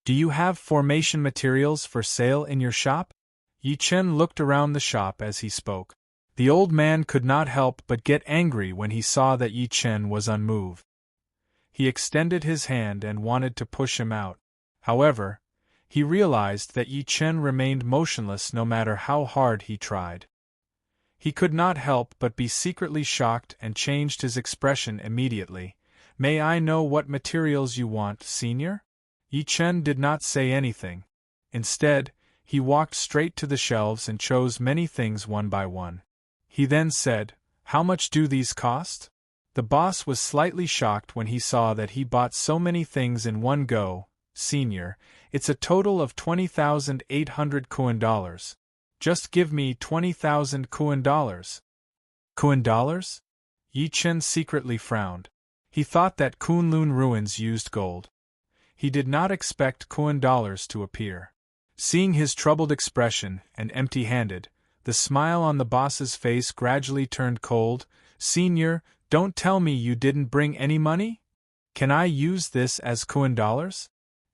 Do you have formation materials for sale in your shop?" Yi Chen looked around the shop as he spoke. The old man could not help but get angry when he saw that Yi Chen was unmoved. He extended his hand and wanted to push him out. However, he realized that Yi Chen remained motionless no matter how hard he tried. He could not help but be secretly shocked and changed his expression immediately. "May I know what materials you want, Senior?" Yi Chen did not say anything. Instead, he walked straight to the shelves and chose many things one by one. He then said, "How much do these cost?" The boss was slightly shocked when he saw that he bought so many things in one go. "Senior, it's a total of 20,800 Kuan dollars. Just give me 20,000 Kuan dollars. Kuan dollars? Yi Chen secretly frowned. He thought that Kunlun ruins used gold. He did not expect Kuan dollars to appear. Seeing his troubled expression and empty-handed, the smile on the boss's face gradually turned cold. "Senior, don't tell me you didn't bring any money? Can I use this as Kuan dollars?"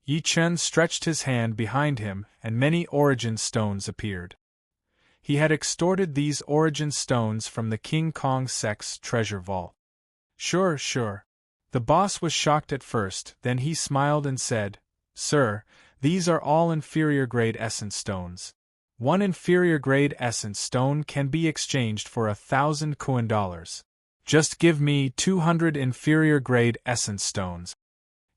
Yi Chen stretched his hand behind him and many origin stones appeared. He had extorted these origin stones from the King Kong sect's treasure vault. Sure. The boss was shocked at first, then he smiled and said, "Sir, these are all inferior-grade essence stones. One inferior-grade essence stone can be exchanged for 1,000 Kuan dollars. Just give me 200 inferior-grade essence stones."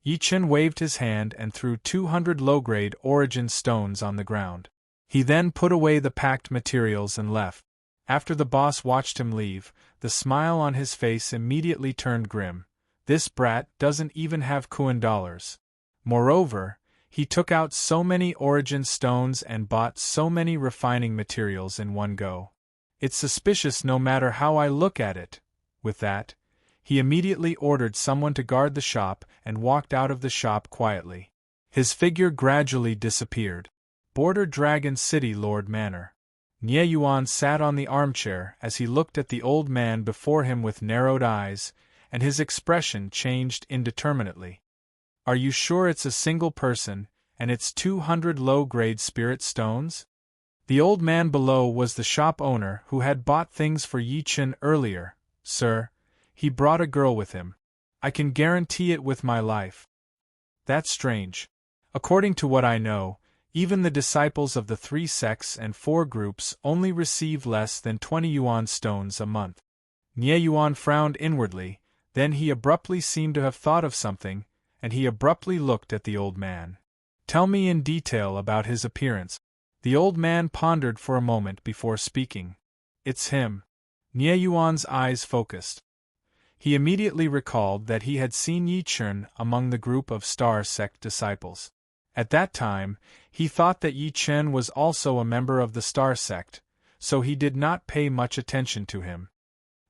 Yi Chen waved his hand and threw 200 low-grade origin stones on the ground. He then put away the packed materials and left. After the boss watched him leave, the smile on his face immediately turned grim. This brat doesn't even have Kuan dollars. Moreover, he took out so many origin stones and bought so many refining materials in one go. It's suspicious no matter how I look at it. With that, he immediately ordered someone to guard the shop and walked out of the shop quietly. His figure gradually disappeared. Border Dragon City Lord Manor. Nie Yuan sat on the armchair as he looked at the old man before him with narrowed eyes, and his expression changed indeterminately. "Are you sure it's a single person, and it's 200 low-grade spirit stones?" The old man below was the shop owner who had bought things for Yi Chen earlier. "Sir, he brought a girl with him. I can guarantee it with my life." "That's strange. According to what I know, Even the disciples of the 3 sects and 4 groups only receive less than 20 yuan stones a month. Nie Yuan frowned inwardly, then he abruptly seemed to have thought of something, and he abruptly looked at the old man. Tell me in detail about his appearance. The old man pondered for a moment before speaking. It's him. Nie Yuan's eyes focused. He immediately recalled that he had seen Yi Chen among the group of Star Sect disciples. At that time, he thought that Yi Chen was also a member of the Star Sect, so he did not pay much attention to him.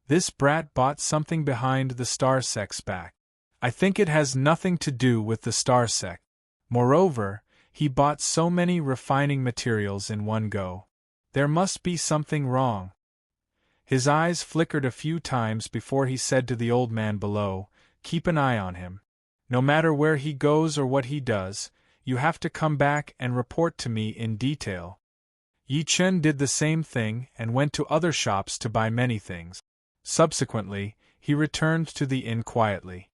This brat bought something behind the Star Sect's back. I think it has nothing to do with the Star Sect. Moreover, he bought so many refining materials in one go. There must be something wrong. His eyes flickered a few times before he said to the old man below, "Keep an eye on him. No matter where he goes or what he does, you have to come back and report to me in detail." Yi Chen did the same thing and went to other shops to buy many things. Subsequently, he returned to the inn quietly.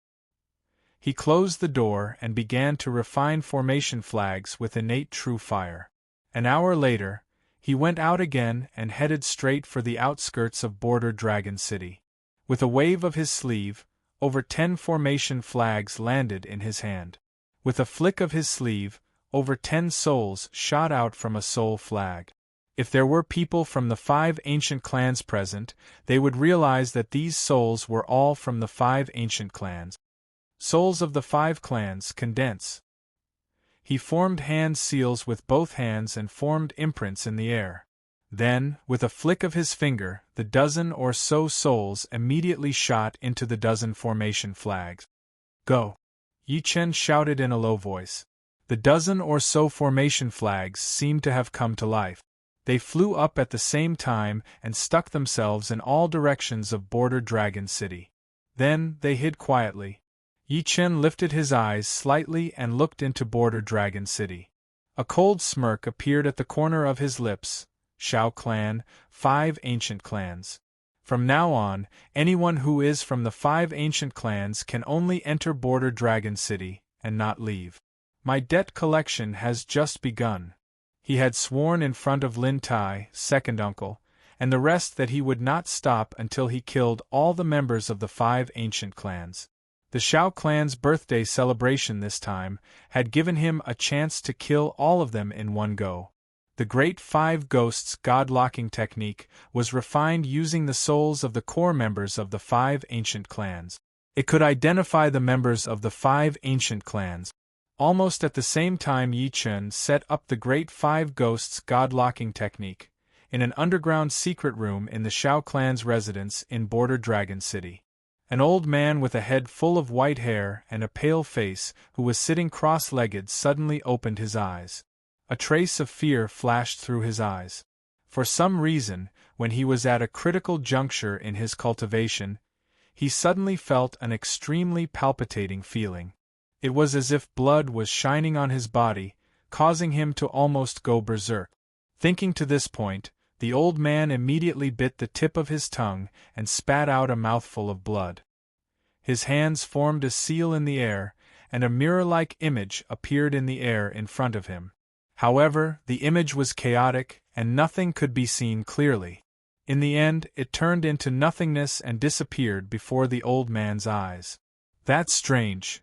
He closed the door and began to refine formation flags with innate true fire. An hour later, he went out again and headed straight for the outskirts of Border Dragon City. With a wave of his sleeve, over 10 formation flags landed in his hand. With a flick of his sleeve, over 10 souls shot out from a soul flag. If there were people from the 5 ancient clans present, they would realize that these souls were all from the 5 ancient clans. Souls of the 5 clans condense. He formed hand seals with both hands and formed imprints in the air. Then, with a flick of his finger, the dozen or so souls immediately shot into the dozen formation flags. Go! Yi Chen shouted in a low voice. The dozen or so formation flags seemed to have come to life. They flew up at the same time and stuck themselves in all directions of Border Dragon City. Then they hid quietly. Yi Chen lifted his eyes slightly and looked into Border Dragon City. A cold smirk appeared at the corner of his lips. Shao Clan, 5 ancient clans. From now on, anyone who is from the 5 ancient clans can only enter Border Dragon City and not leave. My debt collection has just begun. He had sworn in front of Lin Tai, second uncle, and the rest that he would not stop until he killed all the members of the 5 ancient clans. The Shao clan's birthday celebration this time had given him a chance to kill all of them in one go. The Great 5 Ghosts God-locking technique was refined using the souls of the core members of the 5 ancient clans. It could identify the members of the 5 ancient clans. Almost at the same time, Yi Chen set up the Great 5 Ghosts God-locking technique in an underground secret room in the Shao clan's residence in Border Dragon City. An old man with a head full of white hair and a pale face, who was sitting cross-legged, suddenly opened his eyes. A trace of fear flashed through his eyes. For some reason, when he was at a critical juncture in his cultivation, he suddenly felt an extremely palpitating feeling. It was as if blood was shining on his body, causing him to almost go berserk. Thinking to this point, the old man immediately bit the tip of his tongue and spat out a mouthful of blood. His hands formed a seal in the air, and a mirror-like image appeared in the air in front of him. However, the image was chaotic, and nothing could be seen clearly. In the end, it turned into nothingness and disappeared before the old man's eyes. That's strange.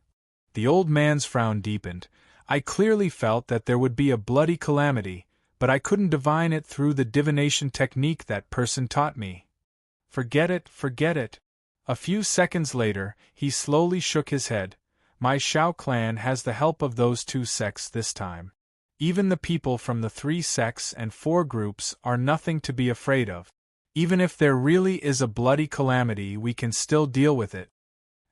The old man's frown deepened. I clearly felt that there would be a bloody calamity, but I couldn't divine it through the divination technique that person taught me. Forget it, forget it. A few seconds later, he slowly shook his head. My Shao clan has the help of those 2 sects this time. Even the people from the 3 sects and 4 groups are nothing to be afraid of. Even if there really is a bloody calamity, we can still deal with it.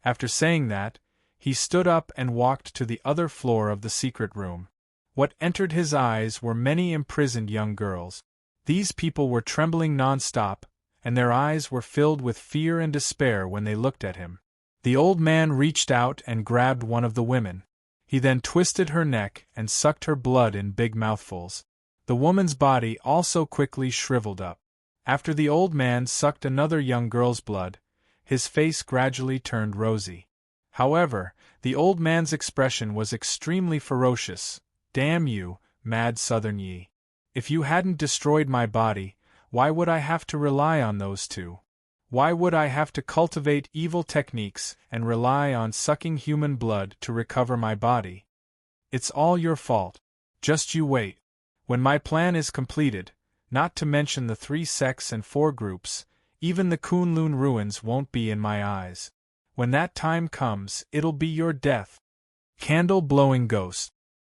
After saying that, he stood up and walked to the other floor of the secret room. What entered his eyes were many imprisoned young girls. These people were trembling non-stop, and their eyes were filled with fear and despair when they looked at him. The old man reached out and grabbed one of the women. He then twisted her neck and sucked her blood in big mouthfuls. The woman's body also quickly shriveled up. After the old man sucked another young girl's blood, his face gradually turned rosy. However, the old man's expression was extremely ferocious. Damn you, mad southern Yi. If you hadn't destroyed my body, why would I have to rely on those two? Why would I have to cultivate evil techniques and rely on sucking human blood to recover my body? It's all your fault. Just you wait. When my plan is completed, not to mention the 3 sects and 4 groups, even the Kunlun ruins won't be in my eyes. When that time comes, it'll be your death. Candle-blowing ghost.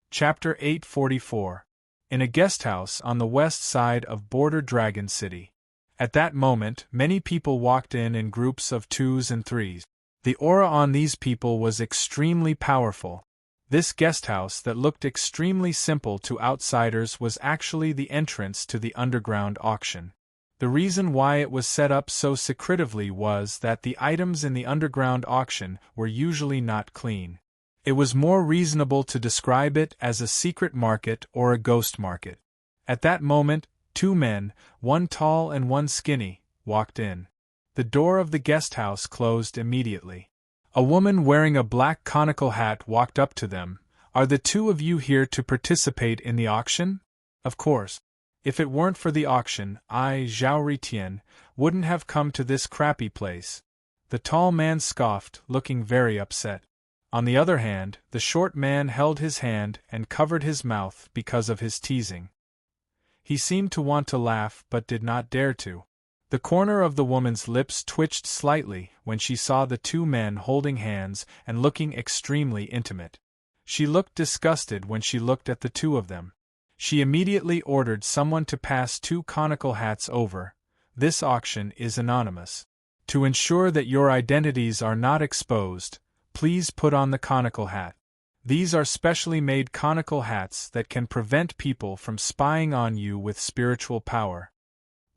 Chapter 844. In a guesthouse on the west side of Border Dragon City. At that moment, many people walked in groups of 2s and 3s. The aura on these people was extremely powerful. This guesthouse that looked extremely simple to outsiders was actually the entrance to the underground auction. The reason why it was set up so secretively was that the items in the underground auction were usually not clean. It was more reasonable to describe it as a secret market or a ghost market. At that moment, 2 men, one tall and one skinny, walked in. The door of the guesthouse closed immediately. A woman wearing a black conical hat walked up to them. "Are the 2 of you here to participate in the auction?" "Of course. If it weren't for the auction, I, Zhao Ritian, wouldn't have come to this crappy place." The tall man scoffed, looking very upset. On the other hand, the short man held his hand and covered his mouth because of his teasing. He seemed to want to laugh but did not dare to. The corner of the woman's lips twitched slightly when she saw the 2 men holding hands and looking extremely intimate. She looked disgusted when she looked at the 2 of them. She immediately ordered someone to pass 2 conical hats over. "This auction is anonymous. To ensure that your identities are not exposed, please put on the conical hat. These are specially made conical hats that can prevent people from spying on you with spiritual power."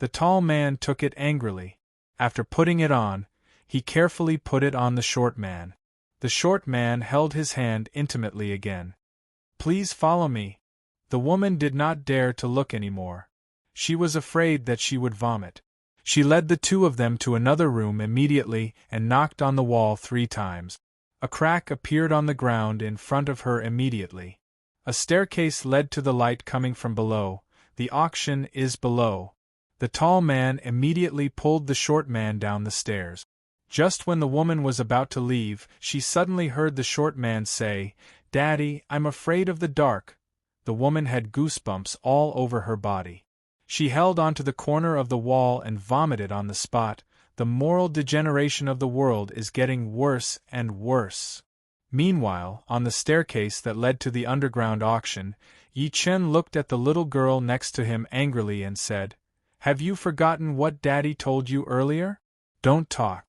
The tall man took it angrily. After putting it on, he carefully put it on the short man. The short man held his hand intimately again. "Please follow me." The woman did not dare to look anymore. She was afraid that she would vomit. She led the 2 of them to another room immediately and knocked on the wall 3 times. A crack appeared on the ground in front of her immediately. A staircase led to the light coming from below. "The auction is below." The tall man immediately pulled the short man down the stairs. Just when the woman was about to leave, she suddenly heard the short man say, "Daddy, I'm afraid of the dark." The woman had goosebumps all over her body. She held onto the corner of the wall and vomited on the spot. The moral degeneration of the world is getting worse and worse. Meanwhile, on the staircase that led to the underground auction, Yi Chen looked at the little girl next to him angrily and said, "Have you forgotten what Daddy told you earlier? Don't talk."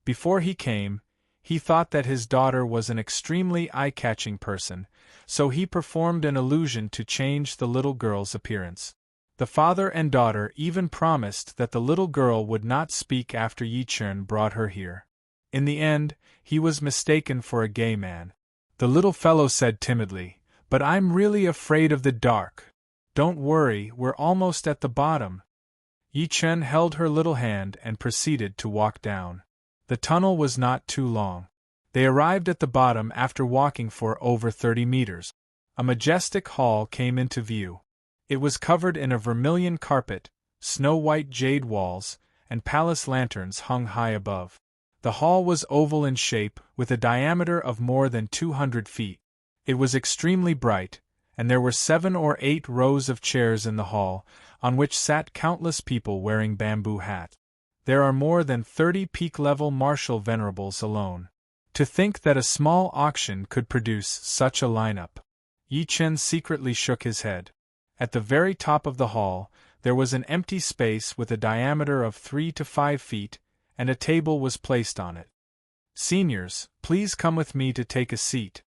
Before he came, he thought that his daughter was an extremely eye-catching person, so he performed an illusion to change the little girl's appearance. The father and daughter even promised that the little girl would not speak after Yi Chen brought her here. In the end, he was mistaken for a gay man. The little fellow said timidly, "But I'm really afraid of the dark." "Don't worry, we're almost at the bottom." Yi Chen held her little hand and proceeded to walk down. The tunnel was not too long. They arrived at the bottom after walking for over 30 meters. A majestic hall came into view. It was covered in a vermilion carpet, snow-white jade walls, and palace lanterns hung high above. The hall was oval in shape, with a diameter of more than 200 feet. It was extremely bright, and there were 7 or 8 rows of chairs in the hall, on which sat countless people wearing bamboo hats. There are more than 30 peak-level martial venerables alone. To think that a small auction could produce such a lineup. Yi Chen secretly shook his head. At the very top of the hall, there was an empty space with a diameter of 3 to 5 feet, and a table was placed on it. "Seniors, please come with me to take a seat."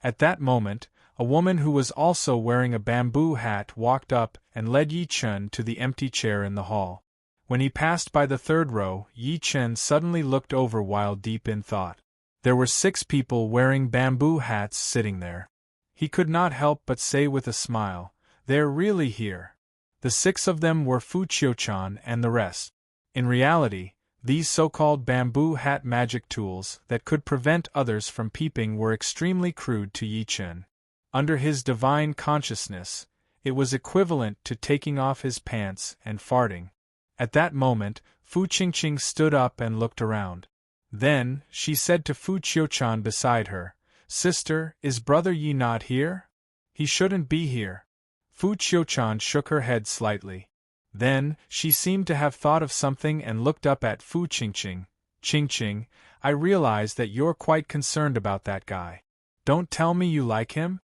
At that moment, a woman who was also wearing a bamboo hat walked up and led Yi Chen to the empty chair in the hall. When he passed by the 3rd row, Yi Chen suddenly looked over while deep in thought. There were 6 people wearing bamboo hats sitting there. He could not help but say with a smile, "They're really here." The 6 of them were Fu Qiuchan and the rest. In reality, these so-called bamboo hat magic tools that could prevent others from peeping were extremely crude to Yi Chen. Under his divine consciousness, It was equivalent to taking off his pants and farting. At that moment, Fu Qingqing stood up and looked around. Then, she said to Fu Qiuchan beside her, "Sister, is Brother Yi not here? He shouldn't be here." Fu Qiuchan shook her head slightly. Then, she seemed to have thought of something and looked up at Fu Qingqing. "Qingqing, I realize that you're quite concerned about that guy. Don't tell me you like him?"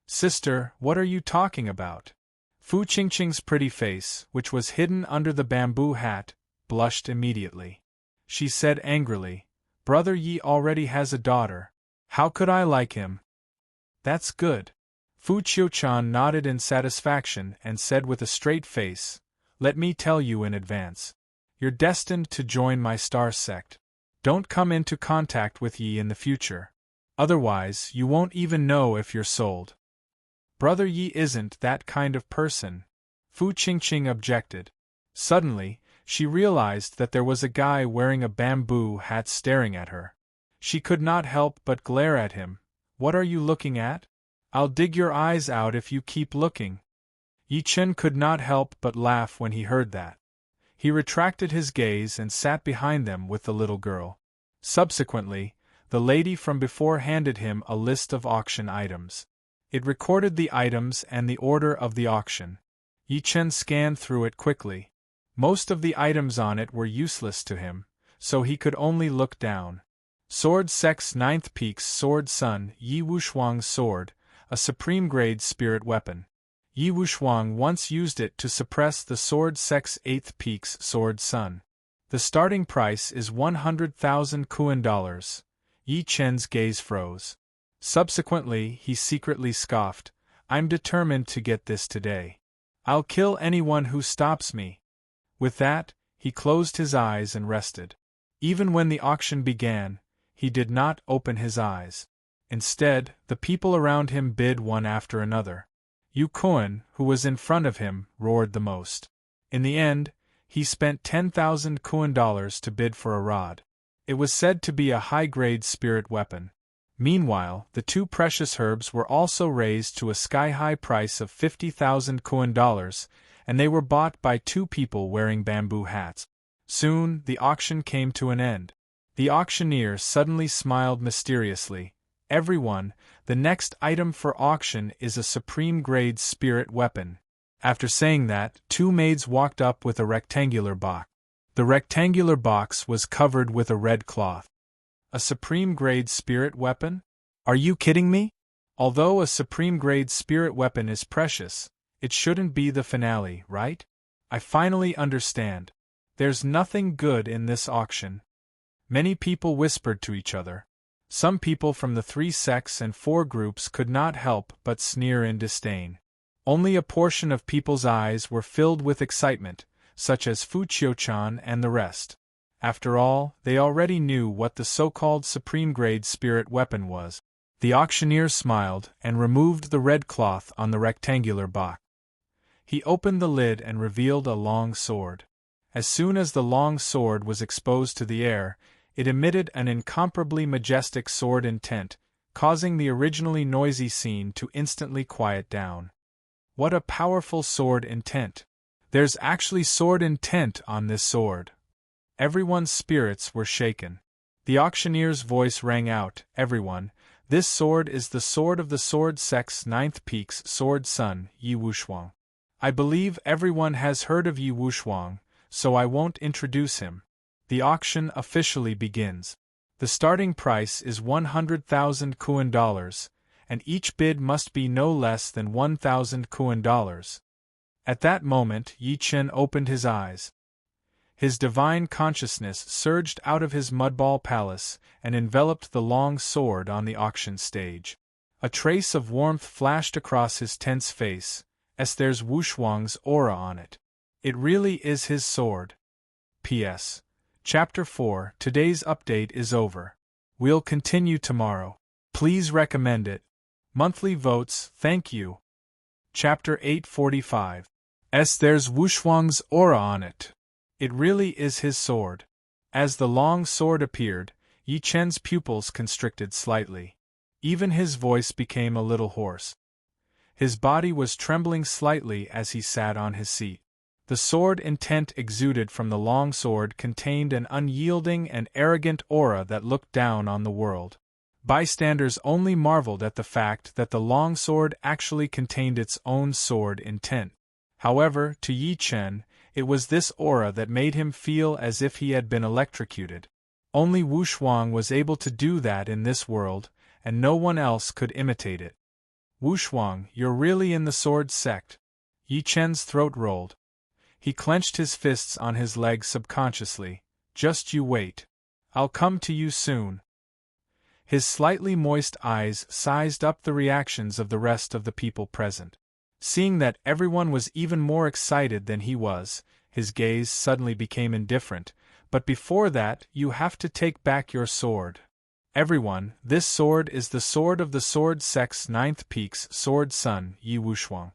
"Sister, what are you talking about?" Fu Qingqing's pretty face, which was hidden under the bamboo hat, blushed immediately. She said angrily, "Brother Yi already has a daughter. How could I like him?" "That's good." Fu Qiuchan nodded in satisfaction and said with a straight face, "Let me tell you in advance. You're destined to join my star sect. Don't come into contact with Yi in the future. Otherwise, you won't even know if you're sold." "Brother Yi isn't that kind of person," Fu Qingqing objected. Suddenly, she realized that there was a guy wearing a bamboo hat staring at her. She could not help but glare at him. "What are you looking at? I'll dig your eyes out if you keep looking." Yi Chen could not help but laugh when he heard that. He retracted his gaze and sat behind them with the little girl. Subsequently, the lady from before handed him a list of auction items. It recorded the items and the order of the auction. Yi Chen scanned through it quickly. Most of the items on it were useless to him, so he could only look down. Sword Sex 9th Peaks Sword Sun Yi Wushuang's sword, a supreme-grade spirit weapon. Yi Wushuang once used it to suppress the Sword Sex 8th Peaks Sword Sun. The starting price is 100,000 Kuan dollars. Yi Chen's gaze froze. Subsequently, he secretly scoffed, "I'm determined to get this today. I'll kill anyone who stops me." With that, he closed his eyes and rested. Even when the auction began, he did not open his eyes. Instead, the people around him bid one after another. Yu Kuan, who was in front of him, roared the most. In the end, he spent 10,000 Kuan dollars to bid for a rod. It was said to be a high-grade spirit weapon. Meanwhile, the two precious herbs were also raised to a sky-high price of 50,000 Kuan dollars, and they were bought by two people wearing bamboo hats. Soon, the auction came to an end. The auctioneer suddenly smiled mysteriously. "Everyone, the next item for auction is a supreme-grade spirit weapon." After saying that, two maids walked up with a rectangular box. The rectangular box was covered with a red cloth. "A supreme-grade spirit weapon? Are you kidding me? Although a supreme-grade spirit weapon is precious, it shouldn't be the finale, right? I finally understand. There's nothing good in this auction." Many people whispered to each other. Some people from the 3 sects and 4 groups could not help but sneer in disdain. Only a portion of people's eyes were filled with excitement, such as Fu Qiuchan and the rest. After all, they already knew what the so-called supreme-grade spirit weapon was. The auctioneer smiled and removed the red cloth on the rectangular box. He opened the lid and revealed a long sword. As soon as the long sword was exposed to the air, it emitted an incomparably majestic sword intent, causing the originally noisy scene to instantly quiet down. What a powerful sword intent! There's actually sword intent on this sword. Everyone's spirits were shaken. The auctioneer's voice rang out, "Everyone, this sword is the sword of the Sword Sect's 9th Peaks Sword Sun, Yi Wushuang. I believe everyone has heard of Yi Wushuang, so I won't introduce him. The auction officially begins. The starting price is 100,000 Kuan dollars, and each bid must be no less than 1,000 Kuan dollars." At that moment, Yi Chen opened his eyes. His divine consciousness surged out of his mudball palace and enveloped the long sword on the auction stage. A trace of warmth flashed across his tense face, as there's Wushuang's aura on it. It really is his sword. P.S. Chapter 4. Today's update is over. We'll continue tomorrow. Please recommend it. Monthly votes, thank you. Chapter 845. There's Wushuang's aura on it. It really is his sword. As the long sword appeared, Yi Chen's pupils constricted slightly. Even his voice became a little hoarse. His body was trembling slightly as he sat on his seat. The sword intent exuded from the long sword contained an unyielding and arrogant aura that looked down on the world. Bystanders only marveled at the fact that the long sword actually contained its own sword intent. However, to Yi Chen, it was this aura that made him feel as if he had been electrocuted. Only Wu Shuang was able to do that in this world, and no one else could imitate it. Wu Shuang, you're really in the sword sect? Yi Chen's throat rolled. He clenched his fists on his legs subconsciously. Just you wait. I'll come to you soon. His slightly moist eyes sized up the reactions of the rest of the people present. Seeing that everyone was even more excited than he was, his gaze suddenly became indifferent. But before that, you have to take back your sword. Everyone, this sword is the sword of the Sword Sect's 9th Peak's Sword Son, Yi Wushuang.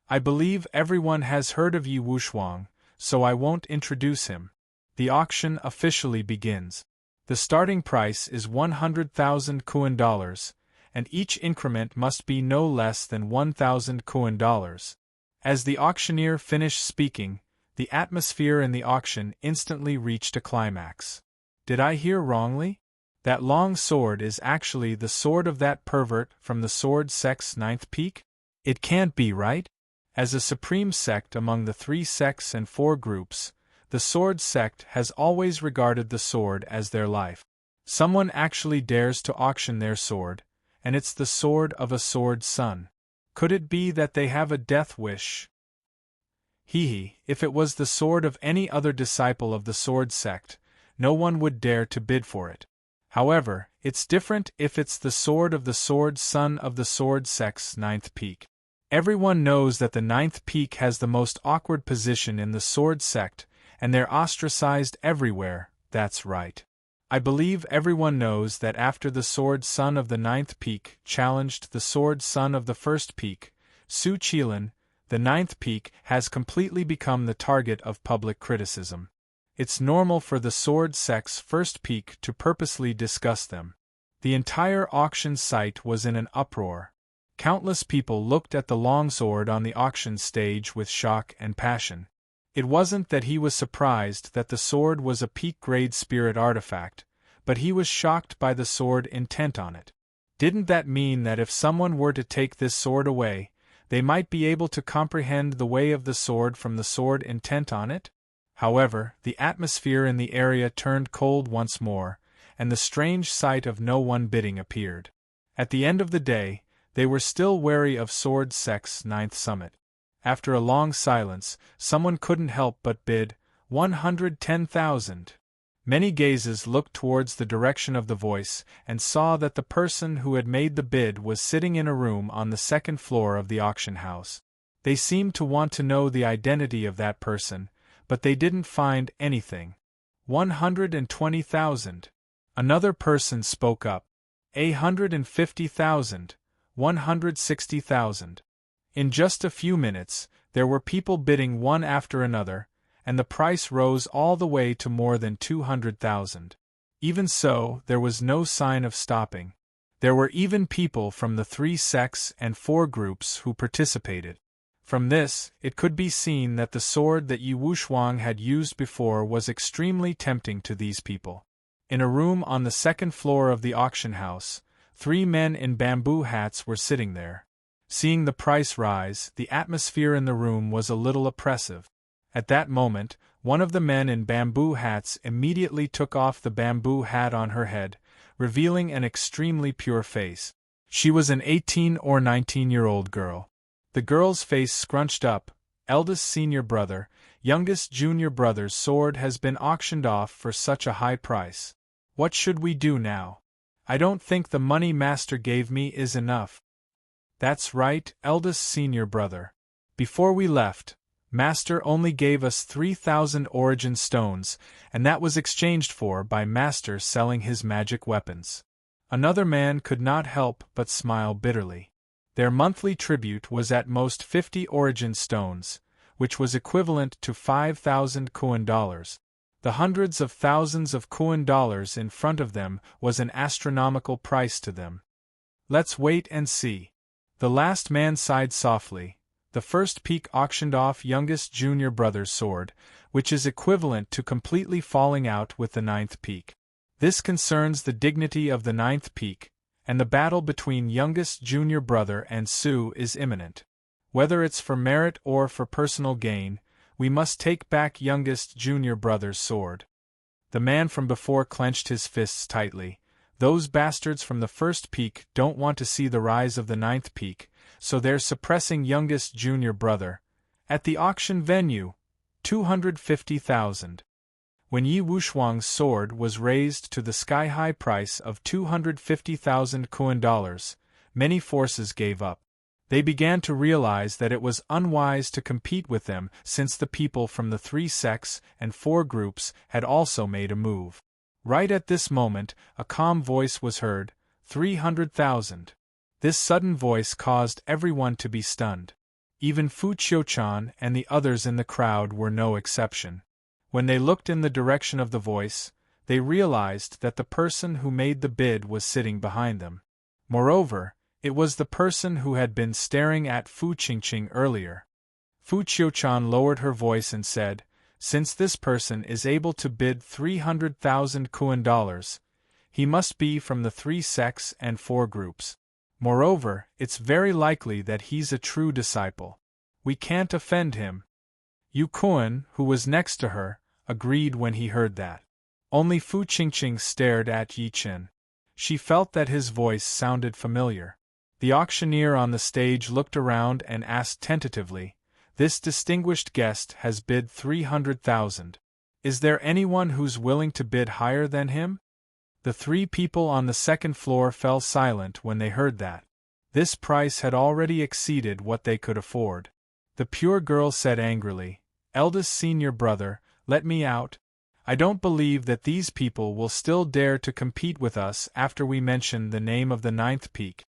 I believe everyone has heard of Yi Wushuang, so I won't introduce him. The auction officially begins. The starting price is 100,000 Kuan dollars, and each increment must be no less than 1,000 Kuan dollars. As the auctioneer finished speaking, the atmosphere in the auction instantly reached a climax. Did I hear wrongly? That long sword is actually the sword of that pervert from the Sword Sect's 9th Peak? It can't be, right? As a supreme sect among the 3 sects and 4 groups, the Sword Sect has always regarded the sword as their life. Someone actually dares to auction their sword, and it's the sword of a sword son. Could it be that they have a death wish? If it was the sword of any other disciple of the Sword Sect, no one would dare to bid for it. However, it's different if it's the sword of the sword son of the Sword Sect's 9th Peak. Everyone knows that the 9th Peak has the most awkward position in the Sword Sect, and they're ostracized everywhere. That's right. I believe everyone knows that after the sword son of the 9th Peak challenged the sword son of the 1st Peak, Su Qilin, the 9th Peak has completely become the target of public criticism. It's normal for the Sword Sect's 1st Peak to purposely discuss them. The entire auction site was in an uproar. Countless people looked at the longsword on the auction stage with shock and passion. It wasn't that he was surprised that the sword was a peak-grade spirit artifact, but he was shocked by the sword intent on it. Didn't that mean that if someone were to take this sword away, they might be able to comprehend the way of the sword from the sword intent on it? However, the atmosphere in the area turned cold once more, and the strange sight of no one bidding appeared. At the end of the day, they were still wary of Sword Sect's 9th summit. After a long silence, someone couldn't help but bid 110,000. Many gazes looked towards the direction of the voice and saw that the person who had made the bid was sitting in a room on the 2nd floor of the auction house. They seemed to want to know the identity of that person, but they didn't find anything. 120,000. Another person spoke up. 150,000. 160,000. In just a few minutes, there were people bidding one after another, and the price rose all the way to more than 200,000. Even so, there was no sign of stopping. There were even people from the 3 sects and 4 groups who participated. From this, it could be seen that the sword that Yi Wushuang had used before was extremely tempting to these people. In a room on the 2nd floor of the auction house, 3 men in bamboo hats were sitting there. Seeing the price rise, the atmosphere in the room was a little oppressive. At that moment, one of the men in bamboo hats immediately took off the bamboo hat on her head, revealing an extremely pure face. She was an 18 or 19-year-old girl. The girl's face scrunched up. Eldest senior brother, youngest junior brother's sword has been auctioned off for such a high price. What should we do now? I don't think the money master gave me is enough. That's right, eldest senior brother. Before we left, Master only gave us 3,000 origin stones, and that was exchanged for by Master selling his magic weapons. Another man could not help but smile bitterly. Their monthly tribute was at most 50 origin stones, which was equivalent to 5,000 Kuan dollars. The hundreds of thousands of Kuan dollars in front of them was an astronomical price to them. Let's wait and see. The last man sighed softly. The first peak auctioned off youngest junior brother's sword, which is equivalent to completely falling out with the ninth peak. This concerns the dignity of the ninth peak, and the battle between youngest junior brother and Sue is imminent. Whether it's for merit or for personal gain, we must take back youngest junior brother's sword. The man from before clenched his fists tightly. Those bastards from the first peak don't want to see the rise of the ninth peak, so they're suppressing youngest junior brother. At the auction venue, 250,000. When Yi Wuxuang's sword was raised to the sky-high price of 250,000 Kuan dollars, many forces gave up. They began to realize that it was unwise to compete with them since the people from the 3 sects and 4 groups had also made a move. Right at this moment, a calm voice was heard, 300,000. This sudden voice caused everyone to be stunned. Even Fu Qiuchan and the others in the crowd were no exception. When they looked in the direction of the voice, they realized that the person who made the bid was sitting behind them. Moreover, it was the person who had been staring at Fu Qingqing earlier. Fu Qiuchan lowered her voice and said, "Since this person is able to bid 300,000 Kuan dollars, he must be from the 3 sects and 4 groups. Moreover, it's very likely that he's a true disciple. We can't offend him." Yu Kuan, who was next to her, agreed when he heard that. Only Fu Qingqing stared at Yi Chen. She felt that his voice sounded familiar. The auctioneer on the stage looked around and asked tentatively, "This distinguished guest has bid 300,000. Is there anyone who's willing to bid higher than him?" The 3 people on the second floor fell silent when they heard that. This price had already exceeded what they could afford. The pure girl said angrily, "Eldest senior brother, let me out. I don't believe that these people will still dare to compete with us after we mention the name of the ninth peak."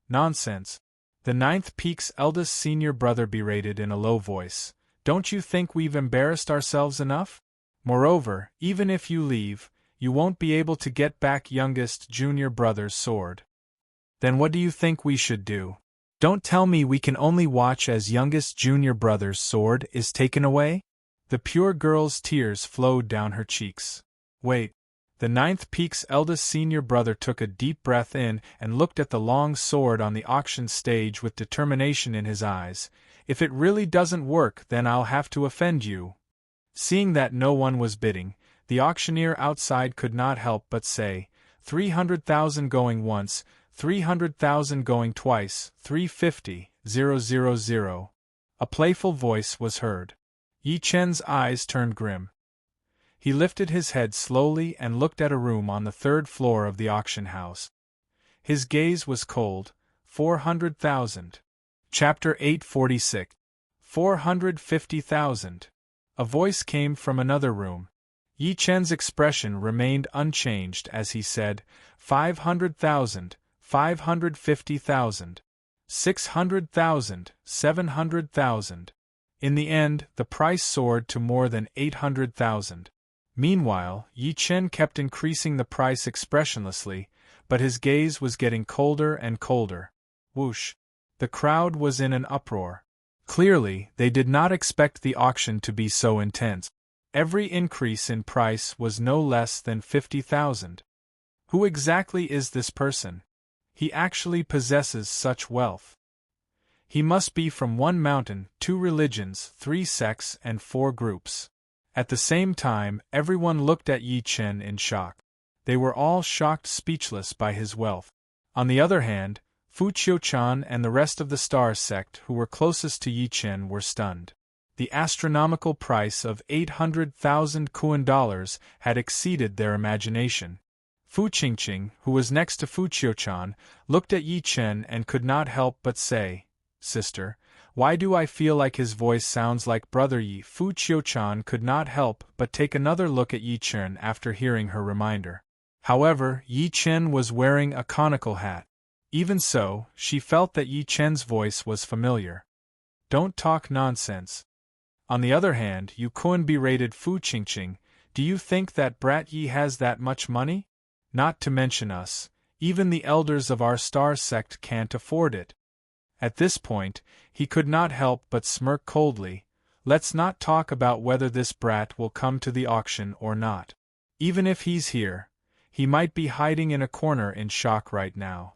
"Nonsense." The ninth peak's eldest senior brother berated in a low voice. "Don't you think we've embarrassed ourselves enough? Moreover, even if you leave, you won't be able to get back youngest junior brother's sword. Then what do you think we should do? Don't tell me we can only watch as youngest junior brother's sword is taken away?" The pure girl's tears flowed down her cheeks. "Wait." The ninth peak's eldest senior brother took a deep breath in and looked at the long sword on the auction stage with determination in his eyes. "If it really doesn't work, then I'll have to offend you." Seeing that no one was bidding, the auctioneer outside could not help but say, 300,000 going once, 300,000 going twice, 350,000. A playful voice was heard. Yi Chen's eyes turned grim. He lifted his head slowly and looked at a room on the 3rd floor of the auction house. His gaze was cold. 400,000. Chapter 846. 450,000. A voice came from another room. Yi Chen's expression remained unchanged as he said, 500,000, 550,000, 600,000, 700,000. In the end, the price soared to more than 800,000. Meanwhile, Yi Chen kept increasing the price expressionlessly, but his gaze was getting colder and colder. Whoosh! The crowd was in an uproar. Clearly, they did not expect the auction to be so intense. Every increase in price was no less than 50,000. Who exactly is this person? He actually possesses such wealth. He must be from 1 mountain, 2 religions, 3 sects, and 4 groups. At the same time, everyone looked at Yi Chen in shock. They were all shocked speechless by his wealth. On the other hand, Fu Qiuchan and the rest of the Star sect who were closest to Yi Chen were stunned. The astronomical price of 800,000 Kuan dollars had exceeded their imagination. Fu Qingqing, who was next to Fu Qiuchan, looked at Yi Chen and could not help but say, "Sister, why do I feel like his voice sounds like Brother Yi?" Fu Qiuchan could not help but take another look at Yi Chen after hearing her reminder. However, Yi Chen was wearing a conical hat. Even so, she felt that Yi Chen's voice was familiar. "Don't talk nonsense." On the other hand, Yu Kun berated Fu Qingqing, "Do you think that brat Yi has that much money? Not to mention us, even the elders of our star sect can't afford it." At this point, he could not help but smirk coldly. Let's not talk about whether this brat will come to the auction or not. Even if he's here, he might be hiding in a corner in shock right now.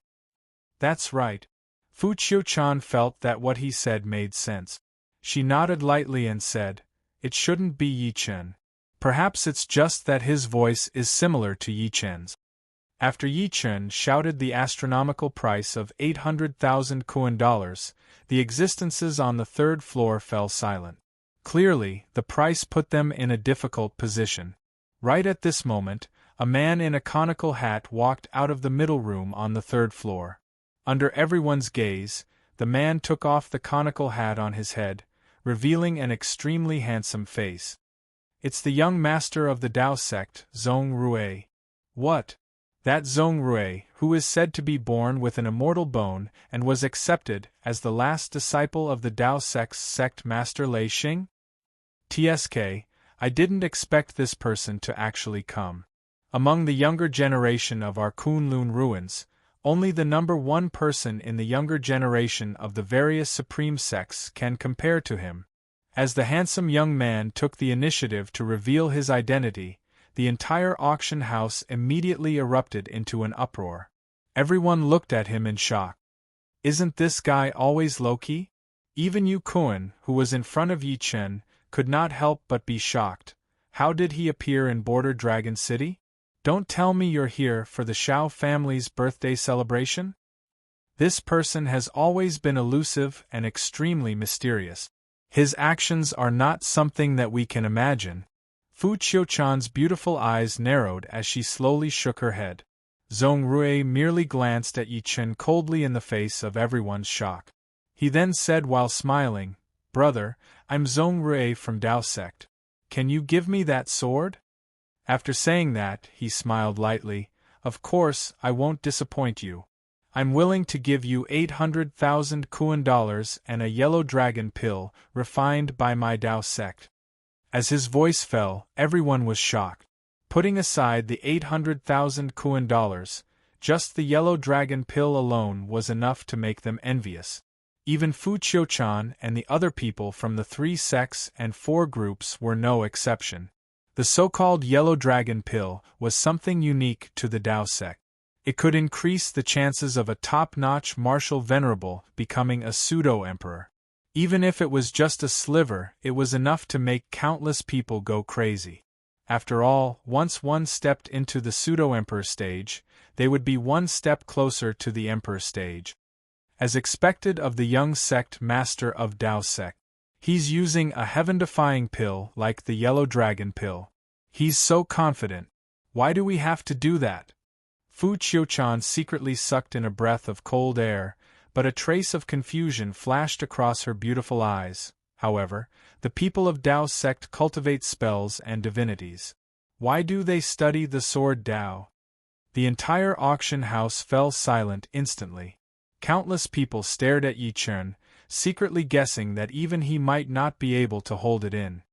That's right. Fu Qiu-chan felt that what he said made sense. She nodded lightly and said, "It shouldn't be Yi Chen. Perhaps it's just that his voice is similar to Yi Chen's." After Yi Chen shouted the astronomical price of 800,000 Kuan dollars, the existences on the third floor fell silent. Clearly, the price put them in a difficult position. Right at this moment, a man in a conical hat walked out of the middle room on the third floor. Under everyone's gaze, the man took off the conical hat on his head, revealing an extremely handsome face. It's the young master of the Tao sect, Zhong Rui. What? That Zhong Rui, who is said to be born with an immortal bone and was accepted as the last disciple of the Tao sect's sect master Lei Xing? TSK, I didn't expect this person to actually come. Among the younger generation of our Kunlun ruins, only the number one person in the younger generation of the various supreme sects can compare to him. As the handsome young man took the initiative to reveal his identity, the entire auction house immediately erupted into an uproar. Everyone looked at him in shock. Isn't this guy always low-key? Even Yu Kuan, who was in front of Yi Chen, could not help but be shocked. How did he appear in Border Dragon City? Don't tell me you're here for the Shao family's birthday celebration? This person has always been elusive and extremely mysterious. His actions are not something that we can imagine. Fu Qiu-chan's beautiful eyes narrowed as she slowly shook her head. Zhong Rui merely glanced at Yi Chen coldly in the face of everyone's shock. He then said while smiling, "Brother, I'm Zhong Rui from Tao sect. Can you give me that sword?" After saying that, he smiled lightly. "Of course, I won't disappoint you. I'm willing to give you 800,000 Kuan dollars and a yellow dragon pill refined by my Tao sect." As his voice fell, everyone was shocked. Putting aside the 800,000 Kuan dollars, just the yellow dragon pill alone was enough to make them envious. Even Fu Qiu-chan and the other people from the 3 sects and 4 groups were no exception. The so-called yellow dragon pill was something unique to the Tao sect. It could increase the chances of a top-notch martial venerable becoming a pseudo-emperor. Even if it was just a sliver, it was enough to make countless people go crazy. After all, once one stepped into the pseudo-emperor stage, they would be one step closer to the emperor stage. As expected of the young sect master of Tao sect, he's using a heaven-defying pill like the yellow dragon pill. He's so confident. Why do we have to do that? Fu Qiu-chan secretly sucked in a breath of cold air, but a trace of confusion flashed across her beautiful eyes. However, the people of Tao's sect cultivate spells and divinities. Why do they study the sword Tao? The entire auction house fell silent instantly. Countless people stared at Yi Chen, secretly guessing that even he might not be able to hold it in.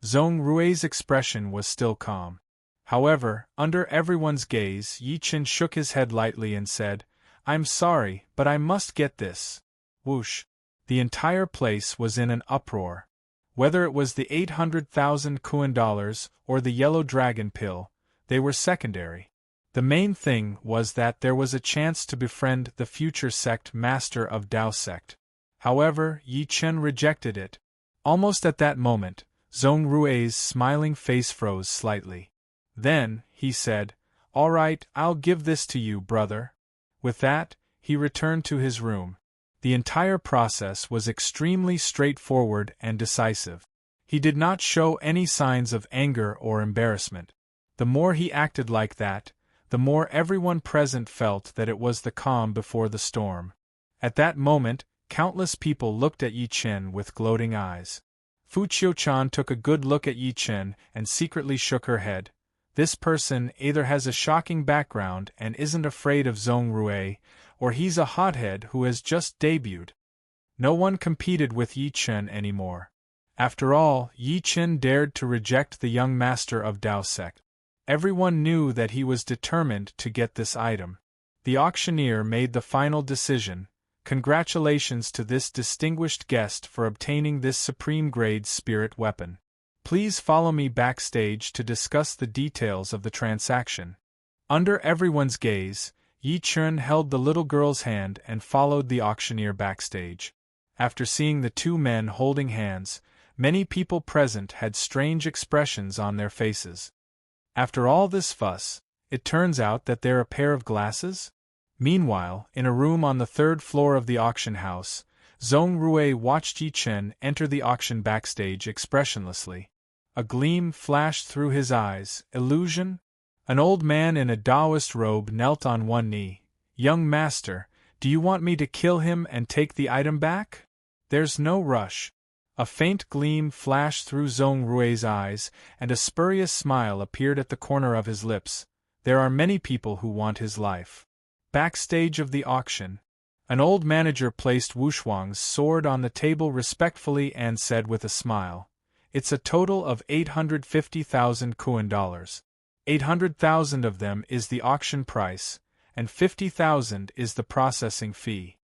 Zhong Rui's expression was still calm. However, under everyone's gaze, Yi Chen shook his head lightly and said, "I'm sorry, but I must get this." Whoosh! The entire place was in an uproar. Whether it was the 800,000 Kuan dollars or the yellow dragon pill, they were secondary. The main thing was that there was a chance to befriend the future sect master of Tao sect. However, Yi Chen rejected it. Almost at that moment, Zhong Rui's smiling face froze slightly. Then, he said, "All right, I'll give this to you, brother." With that, he returned to his room. The entire process was extremely straightforward and decisive. He did not show any signs of anger or embarrassment. The more he acted like that, the more everyone present felt that it was the calm before the storm. At that moment, countless people looked at Yi Chen with gloating eyes. Fu Qiu-chan took a good look at Yi Chen and secretly shook her head. This person either has a shocking background and isn't afraid of Zhong Rui, or he's a hothead who has just debuted. No one competed with Yi Chen anymore. After all, Yi Chen dared to reject the young master of Tao sect. Everyone knew that he was determined to get this item. The auctioneer made the final decision, Congratulations to this distinguished guest for obtaining this supreme-grade spirit weapon. Please follow me backstage to discuss the details of the transaction." Under everyone's gaze, Yi Chun held the little girl's hand and followed the auctioneer backstage. After seeing the two men holding hands, many people present had strange expressions on their faces. After all this fuss, it turns out that they're a pair of glasses? Meanwhile, in a room on the third floor of the auction house, Zhong Rui watched Yi Chen enter the auction backstage expressionlessly. A gleam flashed through his eyes. Illusion? An old man in a Taoist robe knelt on one knee. "Young master, do you want me to kill him and take the item back?" "There's no rush." A faint gleam flashed through Zhong Rui's eyes, and a spurious smile appeared at the corner of his lips. "There are many people who want his life." Backstage of the auction, an old manager placed Wushuang's sword on the table respectfully and said with a smile, "It's a total of 850,000 Kuan dollars. 800,000 of them is the auction price, and 50,000 is the processing fee."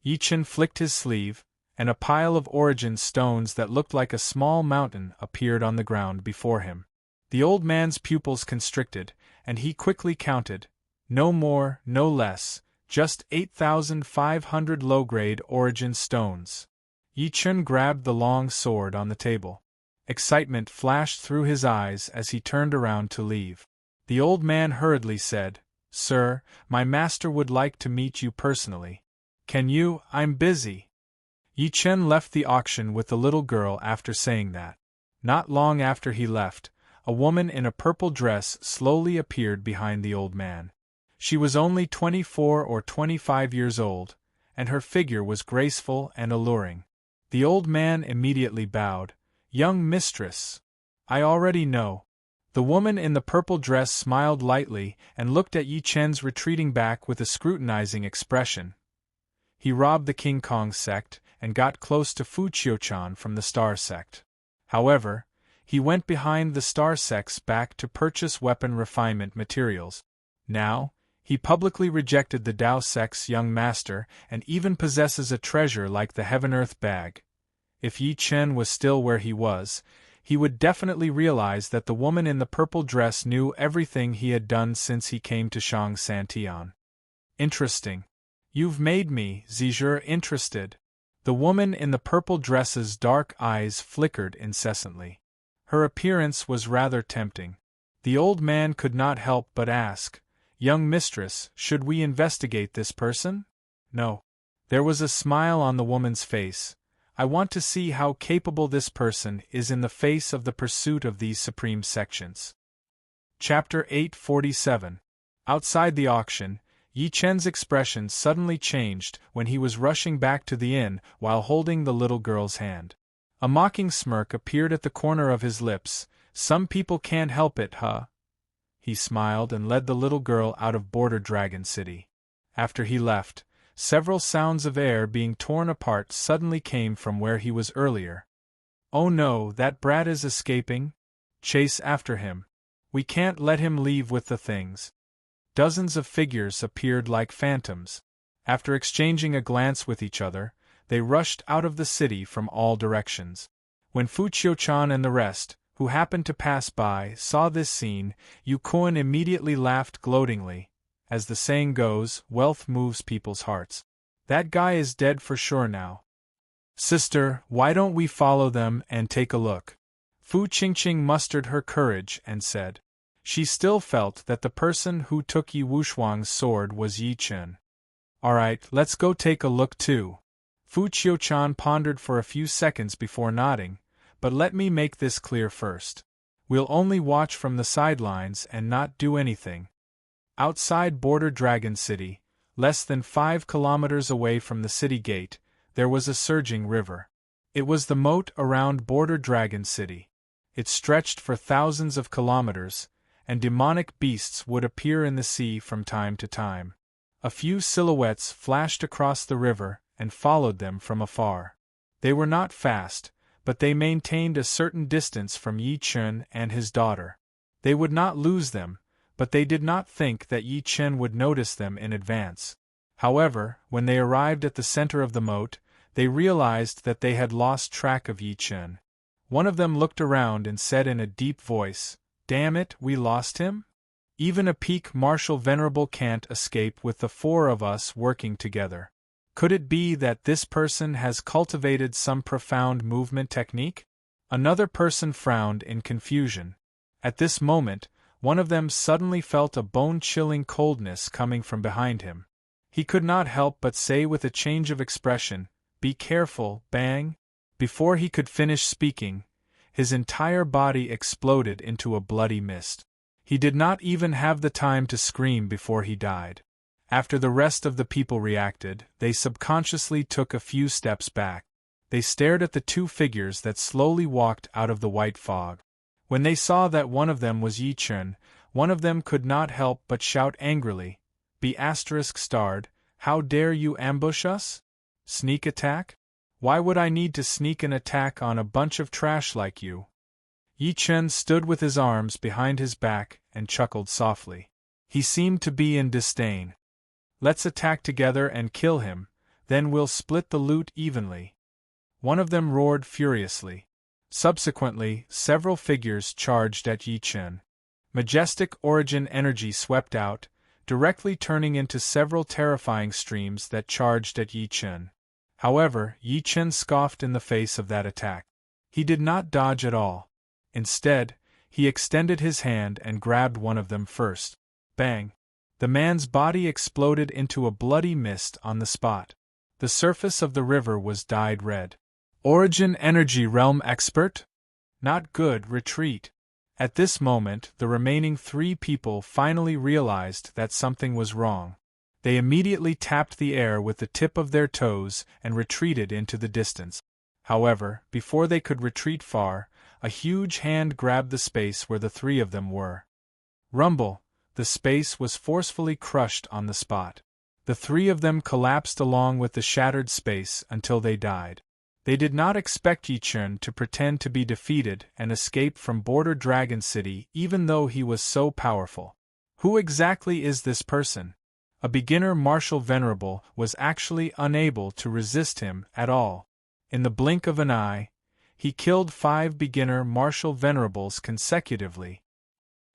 Yi Chen flicked his sleeve, and a pile of origin stones that looked like a small mountain appeared on the ground before him. The old man's pupils constricted, and he quickly counted. No more, no less, just 8,500 low-grade origin stones. Yi Chen grabbed the long sword on the table. Excitement flashed through his eyes as he turned around to leave. The old man hurriedly said, "Sir, my master would like to meet you personally." "Can you? I'm busy." Yi Chen left the auction with the little girl after saying that. Not long after he left, a woman in a purple dress slowly appeared behind the old man. She was only 24 or 25 years old, and her figure was graceful and alluring. The old man immediately bowed. "Young mistress, I already know." The woman in the purple dress smiled lightly and looked at Yi Chen's retreating back with a scrutinizing expression. He robbed the King Kong sect and got close to Fu Qiuchan from the Star sect. However, he went behind the Star sect's back to purchase weapon refinement materials. Now, he publicly rejected the Tao sect's young master and even possesses a treasure like the Heaven-Earth bag. If Yi Chen was still where he was, he would definitely realize that the woman in the purple dress knew everything he had done since he came to Shang Santian. "Interesting. You've made me, Zizur, interested." The woman in the purple dress's dark eyes flickered incessantly. Her appearance was rather tempting. The old man could not help but ask, "Young mistress, should we investigate this person?" "No." There was a smile on the woman's face. "I want to see how capable this person is in the face of the pursuit of these supreme sections." Chapter 847. Outside the auction, Yi Chen's expression suddenly changed when he was rushing back to the inn while holding the little girl's hand. A mocking smirk appeared at the corner of his lips. "Some people can't help it, huh?" He smiled and led the little girl out of Border Dragon City. After he left, several sounds of air being torn apart suddenly came from where he was earlier. "Oh no, that brat is escaping. Chase after him. We can't let him leave with the things." Dozens of figures appeared like phantoms. After exchanging a glance with each other, they rushed out of the city from all directions. When Fu Qiuchan and the rest, who happened to pass by, saw this scene, Yu Kuan immediately laughed gloatingly. As the saying goes, wealth moves people's hearts. "That guy is dead for sure now. Sister, why don't we follow them and take a look?" Fu Qingqing mustered her courage and said. She still felt that the person who took Yi Wushuang's sword was Yi Chen. "Alright, let's go take a look too." Fu Qiuchan pondered for a few seconds before nodding, "But let me make this clear first. We'll only watch from the sidelines and not do anything." Outside Border Dragon City, less than 5 kilometers away from the city gate, there was a surging river. It was the moat around Border Dragon City. It stretched for thousands of kilometers, and demonic beasts would appear in the sea from time to time. A few silhouettes flashed across the river and followed them from afar. They were not fast, but they maintained a certain distance from Yi Chen and his daughter. They would not lose them, but they did not think that Yi Chen would notice them in advance. However, when they arrived at the center of the moat, they realized that they had lost track of Yi Chen. One of them looked around and said in a deep voice, "Damn it, we lost him? Even a peak martial venerable can't escape with the four of us working together. Could it be that this person has cultivated some profound movement technique?" Another person frowned in confusion. At this moment, one of them suddenly felt a bone-chilling coldness coming from behind him. He could not help but say with a change of expression, "Be careful, bang!" Before he could finish speaking, his entire body exploded into a bloody mist. He did not even have the time to scream before he died. After the rest of the people reacted, they subconsciously took a few steps back. They stared at the two figures that slowly walked out of the white fog. When they saw that one of them was Yi Chen, one of them could not help but shout angrily, "Be ****, how dare you ambush us? Sneak attack? Why would I need to sneak an attack on a bunch of trash like you?" Yi Chen stood with his arms behind his back and chuckled softly. He seemed to be in disdain. "Let's attack together and kill him, then we'll split the loot evenly." One of them roared furiously. Subsequently, several figures charged at Yi Chen. Majestic origin energy swept out, directly turning into several terrifying streams that charged at Yi Chen. However, Yi Chen scoffed in the face of that attack. He did not dodge at all. Instead, he extended his hand and grabbed one of them first. Bang! The man's body exploded into a bloody mist on the spot. The surface of the river was dyed red. Origin Energy Realm Expert? Not good, retreat. At this moment, the remaining three people finally realized that something was wrong. They immediately tapped the air with the tip of their toes and retreated into the distance. However, before they could retreat far, a huge hand grabbed the space where the three of them were. Rumble! The space was forcefully crushed on the spot. The three of them collapsed along with the shattered space until they died. They did not expect Yi Chen to pretend to be defeated and escape from Border Dragon City even though he was so powerful. Who exactly is this person? A beginner martial venerable was actually unable to resist him at all. In the blink of an eye, he killed 5 beginner martial venerables consecutively.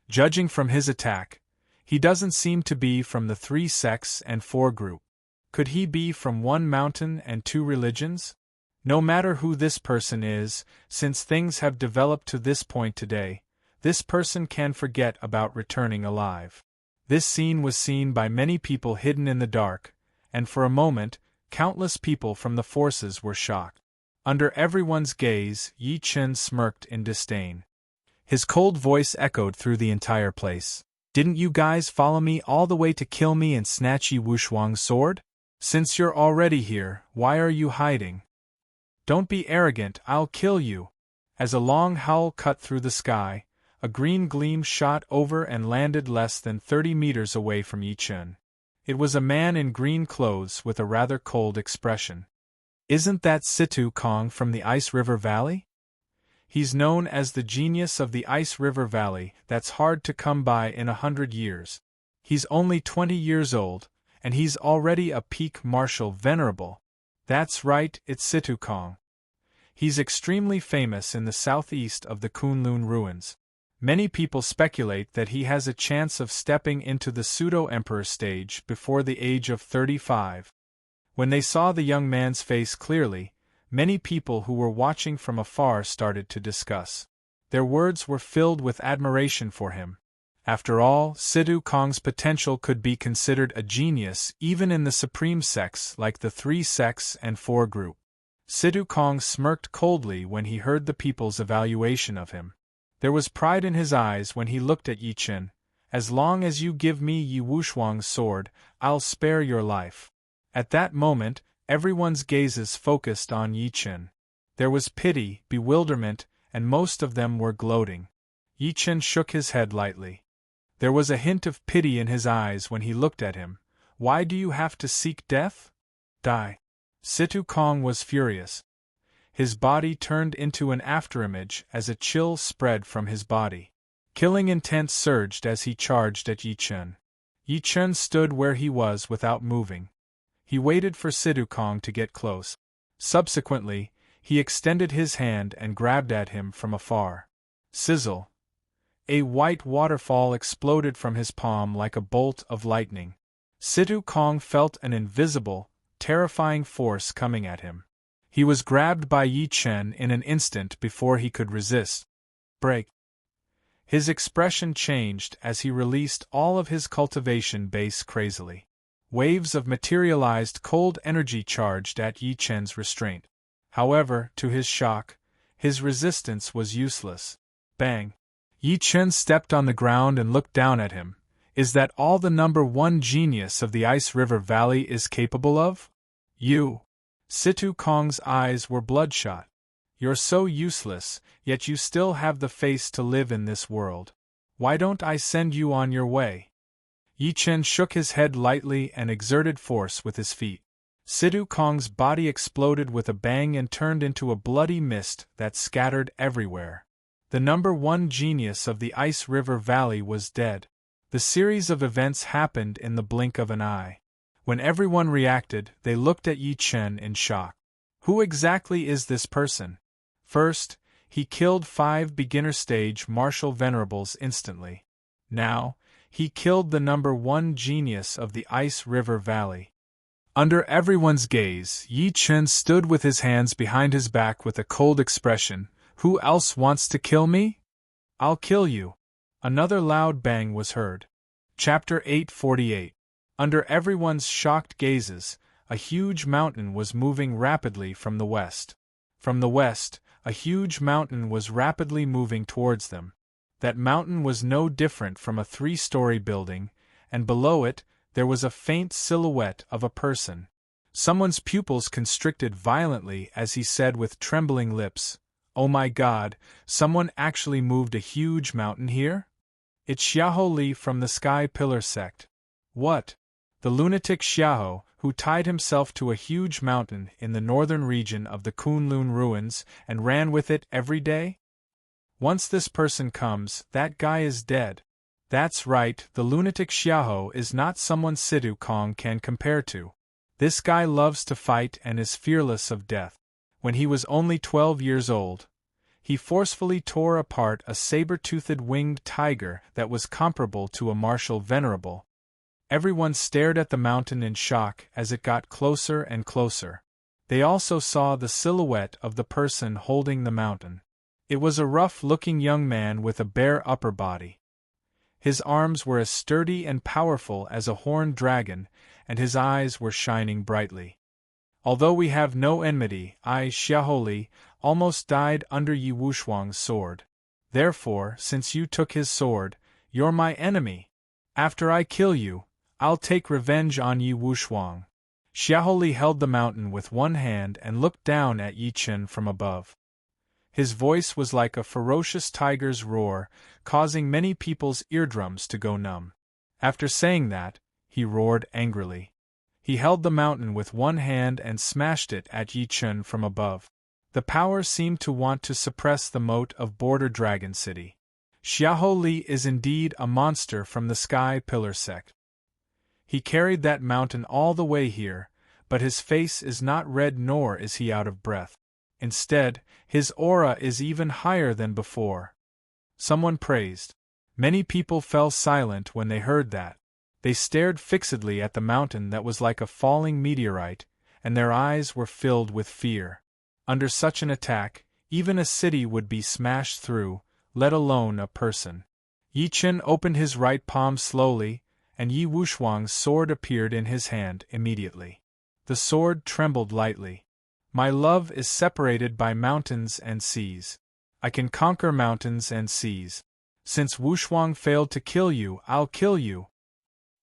Judging from his attack, he doesn't seem to be from the 3 sects and 4 group. Could he be from 1 mountain and 2 religions? No matter who this person is, since things have developed to this point today, this person can forget about returning alive. This scene was seen by many people hidden in the dark, and for a moment, countless people from the forces were shocked. Under everyone's gaze, Yi Chen smirked in disdain. His cold voice echoed through the entire place. "Didn't you guys follow me all the way to kill me and snatch Yi Wuxuang's sword? Since you're already here, why are you hiding? Don't be arrogant, I'll kill you." As a long howl cut through the sky, a green gleam shot over and landed less than 30 meters away from Yi Chen. It was a man in green clothes with a rather cold expression. "Isn't that Situ Kong from the Ice River Valley? He's known as the genius of the Ice River Valley that's hard to come by in 100 years. He's only 20 years old, and he's already a peak martial venerable. That's right, it's Situ Kong. He's extremely famous in the southeast of the Kunlun ruins. Many people speculate that he has a chance of stepping into the pseudo-emperor stage before the age of 35. When they saw the young man's face clearly, many people who were watching from afar started to discuss. Their words were filled with admiration for him. After all, Situ Kong's potential could be considered a genius even in the supreme sects like the 3 sects and 4 group. Situ Kong smirked coldly when he heard the people's evaluation of him. There was pride in his eyes when he looked at Yi Chen. "As long as you give me Yi Wuxuang's sword, I'll spare your life." At that moment, everyone's gazes focused on Yi Chen. There was pity, bewilderment, and most of them were gloating. Yi Chen shook his head lightly. There was a hint of pity in his eyes when he looked at him. "Why do you have to seek death? Die." Situ Kong was furious. His body turned into an afterimage as a chill spread from his body. Killing intent surged as he charged at Yi Chen. Yi Chen stood where he was without moving. He waited for Sidhu Kong to get close. Subsequently, he extended his hand and grabbed at him from afar. Sizzle! A white waterfall exploded from his palm like a bolt of lightning. Sidhu Kong felt an invisible, terrifying force coming at him. He was grabbed by Yi Chen in an instant before he could resist. Break! His expression changed as he released all of his cultivation base crazily. Waves of materialized cold energy charged at Yi Chen's restraint. However, to his shock, his resistance was useless. Bang! Yi Chen stepped on the ground and looked down at him. Is that all the #1 genius of the Ice River Valley is capable of? You! Sidhu Kong's eyes were bloodshot. You're so useless, yet you still have the face to live in this world. Why don't I send you on your way? Yi Chen shook his head lightly and exerted force with his feet. Sidhu Kong's body exploded with a bang and turned into a bloody mist that scattered everywhere. The #1 genius of the Ice River Valley was dead. The series of events happened in the blink of an eye. When everyone reacted, they looked at Yi Chen in shock. Who exactly is this person? First, he killed 5 beginner-stage martial venerables instantly. Now, he killed the #1 genius of the Ice River Valley. Under everyone's gaze, Yi Chen stood with his hands behind his back with a cold expression. Who else wants to kill me? I'll kill you. Another loud bang was heard. Chapter 848. Under everyone's shocked gazes, a huge mountain was moving rapidly from the west. From the west, a huge mountain was rapidly moving towards them. That mountain was no different from a 3-story building, and below it, there was a faint silhouette of a person. Someone's pupils constricted violently as he said with trembling lips, "Oh my God, someone actually moved a huge mountain here? It's Xiahou Li from the Sky Pillar sect." What? The lunatic Xiahou, who tied himself to a huge mountain in the northern region of the Kunlun ruins and ran with it every day? Once this person comes, that guy is dead. That's right, the lunatic Xiahou is not someone Sidhu Kong can compare to. This guy loves to fight and is fearless of death. When he was only 12 years old, he forcefully tore apart a saber-toothed winged tiger that was comparable to a martial venerable. Everyone stared at the mountain in shock as it got closer and closer. They also saw the silhouette of the person holding the mountain. It was a rough-looking young man with a bare upper body. His arms were as sturdy and powerful as a horned dragon, and his eyes were shining brightly. Although we have no enmity, I, Xiahou Li, almost died under Yi Wushuang's sword. Therefore, since you took his sword, you're my enemy. After I kill you, I'll take revenge on Yi Wushuang. Xiahou Li held the mountain with one hand and looked down at Yi Chen from above. His voice was like a ferocious tiger's roar, causing many people's eardrums to go numb. After saying that, he roared angrily. He held the mountain with one hand and smashed it at Yi Chen from above. The power seemed to want to suppress the moat of Border Dragon City. Xiahou Li is indeed a monster from the Sky Pillar sect. He carried that mountain all the way here, but his face is not red nor is he out of breath. Instead, his aura is even higher than before. Someone praised. Many people fell silent when they heard that. They stared fixedly at the mountain that was like a falling meteorite, and their eyes were filled with fear. Under such an attack, even a city would be smashed through, let alone a person. Yi Chen opened his right palm slowly, and Yi Wushuang's sword appeared in his hand immediately. The sword trembled lightly. My love is separated by mountains and seas. I can conquer mountains and seas. Since Wushuang failed to kill you, I'll kill you.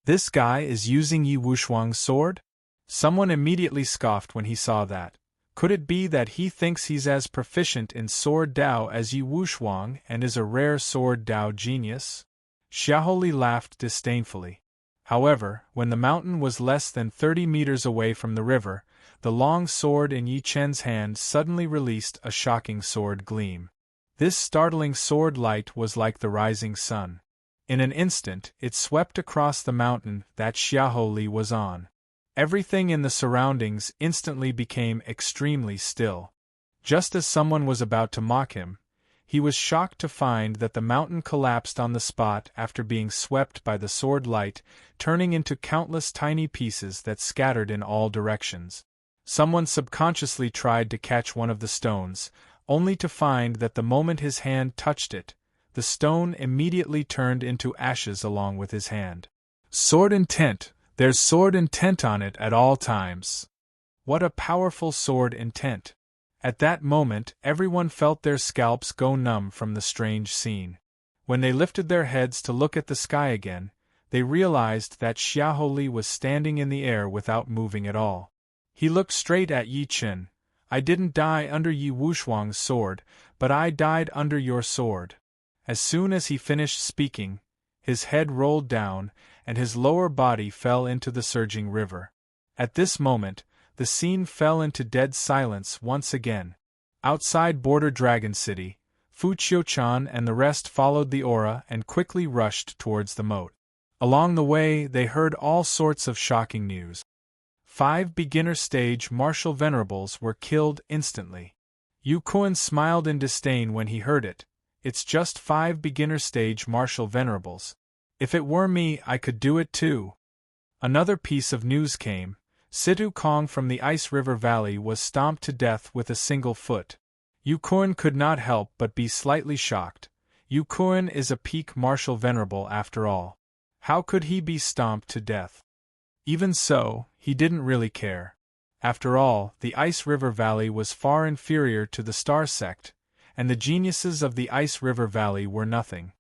This guy is using Yi Wushuang's sword? Someone immediately scoffed when he saw that. Could it be that he thinks he's as proficient in sword Dao as Yi Wushuang and is a rare sword Dao genius? Xiahou Li laughed disdainfully. However, when the mountain was less than 30 meters away from the river, the long sword in Yi Chen's hand suddenly released a shocking sword gleam. This startling sword light was like the rising sun. In an instant, it swept across the mountain that Xiahou Li was on. Everything in the surroundings instantly became extremely still. Just as someone was about to mock him, he was shocked to find that the mountain collapsed on the spot after being swept by the sword light, turning into countless tiny pieces that scattered in all directions. Someone subconsciously tried to catch one of the stones, only to find that the moment his hand touched it, the stone immediately turned into ashes along with his hand. Sword intent, there's sword intent on it at all times. What a powerful sword intent! At that moment, everyone felt their scalps go numb from the strange scene. When they lifted their heads to look at the sky again, they realized that Xiaoholi was standing in the air without moving at all. He looked straight at Yi Chen. I didn't die under Yi Wushuang's sword, but I died under your sword. As soon as he finished speaking, his head rolled down, and his lower body fell into the surging river. At this moment, the scene fell into dead silence once again. Outside Border Dragon City, Fu Qiuchan and the rest followed the aura and quickly rushed towards the moat. Along the way, they heard all sorts of shocking news. 5 beginner-stage martial venerables were killed instantly. Yu Kuan smiled in disdain when he heard it. It's just 5 beginner-stage martial venerables. If it were me, I could do it too. Another piece of news came. Situ Kong from the Ice River Valley was stomped to death with a single foot. Yu Kuan could not help but be slightly shocked. Yu Kuan is a peak martial venerable after all. How could he be stomped to death? Even so, he didn't really care. After all, the Ice River Valley was far inferior to the Star Sect, and the geniuses of the Ice River Valley were nothing.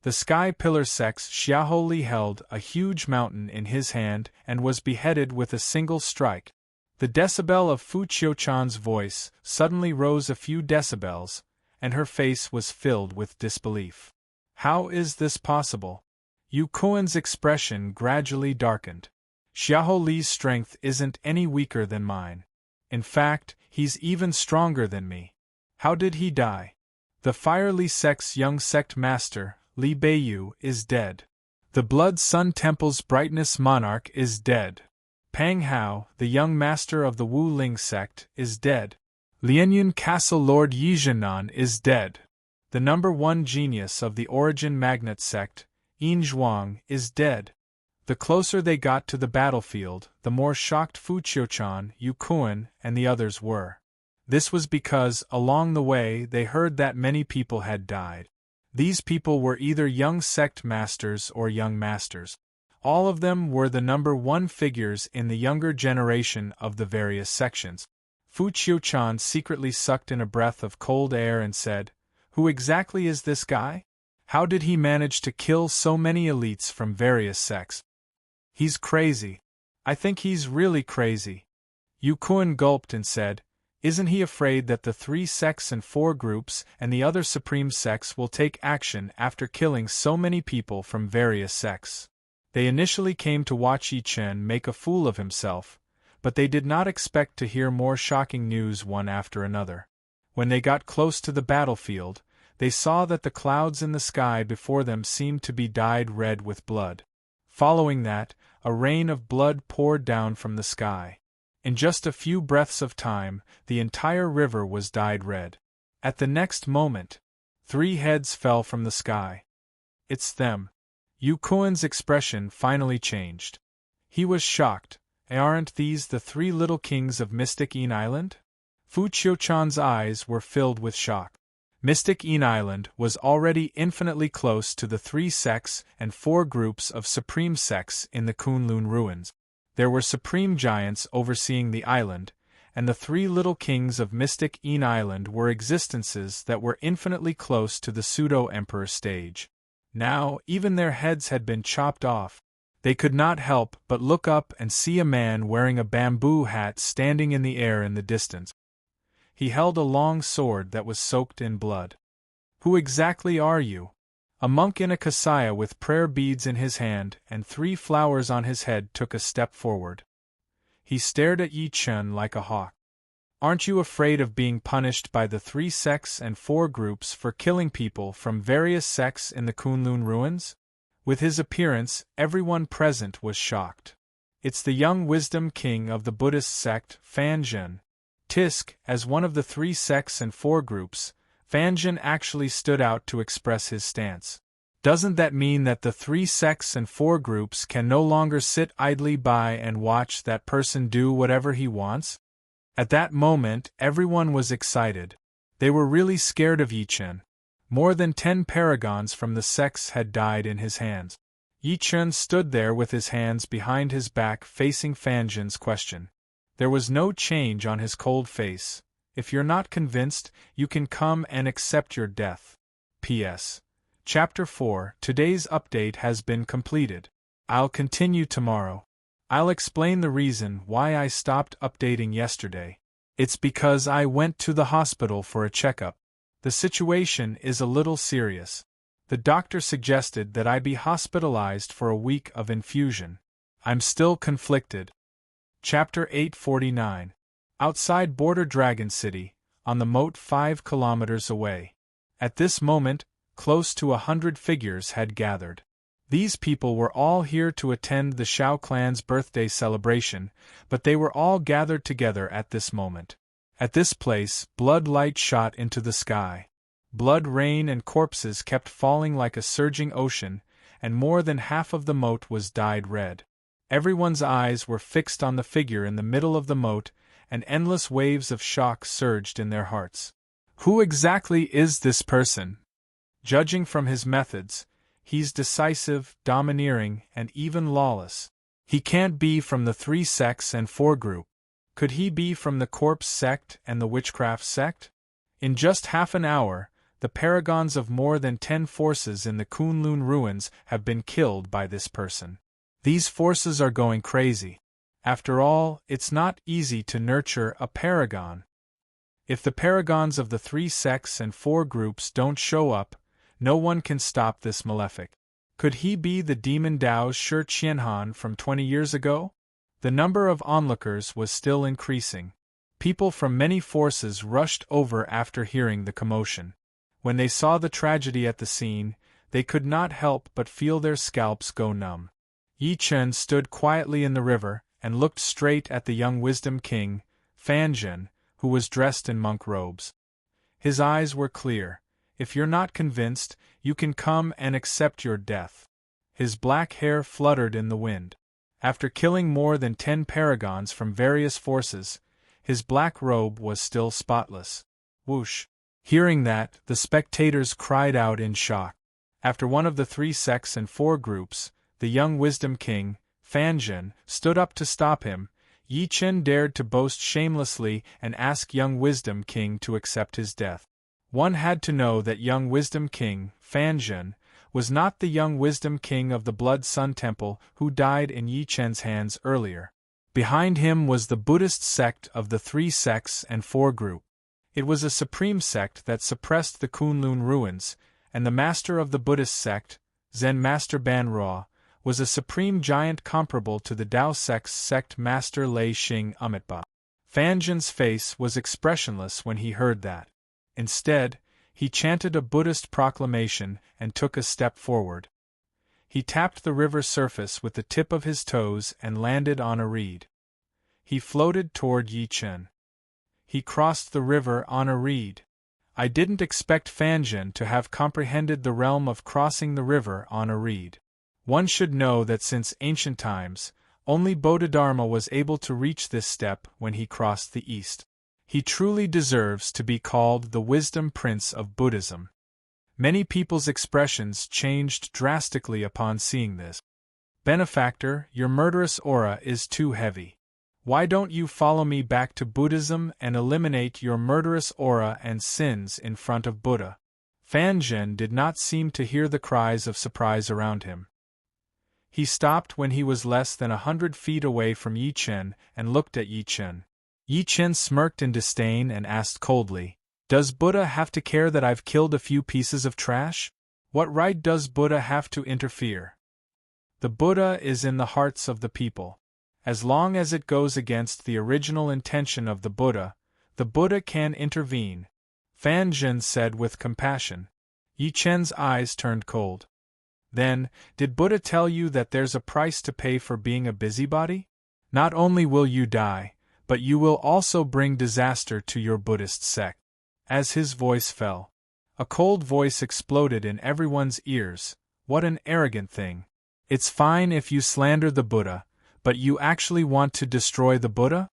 The Sky Pillar Sect's Xiaoholi held a huge mountain in his hand and was beheaded with a single strike. The decibel of Fu Qiuchan's voice suddenly rose a few decibels, and her face was filled with disbelief. How is this possible? Yu Kuan's expression gradually darkened. Xiaoholi's strength isn't any weaker than mine. In fact, he's even stronger than me. How did he die? The Fire Li Sect's young sect master, Li Beiyu, is dead. The Blood Sun Temple's brightness monarch is dead. Pang Hao, the young master of the Wu Ling sect, is dead. Lianyun Castle Lord Yizhinan is dead. The number 1 genius of the Origin Magnet sect, Yin Zhuang, is dead. The closer they got to the battlefield, the more shocked Fu Qiuchan, Yu Kuan, and the others were. This was because, along the way, they heard that many people had died. These people were either young sect masters or young masters. All of them were the number 1 figures in the younger generation of the various sections. Fu Qiuchan secretly sucked in a breath of cold air and said, "Who exactly is this guy? How did he manage to kill so many elites from various sects? He's crazy. I think he's really crazy." Yu Kuan gulped and said, "Isn't he afraid that the 3 sects and 4 groups and the other supreme sects will take action after killing so many people from various sects? They initially came to watch Yi Chen make a fool of himself, but they did not expect to hear more shocking news one after another. When they got close to the battlefield, they saw that the clouds in the sky before them seemed to be dyed red with blood. Following that, a rain of blood poured down from the sky. In just a few breaths of time, the entire river was dyed red. At the next moment, 3 heads fell from the sky. It's them. Yu Kuan's expression finally changed. He was shocked. Aren't these the 3 little kings of Mystic Yin Island? Fu Qiuchan's eyes were filled with shock. Mystic Yin Island was already infinitely close to the 3 sects and 4 groups of supreme sects in the Kunlun ruins. There were supreme giants overseeing the island, and the 3 little kings of Mystic Yin Island were existences that were infinitely close to the pseudo-emperor stage. Now, even their heads had been chopped off. They could not help but look up and see a man wearing a bamboo hat standing in the air in the distance. He held a long sword that was soaked in blood. "Who exactly are you?" A monk in a kasaya with prayer beads in his hand and 3 flowers on his head took a step forward. He stared at Yi Chen like a hawk. "Aren't you afraid of being punished by the 3 sects and 4 groups for killing people from various sects in the Kunlun ruins?" With his appearance, everyone present was shocked. It's the young wisdom king of the Buddhist sect, Fanzhen. Tisk, as one of the 3 sects and 4 groups, Fanzhen actually stood out to express his stance. Doesn't that mean that the 3 sects and 4 groups can no longer sit idly by and watch that person do whatever he wants? At that moment, everyone was excited. They were really scared of Yichen. More than 10 paragons from the sects had died in his hands. Yichen stood there with his hands behind his back facing Fanzhen's question. There was no change on his cold face. If you're not convinced, you can come and accept your death. P.S. Chapter 4. Today's update has been completed. I'll continue tomorrow. I'll explain the reason why I stopped updating yesterday. It's because I went to the hospital for a checkup. The situation is a little serious. The doctor suggested that I be hospitalized for a week of infusion. I'm still conflicted. Chapter 849. Outside Border Dragon City, on the moat 5 kilometers away. At this moment, close to 100 figures had gathered. These people were all here to attend the Shao clan's birthday celebration, but they were all gathered together at this moment. At this place, blood light shot into the sky. Blood rain and corpses kept falling like a surging ocean, and more than half of the moat was dyed red. Everyone's eyes were fixed on the figure in the middle of the moat, and endless waves of shock surged in their hearts. Who exactly is this person? Judging from his methods, he's decisive, domineering, and even lawless. He can't be from the 3 sects and 4 group. Could he be from the corpse sect and the witchcraft sect? In just half an hour, the paragons of more than 10 forces in the Kunlun ruins have been killed by this person. These forces are going crazy. After all, it's not easy to nurture a paragon. If the paragons of the 3 sects and 4 groups don't show up, no one can stop this malefic. Could he be the demon Dao's Shi Qianhan from 20 years ago? The number of onlookers was still increasing. People from many forces rushed over after hearing the commotion. When they saw the tragedy at the scene, they could not help but feel their scalps go numb. Yichen stood quietly in the river and looked straight at the young wisdom king, Fanzhen, who was dressed in monk robes. His eyes were clear. If you're not convinced, you can come and accept your death. His black hair fluttered in the wind. After killing more than 10 paragons from various forces, his black robe was still spotless. Whoosh! Hearing that, the spectators cried out in shock. After one of the 3 sects and 4 groups, the young wisdom king, Fanzhen, stood up to stop him. Yichen dared to boast shamelessly and ask young wisdom king to accept his death. One had to know that young wisdom king, Fanzhen, was not the young wisdom king of the Blood Sun Temple who died in Yichen's hands earlier. Behind him was the Buddhist sect of the 3 sects and 4 group. It was a supreme sect that suppressed the Kunlun ruins, and the master of the Buddhist sect, Zen Master Banruo, was a supreme giant comparable to the Dao sect's sect master Lei Xing Amitba. Fanzhen's face was expressionless when he heard that. Instead, he chanted a Buddhist proclamation and took a step forward. He tapped the river surface with the tip of his toes and landed on a reed. He floated toward Yichen. He crossed the river on a reed. I didn't expect Fanzhen to have comprehended the realm of crossing the river on a reed. One should know that since ancient times, only Bodhidharma was able to reach this step when he crossed the east. He truly deserves to be called the wisdom prince of Buddhism. Many people's expressions changed drastically upon seeing this. Benefactor, your murderous aura is too heavy. Why don't you follow me back to Buddhism and eliminate your murderous aura and sins in front of Buddha? Fanzhen did not seem to hear the cries of surprise around him. He stopped when he was less than 100 feet away from Yichen and looked at Yichen. Yichen smirked in disdain and asked coldly, "Does Buddha have to care that I've killed a few pieces of trash? What right does Buddha have to interfere? The Buddha is in the hearts of the people. As long as it goes against the original intention of the Buddha can intervene," Fanzhen said with compassion. Yichen's eyes turned cold. Then, did Buddha tell you that there's a price to pay for being a busybody? Not only will you die, but you will also bring disaster to your Buddhist sect. As his voice fell, a cold voice exploded in everyone's ears. What an arrogant thing. It's fine if you slander the Buddha, but you actually want to destroy the Buddha?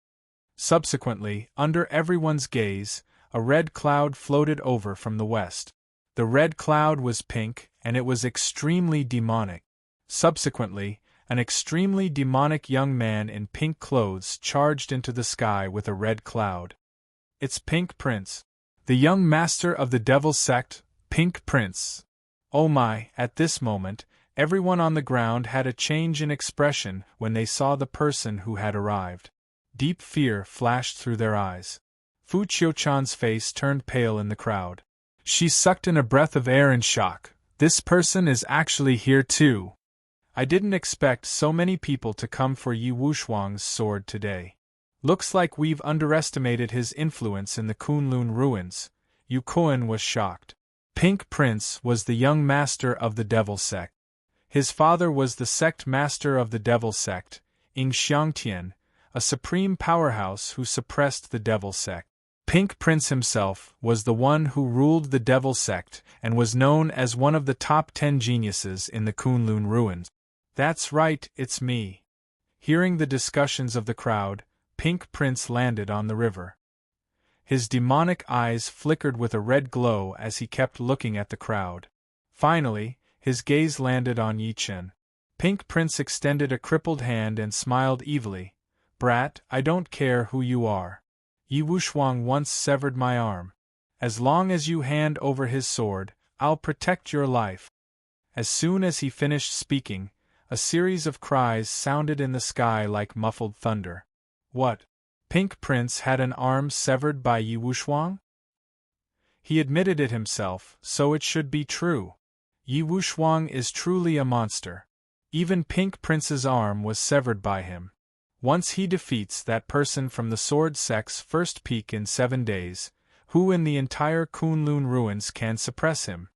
Subsequently, under everyone's gaze, a red cloud floated over from the west. The red cloud was pink, and it was extremely demonic. Subsequently, an extremely demonic young man in pink clothes charged into the sky with a red cloud. It's Pink Prince. The young master of the Devil Sect, Pink Prince. Oh my, at this moment, everyone on the ground had a change in expression when they saw the person who had arrived. Deep fear flashed through their eyes. Fu Qiuchan's face turned pale in the crowd. She sucked in a breath of air in shock. This person is actually here too. I didn't expect so many people to come for Yi Wushuang's sword today. Looks like we've underestimated his influence in the Kunlun ruins. Yu Kuan was shocked. Pink Prince was the young master of the Devil Sect. His father was the sect master of the Devil Sect, Ing Xiangtian, a supreme powerhouse who suppressed the Devil Sect. Pink Prince himself was the one who ruled the Devil Sect and was known as one of the top 10 geniuses in the Kunlun ruins. That's right, it's me. Hearing the discussions of the crowd, Pink Prince landed on the river. His demonic eyes flickered with a red glow as he kept looking at the crowd. Finally, his gaze landed on Yi Chen. Pink Prince extended a crippled hand and smiled evilly. Brat, I don't care who you are. Yi Wushuang once severed my arm. As long as you hand over his sword, I'll protect your life. As soon as he finished speaking, a series of cries sounded in the sky like muffled thunder. What? Pink Prince had an arm severed by Yi Wushuang? He admitted it himself, so it should be true. Yi Wushuang is truly a monster. Even Pink Prince's arm was severed by him. Once he defeats that person from the Sword Sect's first peak in 7 days, who in the entire Kunlun ruins can suppress him?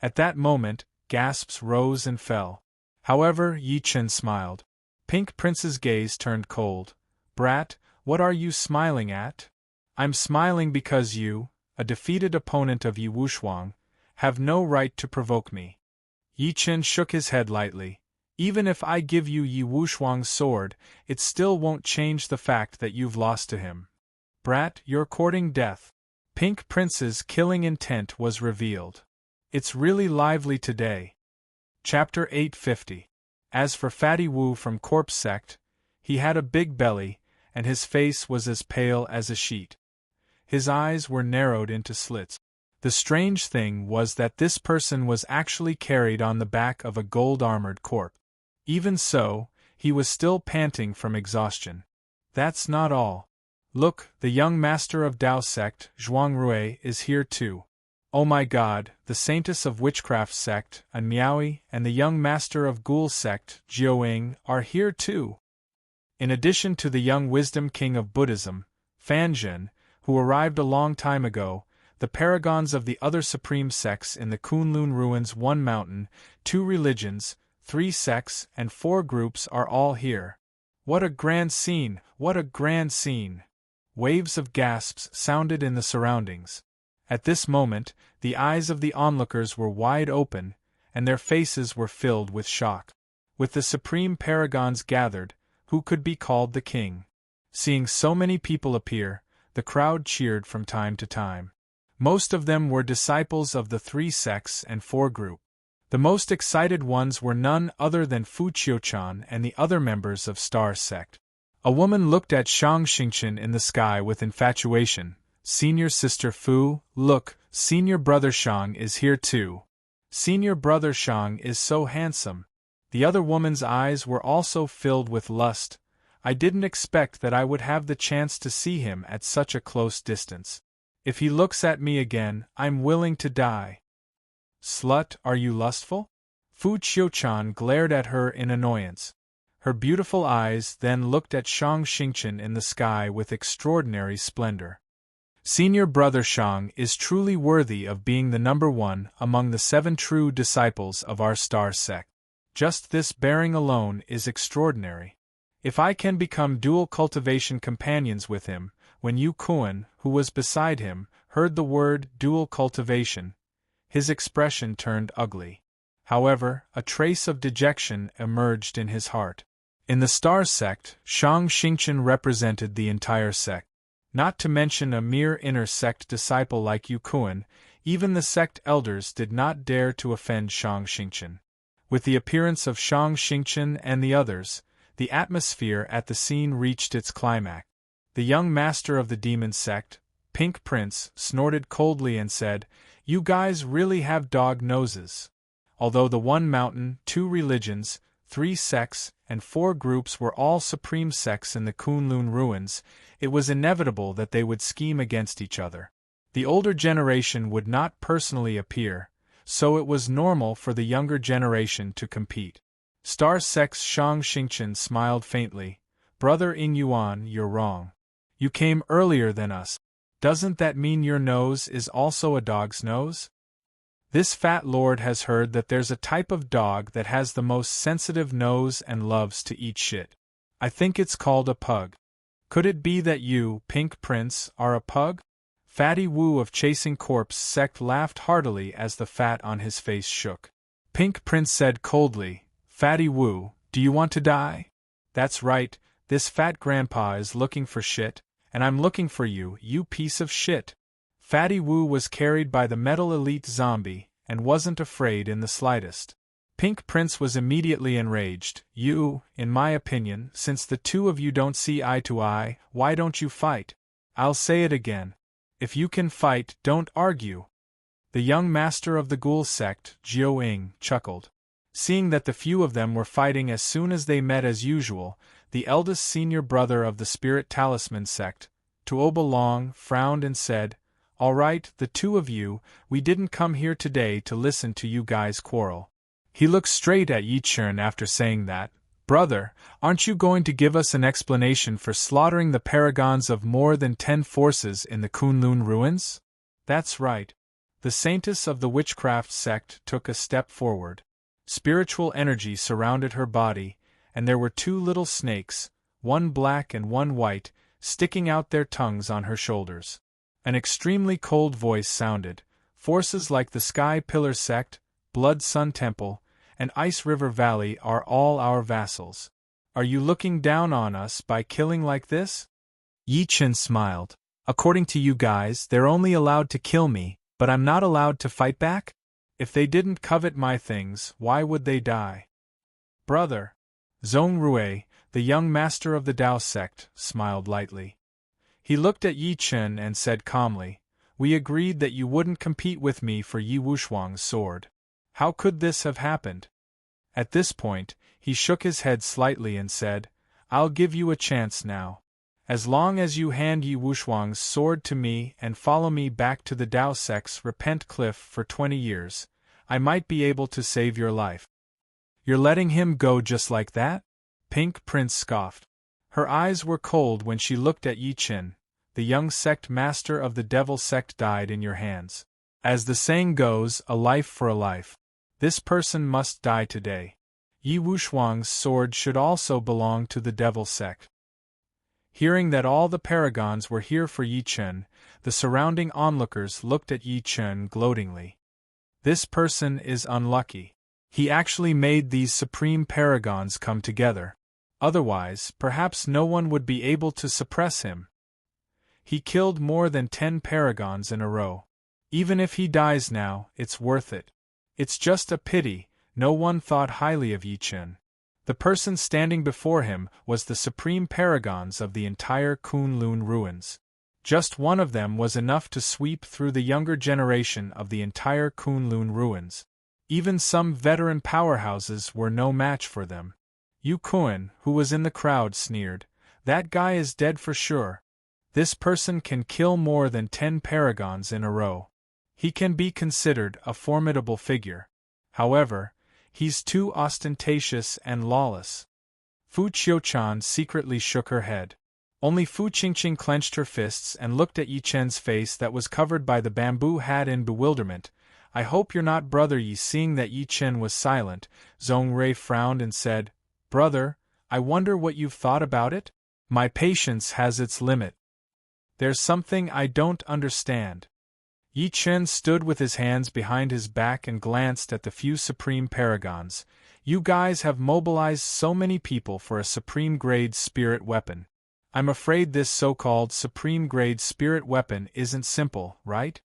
At that moment, gasps rose and fell. However, Yi Chen smiled. Pink Prince's gaze turned cold. Brat, what are you smiling at? I'm smiling because you, a defeated opponent of Yi Wushuang, have no right to provoke me. Yi Chen shook his head lightly. Even if I give you Yi Wushuang's sword, it still won't change the fact that you've lost to him. Brat, you're courting death. Pink Prince's killing intent was revealed. It's really lively today. Chapter 850. As for Fatty Wu from Corpse Sect, he had a big belly, and his face was as pale as a sheet. His eyes were narrowed into slits. The strange thing was that this person was actually carried on the back of a gold-armored corpse. Even so, he was still panting from exhaustion. That's not all. Look, the young master of Dao Sect, Zhuangrui, is here too. Oh my god, the saintess of Witchcraft Sect, An Miaoi, and the young master of Ghoul Sect, Jiaoying, are here too. In addition to the young Wisdom King of Buddhism, Fanjin, who arrived a long time ago, the paragons of the other supreme sects in the Kunlun ruins, 1 mountain, 2 religions, 3 sects, and 4 groups are all here. What a grand scene! What a grand scene! Waves of gasps sounded in the surroundings. At this moment, the eyes of the onlookers were wide open, and their faces were filled with shock. With the supreme paragons gathered, who could be called the king? Seeing so many people appear, the crowd cheered from time to time. Most of them were disciples of the 3 sects and 4 groups. The most excited ones were none other than Fu Qiuchan and the other members of Star Sect. A woman looked at Shang Xingchen in the sky with infatuation. Senior Sister Fu, look, Senior Brother Shang is here too. Senior Brother Shang is so handsome. The other woman's eyes were also filled with lust. I didn't expect that I would have the chance to see him at such a close distance. If he looks at me again, I'm willing to die. Slut, are you lustful? Fu Qiuchan glared at her in annoyance. Her beautiful eyes then looked at Shang Xingchen in the sky with extraordinary splendor. Senior Brother Shang is truly worthy of being the number 1 among the 7 true disciples of our Star Sect. Just this bearing alone is extraordinary. If I can become dual cultivation companions with him, when Yu Kuan, who was beside him, heard the word dual cultivation, his expression turned ugly. However, a trace of dejection emerged in his heart. In the Star sect, Shang Xingchen represented the entire sect. Not to mention a mere inner sect disciple like Yu Kuan, even the sect elders did not dare to offend Shang Xingchen. With the appearance of Shang Xingchen and the others, the atmosphere at the scene reached its climax. The young master of the demon sect, Pink Prince, snorted coldly and said, "You guys really have dog noses." Although the one mountain, 2 religions, 3 sects, and 4 groups were all supreme sects in the Kunlun ruins, it was inevitable that they would scheme against each other. The older generation would not personally appear, so it was normal for the younger generation to compete. Star sect's Shang Xingchen smiled faintly. "Brother Ing Yuan, you're wrong. You came earlier than us. Doesn't that mean your nose is also a dog's nose? This fat lord has heard that there's a type of dog that has the most sensitive nose and loves to eat shit. I think it's called a pug. Could it be that you, Pink Prince, are a pug?" Fatty Wu of Chasing Corpse sect laughed heartily as the fat on his face shook. Pink Prince said coldly, "Fatty Wu, do you want to die?" "That's right, this fat grandpa is looking for shit, and I'm looking for you, you piece of shit." Fatty Wu was carried by the metal elite zombie, and wasn't afraid in the slightest. Pink Prince was immediately enraged. "You, in my opinion, since the two of you don't see eye to eye, why don't you fight? I'll say it again. If you can fight, don't argue." The young master of the Ghoul sect, Jiao Ying, chuckled. Seeing that the few of them were fighting as soon as they met as usual, the eldest senior brother of the Spirit Talisman sect, Tuoba Long, frowned and said, "All right, the two of you, we didn't come here today to listen to you guys quarrel." He looked straight at Yi Chen after saying that. "Brother, aren't you going to give us an explanation for slaughtering the paragons of more than 10 forces in the Kunlun ruins?" "That's right." The saintess of the witchcraft sect took a step forward. Spiritual energy surrounded her body, and there were 2 little snakes, one black and one white, sticking out their tongues on her shoulders. An extremely cold voice sounded. "Forces like the Sky Pillar sect, Blood Sun Temple, and Ice River Valley are all our vassals. Are you looking down on us by killing like this?" Yi Chen smiled. "According to you guys, they're only allowed to kill me, but I'm not allowed to fight back? If they didn't covet my things, why would they die?" "Brother." Zhong Rui, the young master of the Dao sect, smiled lightly. He looked at Yi Chen and said calmly, "We agreed that you wouldn't compete with me for Yi Wushuang's sword. How could this have happened?" At this point, he shook his head slightly and said, "I'll give you a chance now. As long as you hand Yi Wushuang's sword to me and follow me back to the Dao sect's Repent Cliff for 20 years, I might be able to save your life." "You're letting him go just like that?" Pink Prince scoffed. Her eyes were cold when she looked at Yi Chen. "The young sect master of the devil sect died in your hands. As the saying goes, a life for a life. This person must die today. Yi Wushuang's sword should also belong to the devil sect." Hearing that all the paragons were here for Yi Chen, the surrounding onlookers looked at Yi Chen gloatingly. "This person is unlucky. He actually made these supreme paragons come together. Otherwise, perhaps no one would be able to suppress him. He killed more than 10 paragons in a row. Even if he dies now, it's worth it. It's just a pity no one thought highly of Yi Chen." The person standing before him was the supreme paragons of the entire Kunlun ruins. Just one of them was enough to sweep through the younger generation of the entire Kunlun ruins. Even some veteran powerhouses were no match for them. Yu Kuan, who was in the crowd, sneered, "That guy is dead for sure. This person can kill more than 10 paragons in a row. He can be considered a formidable figure. However, he's too ostentatious and lawless." Fu Qiuchan secretly shook her head. Only Fu Qingqing clenched her fists and looked at Yi Chen's face that was covered by the bamboo hat in bewilderment. "I hope you're not Brother Yi." Seeing that Yi Chen was silent, Zhong Rui frowned and said, "Brother, I wonder what you've thought about it? My patience has its limit. There's something I don't understand. Yi Chen stood with his hands behind his back and glanced at the few supreme paragons. You guys have mobilized so many people for a supreme-grade spirit weapon. I'm afraid this so-called supreme-grade spirit weapon isn't simple, right?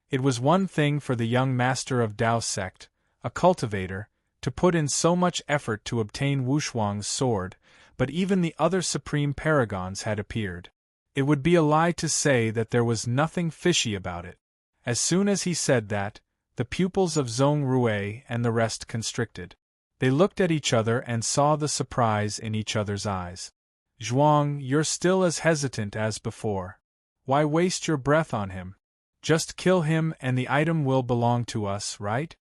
It was one thing for the young master of Dao sect, a cultivator, to put in so much effort to obtain Wushuang's sword, but even the other supreme paragons had appeared. It would be a lie to say that there was nothing fishy about it. As soon as he said that, the pupils of Zhong Rui and the rest constricted. They looked at each other and saw the surprise in each other's eyes. Zhuang, you're still as hesitant as before. Why waste your breath on him? Just kill him and the item will belong to us, right?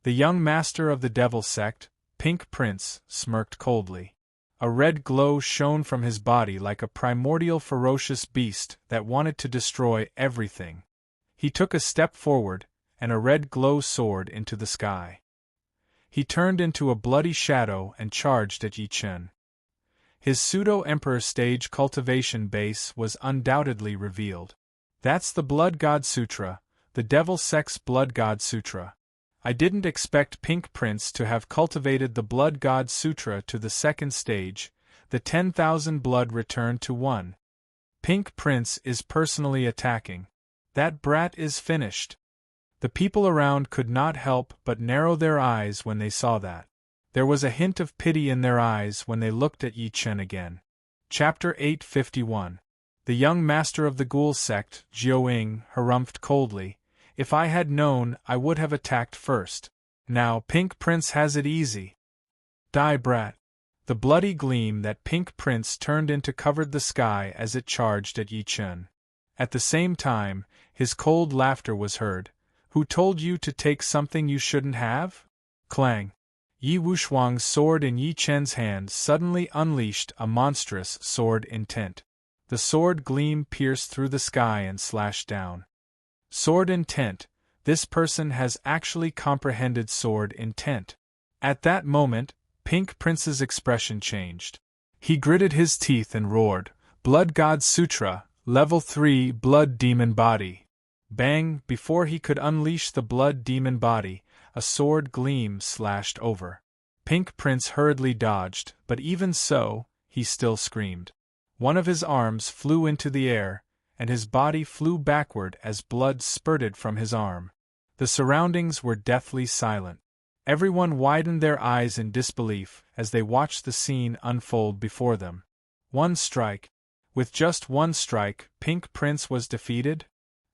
The young master of the devil sect, Pink Prince, smirked coldly. A red glow shone from his body like a primordial ferocious beast that wanted to destroy everything. He took a step forward, and a red glow soared into the sky. He turned into a bloody shadow and charged at Yi Chen. His pseudo-emperor stage cultivation base was undoubtedly revealed. That's the Blood God Sutra, the Devil Sect's Blood God Sutra. I didn't expect Pink Prince to have cultivated the Blood God Sutra to the second stage, the 10,000 blood returned to 1. Pink Prince is personally attacking. That brat is finished. The people around could not help but narrow their eyes when they saw that. There was a hint of pity in their eyes when they looked at Yi Chen again. Chapter 851. The young master of the Ghoul sect, Jiao harumphed coldly. If I had known, I would have attacked first. Now Pink Prince has it easy. Die, brat. The bloody gleam that Pink Prince turned into covered the sky as it charged at Yi Chen. At the same time, his cold laughter was heard. Who told you to take something you shouldn't have? Clang. Yi Wushuang's sword in Yi Chen's hand suddenly unleashed a monstrous sword intent. The sword gleam pierced through the sky and slashed down. Sword intent. This person has actually comprehended sword intent. At that moment, Pink Prince's expression changed. He gritted his teeth and roared, Blood God Sutra, Level 3 Blood Demon Body. Bang! Before he could unleash the blood demon body, a sword gleam slashed over. Pink Prince hurriedly dodged, but even so, he still screamed. One of his arms flew into the air, and his body flew backward as blood spurted from his arm. The surroundings were deathly silent. Everyone widened their eyes in disbelief as they watched the scene unfold before them. One strike. With just one strike, Pink Prince was defeated?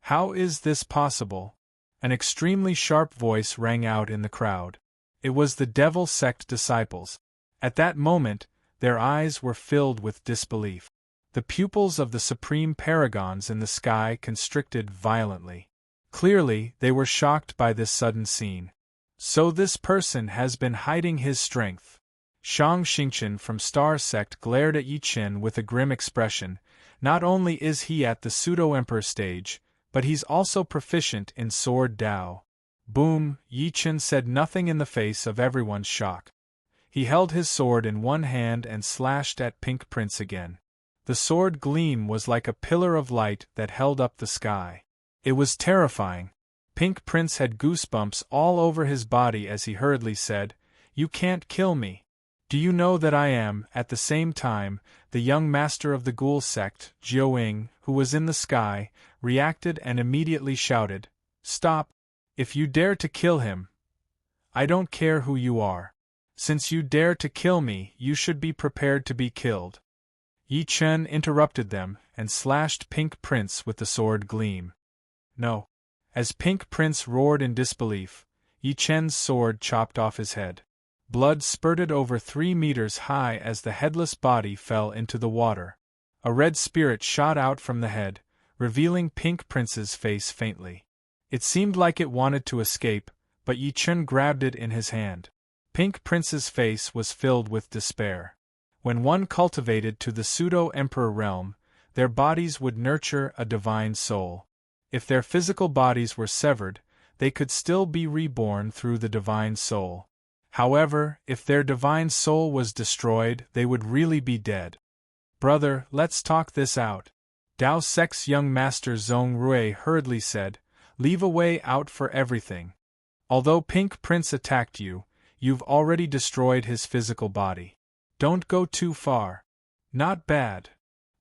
How is this possible? An extremely sharp voice rang out in the crowd. It was the Devil Sect disciples. At that moment, their eyes were filled with disbelief. The pupils of the supreme paragons in the sky constricted violently. Clearly, they were shocked by this sudden scene. So this person has been hiding his strength. Shang Xingchen from Star Sect glared at Yi Chen with a grim expression. Not only is he at the pseudo-emperor stage, but he's also proficient in sword Dao. Boom! Yi Chen said nothing in the face of everyone's shock. He held his sword in one hand and slashed at Pink Prince again. The sword gleam was like a pillar of light that held up the sky. It was terrifying. Pink Prince had goosebumps all over his body as he hurriedly said, You can't kill me. Do you know that I am, at the same time, the young master of the Ghoul sect, Jiao who was in the sky, reacted and immediately shouted, Stop! If you dare to kill him, I don't care who you are. Since you dare to kill me, you should be prepared to be killed. Yi Chen interrupted them and slashed Pink Prince with the sword gleam. No. As Pink Prince roared in disbelief, Yi Chen's sword chopped off his head. Blood spurted over 3 meters high as the headless body fell into the water. A red spirit shot out from the head, revealing Pink Prince's face faintly. It seemed like it wanted to escape, but Yi Chen grabbed it in his hand. Pink Prince's face was filled with despair. When one cultivated to the pseudo-emperor realm, their bodies would nurture a divine soul. If their physical bodies were severed, they could still be reborn through the divine soul. However, if their divine soul was destroyed, they would really be dead. Brother, let's talk this out. Dao Sec's young master Zhong Rui hurriedly said, leave a way out for everything. Although Pink Prince attacked you, you've already destroyed his physical body. Don't go too far. Not bad.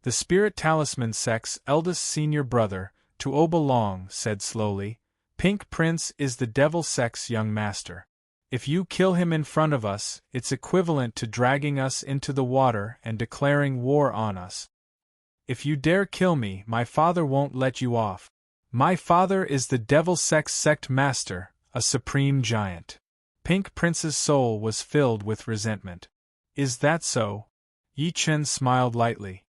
The Spirit Talisman Sec's eldest senior brother, Tuoba Long, said slowly, Pink Prince is the Devil Sec's young master. If you kill him in front of us, it's equivalent to dragging us into the water and declaring war on us. If you dare kill me, my father won't let you off. My father is the Devil Sec's sect master, a supreme giant. Pink Prince's soul was filled with resentment. Is that so? Yi Chen smiled lightly.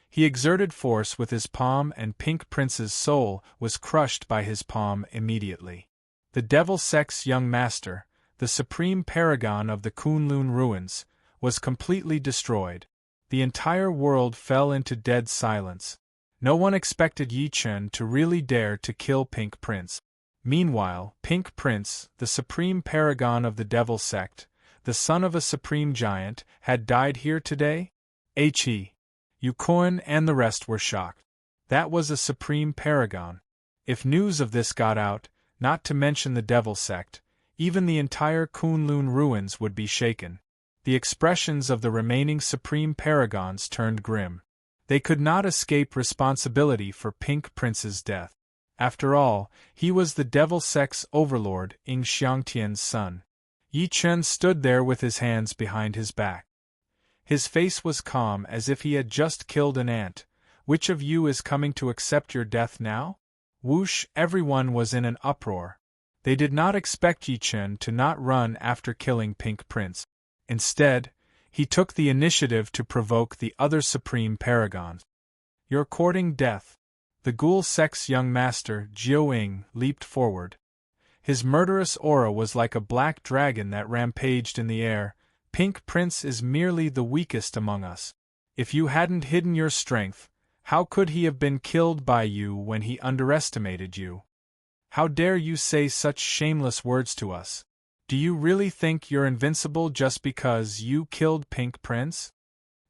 He exerted force with his palm and Pink Prince's soul was crushed by his palm immediately. The Devil Sec's young master, the supreme paragon of the Kunlun ruins, was completely destroyed. The entire world fell into dead silence. No one expected Yi Chen to really dare to kill Pink Prince. Meanwhile, Pink Prince, the supreme paragon of the Devil Sect, the son of a supreme giant, had died here today? He. Yukoan and the rest were shocked. That was a supreme paragon. If news of this got out, not to mention the Devil Sect, even the entire Kunlun ruins would be shaken. The expressions of the remaining supreme paragons turned grim. They could not escape responsibility for Pink Prince's death. After all, he was the Devil Sect's overlord, Ying Xiangtian's son. Yi Chen stood there with his hands behind his back. His face was calm as if he had just killed an ant. Which of you is coming to accept your death now? Whoosh! Everyone was in an uproar. They did not expect Yi Chen to not run after killing Pink Prince. Instead, he took the initiative to provoke the other supreme paragons. You're courting death. The Ghoul Sect's young master, Jiao Ying, leaped forward. His murderous aura was like a black dragon that rampaged in the air. Pink Prince is merely the weakest among us. If you hadn't hidden your strength, how could he have been killed by you when he underestimated you? How dare you say such shameless words to us? Do you really think you're invincible just because you killed Pink Prince?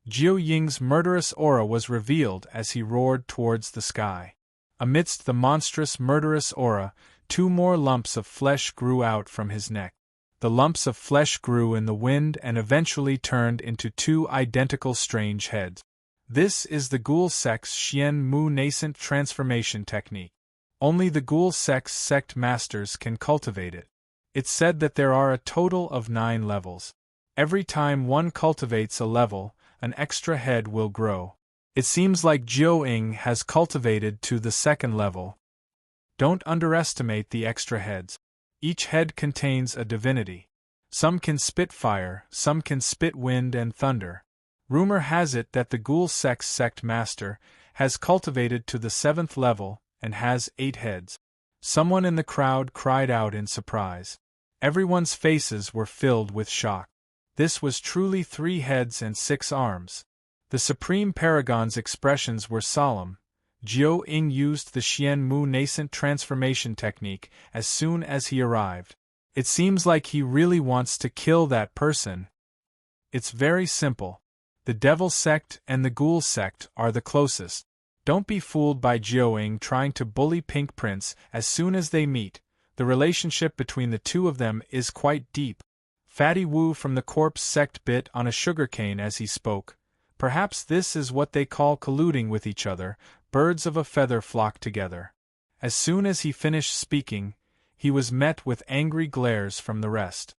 Jiao Ying's murderous aura was revealed as he roared towards the sky. Amidst the monstrous murderous aura, 2 more lumps of flesh grew out from his neck. The lumps of flesh grew in the wind and eventually turned into 2 identical strange heads. This is the Ghoul Sect's Xian Mu nascent transformation technique. Only the Ghoul Sect's sect masters can cultivate it. It's said that there are a total of 9 levels. Every time one cultivates a level, an extra head will grow. It seems like Jiao Ying has cultivated to the 2nd level. Don't underestimate the extra heads. Each head contains a divinity. Some can spit fire, some can spit wind and thunder. Rumor has it that the Ghoul Sect's sect master has cultivated to the 7th level and has 8 heads. Someone in the crowd cried out in surprise. Everyone's faces were filled with shock. This was truly 3 heads and 6 arms. The Supreme Paragon's expressions were solemn. Jiao Ying used the Xian Mu nascent transformation technique as soon as he arrived. It seems like he really wants to kill that person. It's very simple. The Devil Sect and the Ghoul Sect are the closest. Don't be fooled by Jiao Ying trying to bully Pink Prince as soon as they meet. The relationship between the two of them is quite deep. Fatty Wu from the Corpse Sect bit on a sugarcane as he spoke. Perhaps this is what they call colluding with each other. Birds of a feather flock together. As soon as he finished speaking, he was met with angry glares from the rest.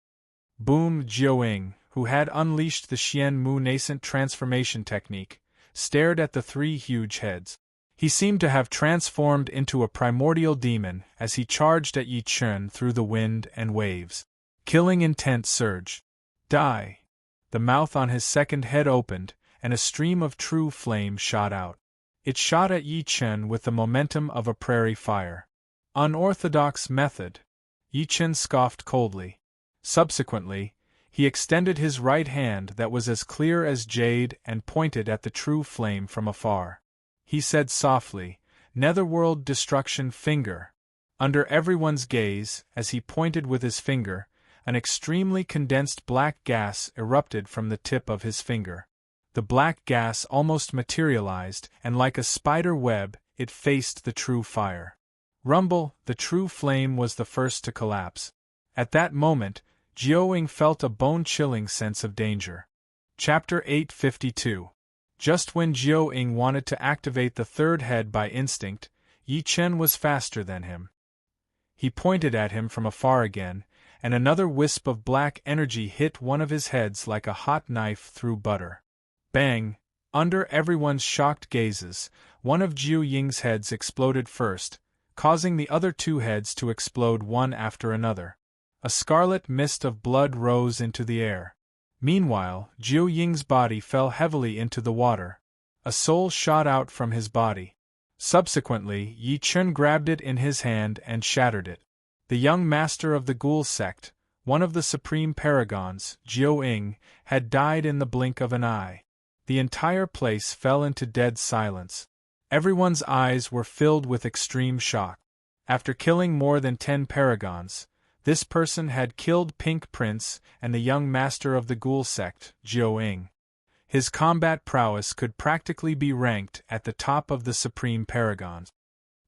Boom! Jiao Ying, who had unleashed the Xian Mu nascent transformation technique, stared at the 3 huge heads. He seemed to have transformed into a primordial demon as he charged at Yi Chen through the wind and waves. Killing intent surged. Die! The mouth on his 2nd head opened, and a stream of true flame shot out. It shot at Yi Chen with the momentum of a prairie fire. Unorthodox method. Yi Chen scoffed coldly. Subsequently, he extended his right hand that was as clear as jade and pointed at the true flame from afar. He said softly, "Netherworld destruction finger." Under everyone's gaze, as he pointed with his finger, An extremely condensed black gas erupted from the tip of his finger. The black gas almost materialized, and like a spider web, it faced the true fire. Rumble, the true flame, was the first to collapse. At that moment, Jiao-Ying felt a bone-chilling sense of danger. Chapter 852. Just when Jiao-Ying wanted to activate the third head by instinct, Yi Chen was faster than him. He pointed at him from afar again, and another wisp of black energy hit one of his heads like a hot knife through butter. Bang! Under everyone's shocked gazes, one of Jiao-Ying's heads exploded first, causing the other two heads to explode one after another. A scarlet mist of blood rose into the air. Meanwhile, Jiao-Ying's body fell heavily into the water. A soul shot out from his body. Subsequently, Yi Chen grabbed it in his hand and shattered it. The young master of the Ghoul sect, one of the supreme paragons, Jiao-Ying, had died in the blink of an eye. The entire place fell into dead silence. Everyone's eyes were filled with extreme shock. After killing more than 10 paragons, this person had killed Pink Prince and the young master of the Ghoul sect, Jiao-Ying. His combat prowess could practically be ranked at the top of the supreme paragons.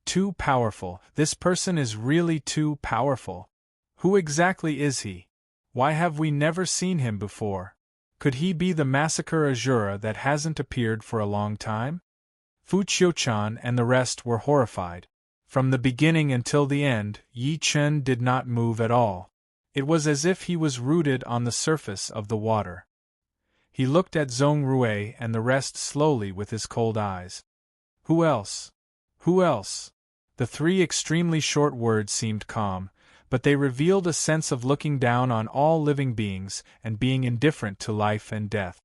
Too powerful. This person is really too powerful. Who exactly is he? Why have we never seen him before? Could he be the Massacre Azura that hasn't appeared for a long time? Fu Qiuchan and the rest were horrified. From the beginning until the end, Yi Chen did not move at all. It was as if he was rooted on the surface of the water. He looked at Zhong Rui and the rest slowly with his cold eyes. Who else? Who else? The three extremely short words seemed calm, but they revealed a sense of looking down on all living beings and being indifferent to life and death.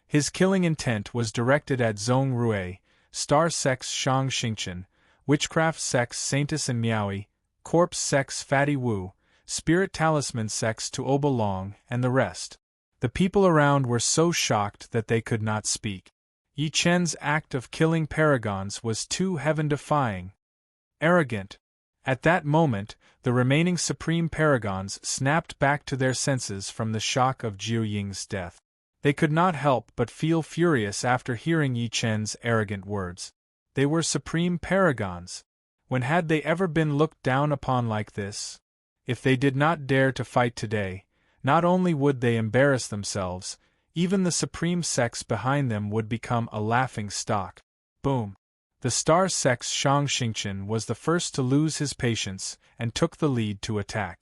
His killing intent was directed at Zhong Rui, Star Sex Shang Xingchen, Witchcraft Sex Saintus and Miaoi, Corpse Sex Fatty Wu, Spirit Talisman Sex Tuoba Long, and the rest. The people around were so shocked that they could not speak. Yi Chen's act of killing paragons was too heaven-defying. Arrogant. At that moment, the remaining supreme paragons snapped back to their senses from the shock of Jiao-Ying's death. They could not help but feel furious after hearing Yi Chen's arrogant words. They were supreme paragons. When had they ever been looked down upon like this? If they did not dare to fight today, not only would they embarrass themselves, even the supreme sex behind them would become a laughing stock. Boom! The star sex Shang Xingchen was the first to lose his patience and took the lead to attack.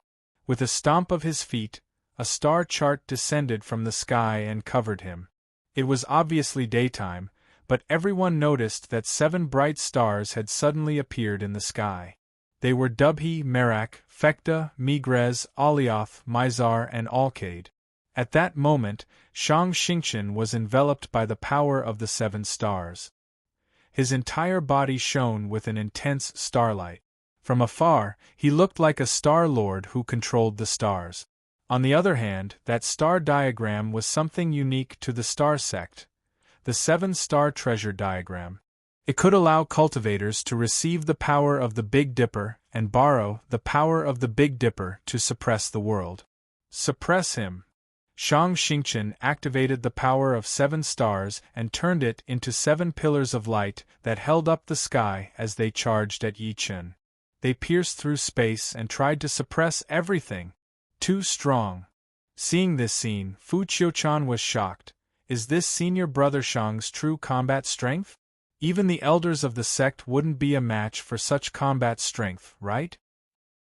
With a stomp of his feet, a star chart descended from the sky and covered him. It was obviously daytime, but everyone noticed that 7 bright stars had suddenly appeared in the sky. They were Dubhe, Merak, Fekta, Migrez, Alioth, Mizar, and Alcade. At that moment, Shang Xingchen was enveloped by the power of the 7 stars. His entire body shone with an intense starlight. From afar, he looked like a star lord who controlled the stars. On the other hand, that star diagram was something unique to the star sect, the 7-star treasure diagram. It could allow cultivators to receive the power of the Big Dipper and borrow the power of the Big Dipper to suppress the world. Suppress him. Shang Xingchen activated the power of 7 stars and turned it into 7 pillars of light that held up the sky as they charged at Yi Chen. They pierced through space and tried to suppress everything. Too strong. Seeing this scene, Fu Qiuchan was shocked. Is this senior brother Shang's true combat strength? Even the elders of the sect wouldn't be a match for such combat strength, right?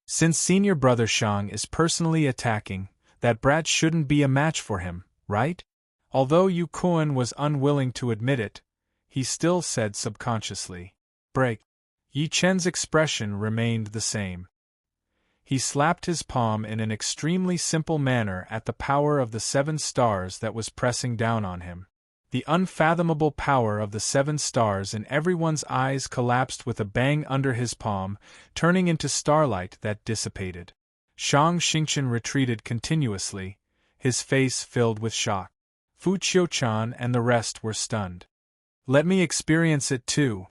Since senior brother Shang is personally attacking, that brat shouldn't be a match for him, right? Although Yu Kuan was unwilling to admit it, he still said subconsciously, "Break." Yi Chen's expression remained the same. He slapped his palm in an extremely simple manner at the power of the 7 stars that was pressing down on him. The unfathomable power of the 7 stars in everyone's eyes collapsed with a bang under his palm, turning into starlight that dissipated. Shang Xingchen retreated continuously, his face filled with shock. Fu Qiuchan and the rest were stunned. Let me experience it too.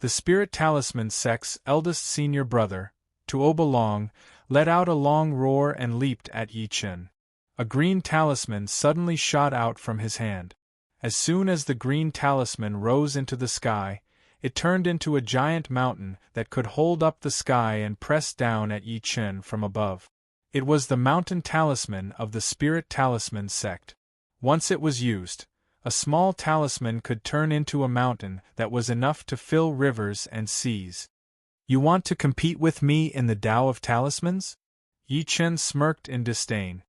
The Spirit Talisman Sect's eldest senior brother, Tuobalong let out a long roar and leaped at Yi Chen. A green talisman suddenly shot out from his hand. As soon as the green talisman rose into the sky, it turned into a giant mountain that could hold up the sky and press down at Yi Chen from above. It was the mountain talisman of the Spirit Talisman sect. Once it was used, a small talisman could turn into a mountain that was enough to fill rivers and seas. You want to compete with me in the Tao of Talismans? Yi Chen smirked in disdain.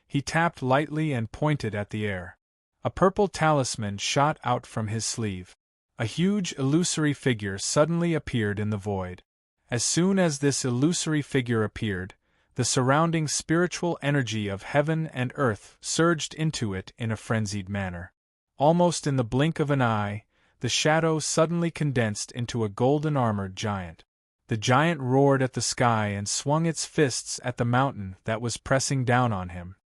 He tapped lightly and pointed at the air. A purple talisman shot out from his sleeve. A huge illusory figure suddenly appeared in the void. As soon as this illusory figure appeared, the surrounding spiritual energy of heaven and earth surged into it in a frenzied manner. Almost in the blink of an eye, the shadow suddenly condensed into a golden-armored giant. The giant roared at the sky and swung its fists at the mountain that was pressing down on him.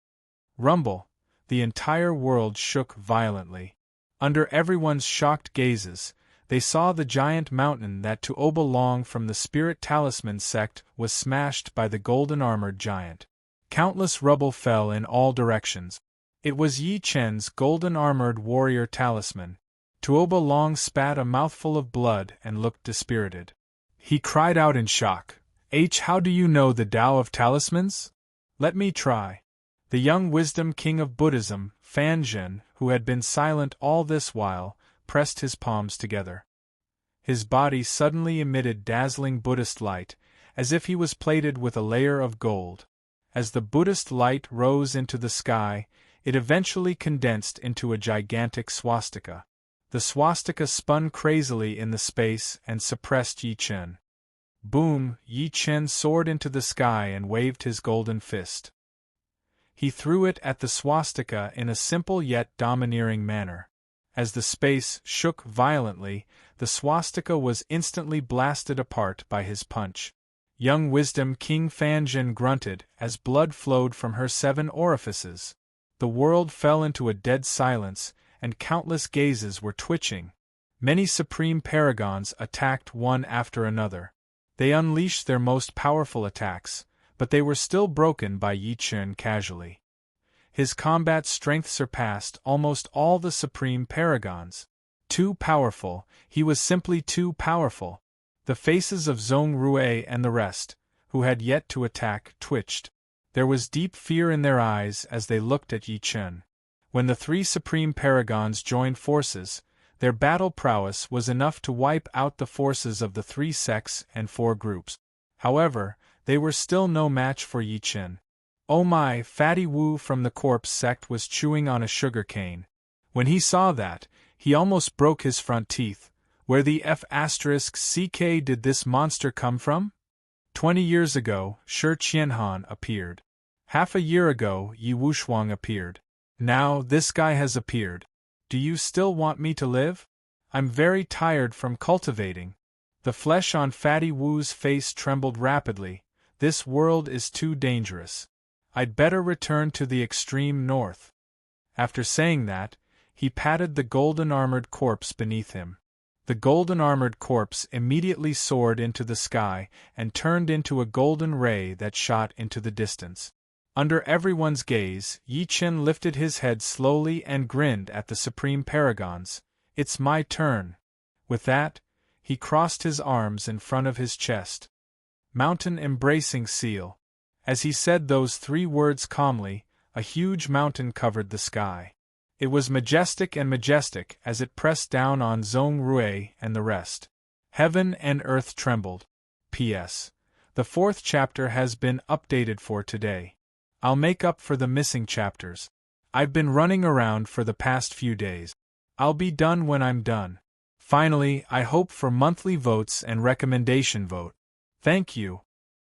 Rumble! The entire world shook violently. Under everyone's shocked gazes, they saw the giant mountain that Tuobalong from the Spirit Talisman sect was smashed by the golden-armored giant. Countless rubble fell in all directions. It was Yi Chen's golden-armored warrior talisman. Tuobalong spat a mouthful of blood and looked dispirited. He cried out in shock, How do you know the Tao of Talismans? Let me try." The young wisdom king of Buddhism, Fan Zhen, who had been silent all this while, pressed his palms together. His body suddenly emitted dazzling Buddhist light, as if he was plated with a layer of gold. As the Buddhist light rose into the sky, it eventually condensed into a gigantic swastika. The swastika spun crazily in the space and suppressed Yi Chen. Boom! Yi Chen soared into the sky and waved his golden fist. He threw it at the swastika in a simple yet domineering manner. As the space shook violently, the swastika was instantly blasted apart by his punch. Young Wisdom King Fan Zhen grunted as blood flowed from her 7 orifices. The world fell into a dead silence, and countless gazes were twitching. Many supreme paragons attacked one after another. They unleashed their most powerful attacks, but they were still broken by Yi Chen casually. His combat strength surpassed almost all the supreme paragons. Too powerful, he was simply too powerful. The faces of Zhong Rui and the rest, who had yet to attack, twitched. There was deep fear in their eyes as they looked at Yi Chen. When the 3 supreme paragons joined forces, their battle prowess was enough to wipe out the forces of the 3 sects and 4 groups. However, they were still no match for Yi Chen. Oh my! Fatty Wu from the corpse sect was chewing on a sugar cane. When he saw that, he almost broke his front teeth. Where the F***ck did this monster come from? 20 years ago, Shi Qianhan appeared. Half a year ago, Yi Wushuang appeared. Now, this guy has appeared. Do you still want me to live? I'm very tired from cultivating. The flesh on Fatty Wu's face trembled rapidly. This world is too dangerous. I'd better return to the extreme north. After saying that, he patted the golden-armored corpse beneath him. The golden-armored corpse immediately soared into the sky and turned into a golden ray that shot into the distance. Under everyone's gaze, Yi Chen lifted his head slowly and grinned at the supreme paragons. It's my turn. With that, he crossed his arms in front of his chest. Mountain embracing seal. As he said those 3 words calmly, a huge mountain covered the sky. It was majestic as it pressed down on Zhong Rui and the rest. Heaven and earth trembled. P.S. The 4th chapter has been updated for today. I'll make up for the missing chapters. I've been running around for the past few days. I'll be done when I'm done. Finally, I hope for monthly votes and recommendation vote. Thank you.